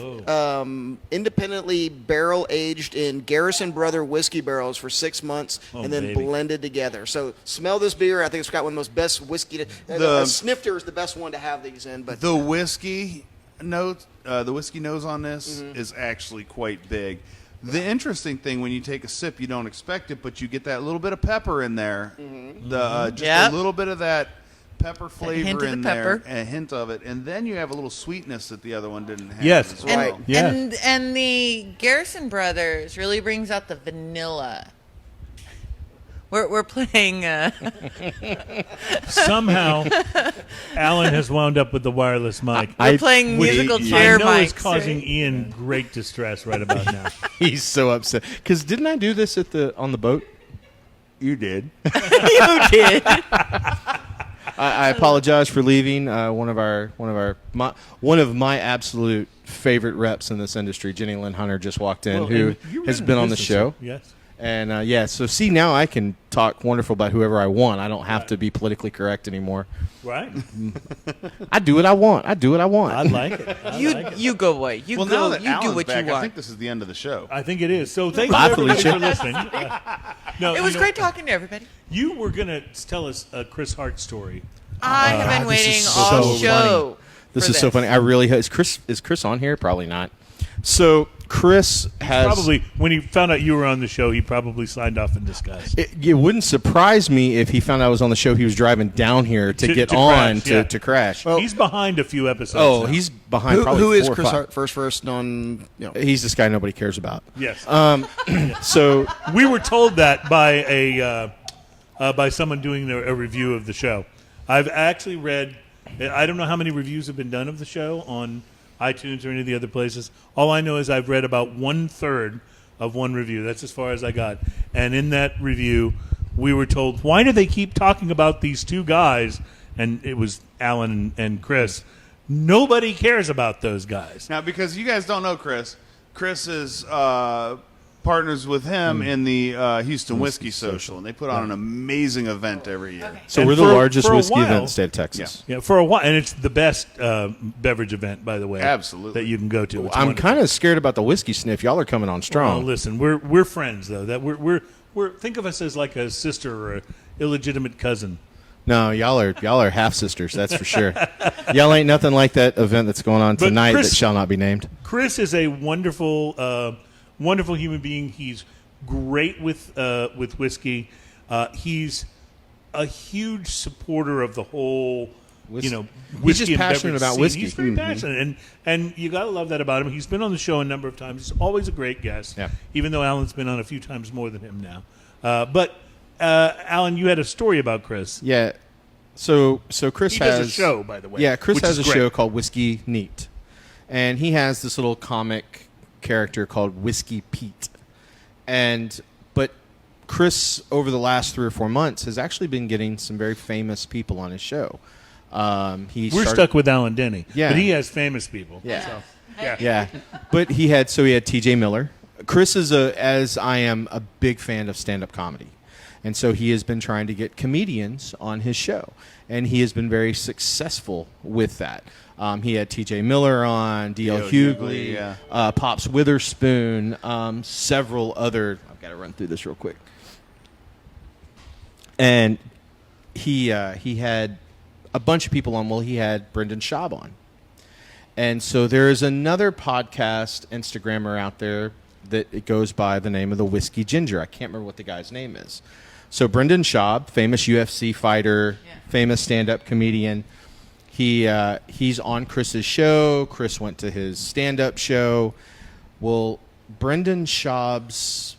independently barrel aged in Garrison Brother whiskey barrels for 6 months, and then blended together. So smell this beer. I think it's got one of the most best whiskey. Snifter is the best one to have these in. But the whiskey note, the whiskey nose on this is actually quite big. The interesting thing, when you take a sip, you don't expect it, but you get that little bit of pepper in there. Just a little bit of that pepper flavor in there, a hint of it, and then you have a little sweetness that the other one didn't have. Yes, as well. And the Garrison Brothers really brings out the vanilla. We're playing. Somehow, Alan has wound up with the wireless mic. We're playing musical chair mics. I know mics. it's causing Ian great distress right about now. He's so upset. Because didn't I do this on the boat? You did. You did. I apologize for leaving one of my absolute favorite reps in this industry. Jenny Lynn Hunter just walked in, who has been on the show. Yes. And so see, now I can talk wonderful about whoever I want. I don't have to be politically correct anymore. Right. I do what I want. I like it. You go away. You now go. that You Alan's do what back, you want. I think this is the end of the show. I think it is. So thank you Bye, everybody Felicia. for listening. It was great talking to everybody. You were going to tell us a Chris Hart story. I have been waiting is all so show. This is so funny. I really is Chris on here? Probably not. So Chris has Probably, when he found out you were on the show, he probably signed off in disgust. It wouldn't surprise me if he found out I was on the show. He was driving down here to crash. Well, he's behind a few episodes. now. He's behind. who is 4 or Chris 5. Hart? First on. He's this guy nobody cares about. Yes. So We were told that by someone doing a review of the show. I've actually read, I don't know how many reviews have been done of the show on iTunes or any of the other places. All I know is I've read about 1/3 of one review. That's as far as I got. And in that review, we were told, why do they keep talking about these two guys? And it was Alan and Chris. Nobody cares about those guys. Now, because you guys don't know Chris is partners with him in the Houston Whiskey Social, and they put on an amazing event every year. Okay. So And we're the for- largest for a whiskey event in while- the state of Texas. Yeah, for a while, and it's the best beverage event, by the way. Absolutely. that you can go to. It's I'm wonderful. kind of scared about the whiskey sniff. Y'all are coming on Well, strong. listen, we're friends though. That we're think of us as like a sister or an illegitimate cousin. No, y'all are half sisters. That's for sure. Y'all ain't nothing like that event that's going on But tonight Chris- that shall not be named. Chris is a wonderful, wonderful human being. He's great with whiskey. He's a huge supporter of the whole, Whis- whiskey. He's just and passionate beverage about scene. whiskey. He's very passionate, and you got to love that about him. He's been on the show a number of times. He's always a great guest. Yeah. Even though Alan's been on a few times more than him now. But Alan, you had a story about Chris. Yeah. So Chris He has does a show, by the way. Yeah, Chris which has a is great. show called Whiskey Neat, and he has this little comic character called Whiskey Pete, but Chris over the last 3 or 4 months has actually been getting some very famous people on his show. We're stuck with Alan Denny. Yeah. But he has famous people. Yeah. So, yeah. Yeah, but he had T.J. Miller. Chris is as I am a big fan of stand-up comedy, and so he has been trying to get comedians on his show, and he has been very successful with that. He had T.J. Miller on, D.L. Hughley, yeah. Pops Witherspoon, several other. I've got to run through this real quick. And he had a bunch of people on. Well, he had Brendan Schaub on. And so there is another podcast Instagrammer out there that it goes by the name of the Whiskey Ginger. I can't remember what the guy's name is. So Brendan Schaub, famous UFC fighter, famous stand-up comedian. He's on Chris's show. Chris went to his stand-up show. Well, Brendan Schaub's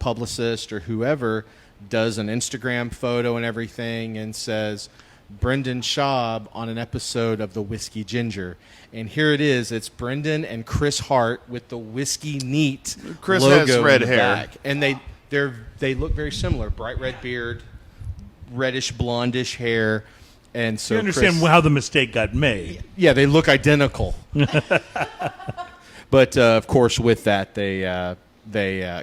publicist or whoever does an Instagram photo and everything and says, Brendan Schaub on an episode of the Whiskey Ginger. And here it is. It's Brendan and Chris Hart with the Whiskey Neat Chris logo has red in the hair. back. And they look very similar. Bright red beard, reddish blondish hair. And so You understand Chris, how the mistake got made. yeah, they look identical. But of course, with that,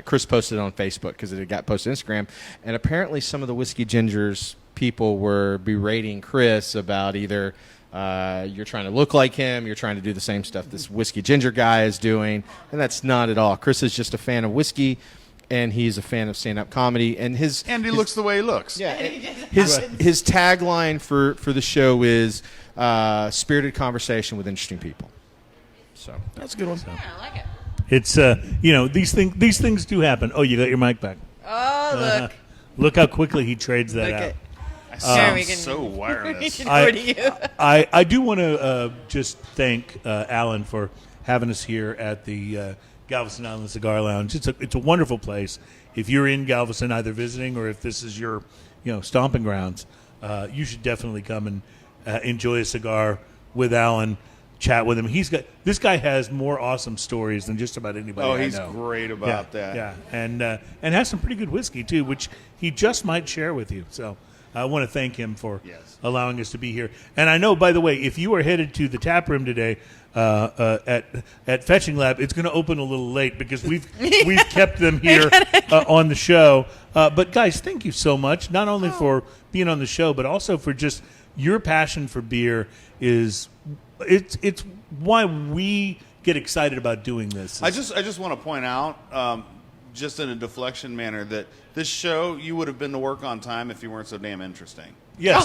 Chris posted it on Facebook because it got posted on Instagram, and apparently some of the Whiskey Gingers people were berating Chris about either you're trying to look like him, you're trying to do the same stuff this Whiskey Ginger guy is doing, and that's not at all. Chris is just a fan of whiskey, and he's a fan of stand-up comedy, and He looks the way he looks. yeah, his tagline for the show is spirited conversation with interesting people. So That's a good one. Yeah, I like it. It's these things do happen. Oh, you got your mic back. Oh, look. Look how quickly he trades that Look out. at. I Here, sound we can- so We wireless. should go to you. I do want to just thank Alan for having us here at the Galveston Island Cigar Lounge. It's a wonderful place. If you're in Galveston, either visiting or if this is your stomping grounds, you should definitely come and enjoy a cigar with Alan. Chat with him. This guy has more awesome stories than just about anybody. Oh, I he's know. great about that. Yeah, and has some pretty good whiskey too, which he just might share with you. So I want to thank him for allowing us to be here. And I know, by the way, if you are headed to the tap room today at Fetching Lab, it's going to open a little late because we've kept them here on the show. But guys, thank you so much, not only for being on the show, but also for just your passion for beer. It's why we get excited about doing this. I just want to point out, just in a deflection manner, that this show you would have been to work on time if you weren't so damn interesting. Yes.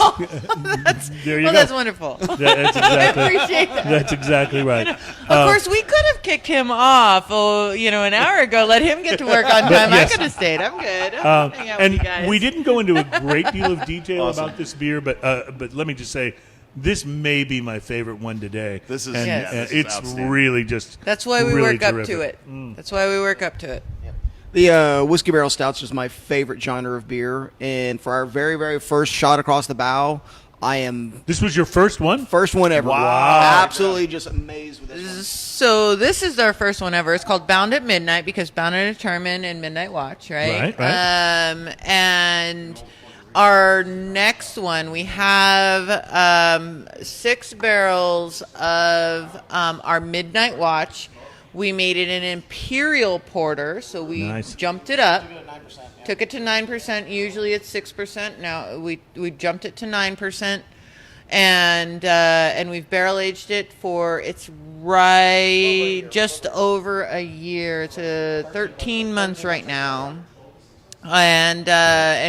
There you go. That's wonderful. That's I exactly. appreciate that. That's exactly right. Of course, we could have kicked him off, an hour ago. Let him get to work on time. I yes. could have stayed. I'm good. I'll hang out with you And guys. we didn't go into a great deal of detail Awesome. about this beer, but let me just say, this may be my favorite one today. This is- and, Yes. this is it's outstanding. really just. That's why we really work up terrific. to it. That's why we work up to it. The Whiskey Barrel Stouts is my favorite genre of beer, and for our very, very first shot across the bow, I am This was your first one? first one ever. Wow. Absolutely just amazed with this one. So this is our first one ever. It's called Bound at Midnight because Bound and Determined and Midnight Watch, right? Right. And our next one, we have 6 barrels of our Midnight Watch. We made it an Imperial Porter, so we Nice. jumped it up. Took it to 9%. Usually it's 6%. Now we jumped it to 9%, and we've barrel aged it for just over a year. It's 13 months right now, and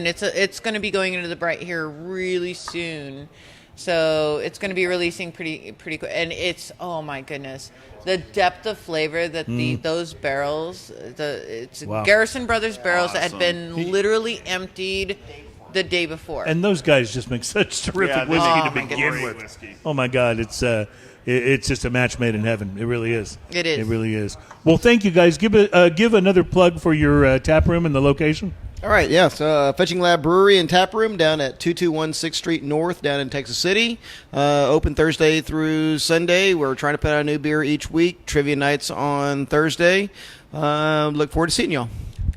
it's going to be going into the bright here really soon. So it's going to be releasing pretty quick, and it's, oh my goodness, the depth of flavor that those barrels, Wow. Garrison Brothers barrels that had Awesome. been literally emptied the day before. And those guys just make such terrific Yeah, they whiskey make to great begin with. whiskey. Oh my God, it's just a match made in heaven. It really is. It is. It really is. Well, thank you guys. Give another plug for your tap room and the location. All right, yeah. So Fetching Lab Brewery and Tap Room down at 2216 6th Street North down in Texas City. Open Thursday through Sunday. We're trying to put out a new beer each week. Trivia nights on Thursday. Look forward to seeing y'all.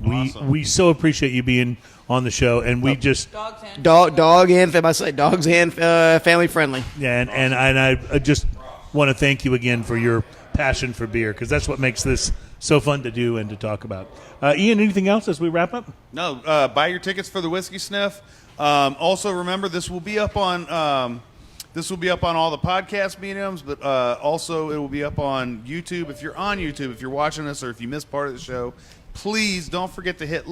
Awesome. We so appreciate you being on the show, and we just Dogs and Dog and I say dogs and family friendly. and I just want to thank you again for your passion for beer, because that's what makes this so fun to do and to talk about. Ian, anything else as we wrap up? No, buy your tickets for the Whiskey Sniff. Also, remember this will be up on all the podcast mediums, but also it will be up on YouTube. If you're on YouTube, if you're watching us, or if you missed part of the show, please don't forget to hit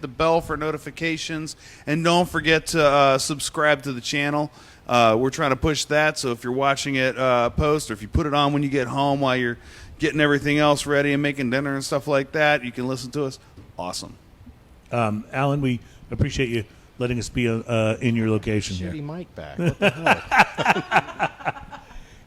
the bell for notifications, and don't forget to subscribe to the channel. We're trying to push that, so if you're watching it post, or if you put it on when you get home while you're getting everything else ready and making dinner and stuff like that, you can listen to us. Awesome. Alan, we appreciate you letting us be in your location here. Shitty mic back. What the hell?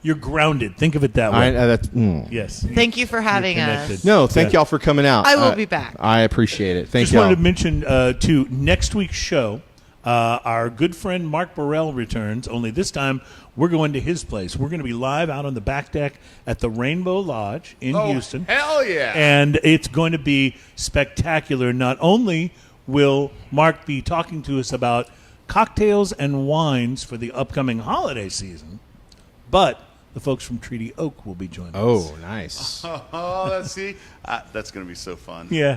You're grounded. Think of it that way. Yes. Thank you for having You're us. connected. No, thank Yeah. y'all for coming out. I will be back. I appreciate it. Thank Just y'all. wanted to mention, too, next week's show, our good friend Mark Burrell returns, only this time we're going to his place. We're going to be live out on the back deck at the Rainbow Lodge in Houston. Hell yeah. And it's going to be spectacular. Not only will Mark be talking to us about cocktails and wines for the upcoming holiday season, but the folks from Treaty Oak will be joining us. Oh, nice. Oh, let's see. That's going to be so fun. Yeah.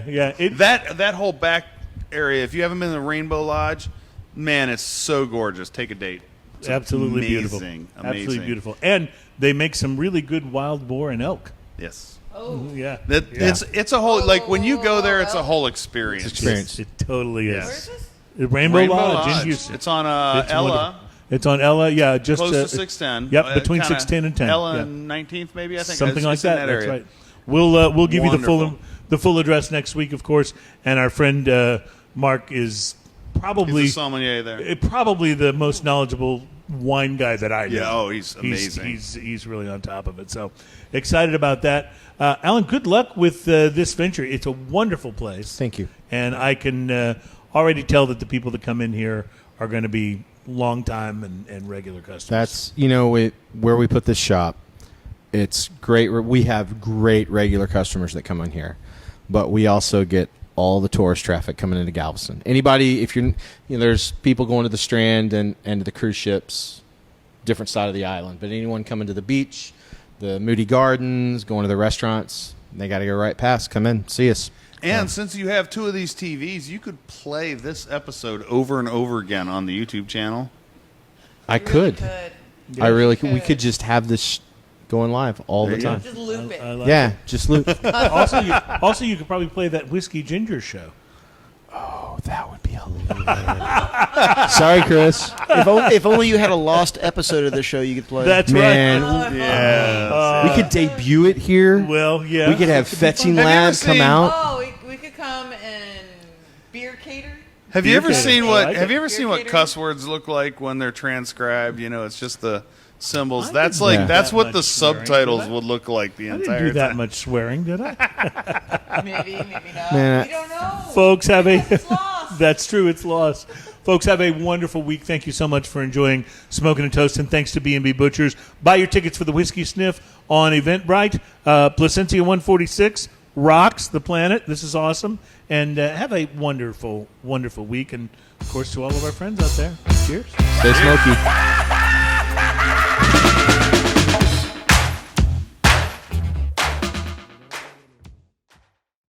That whole back area, if you haven't been to the Rainbow Lodge, man, it's so gorgeous. Take a date. It's absolutely beautiful. Amazing. Absolutely beautiful. And they make some really good wild boar and elk. Yes. Oh, Yeah. It's a whole, like, when you go there, it's a whole experience. Experience. It totally is. Yes. where is this? The Rainbow Lodge in Houston. It's on It's Ella, wonderful. It's on Ella, yeah, just close to 610. Yep, between Kinda 610 and 10. Ella yeah. and 19th, maybe, I think. Something like It's in that. That's area. right. We'll give you Wonderful. the full address next week, of course. And our friend Mark is probably He's a sommelier there. probably the most knowledgeable wine guy that I know. Yeah, oh, he's amazing. He's really on top of it. So excited about that. Alan, good luck with this venture. It's a wonderful place. Thank you. And I can already tell that the people that come in here are going to be long time and regular customers. That's, where we put this shop, it's great. We have great regular customers that come in here, but we also get all the tourist traffic coming into Galveston. Anybody, if there's people going to the Strand and to the cruise ships, different side of the island, but anyone coming to the beach, the Moody Gardens, going to the restaurants, they got to go right past, come in, see us. And since you have 2 of these TVs, you could play this episode over and over again on the YouTube channel. I could. Good. I really could. We could just have this going live all There the you go. time. Just loop it. I like Yeah, just loop. it. Also, you could probably play that Whiskey Ginger show. Oh, that would be hilarious. Sorry, Chris. If only you had a lost episode of the show you could play. That's Man, right. Yeah. we could debut it here. Well, yeah. We could have It could be Fetching fun. Have you ever Lab come seen- out. Oh, we could come and beer cater. Have you ever Beer seen catering. what? I like Have it. you ever Beer seen what catering. cuss words look like when they're transcribed? It's just the symbols. I That's didn't like do that's that what much the swearing, subtitles did I? would look like the I didn't entire do that time. much swearing, did I? Maybe not. Man, We don't know. Folks, have a. It's lost. That's true. It's lost. Folks, have a wonderful week. Thank you so much for enjoying Smoking and Toast, and thanks to B&B Butchers. Buy your tickets for the Whiskey Sniff on Eventbrite. Placencia 146 rocks the planet. This is awesome. And have a wonderful, wonderful week. And, of course, to all of our friends out there, cheers. Stay smoky.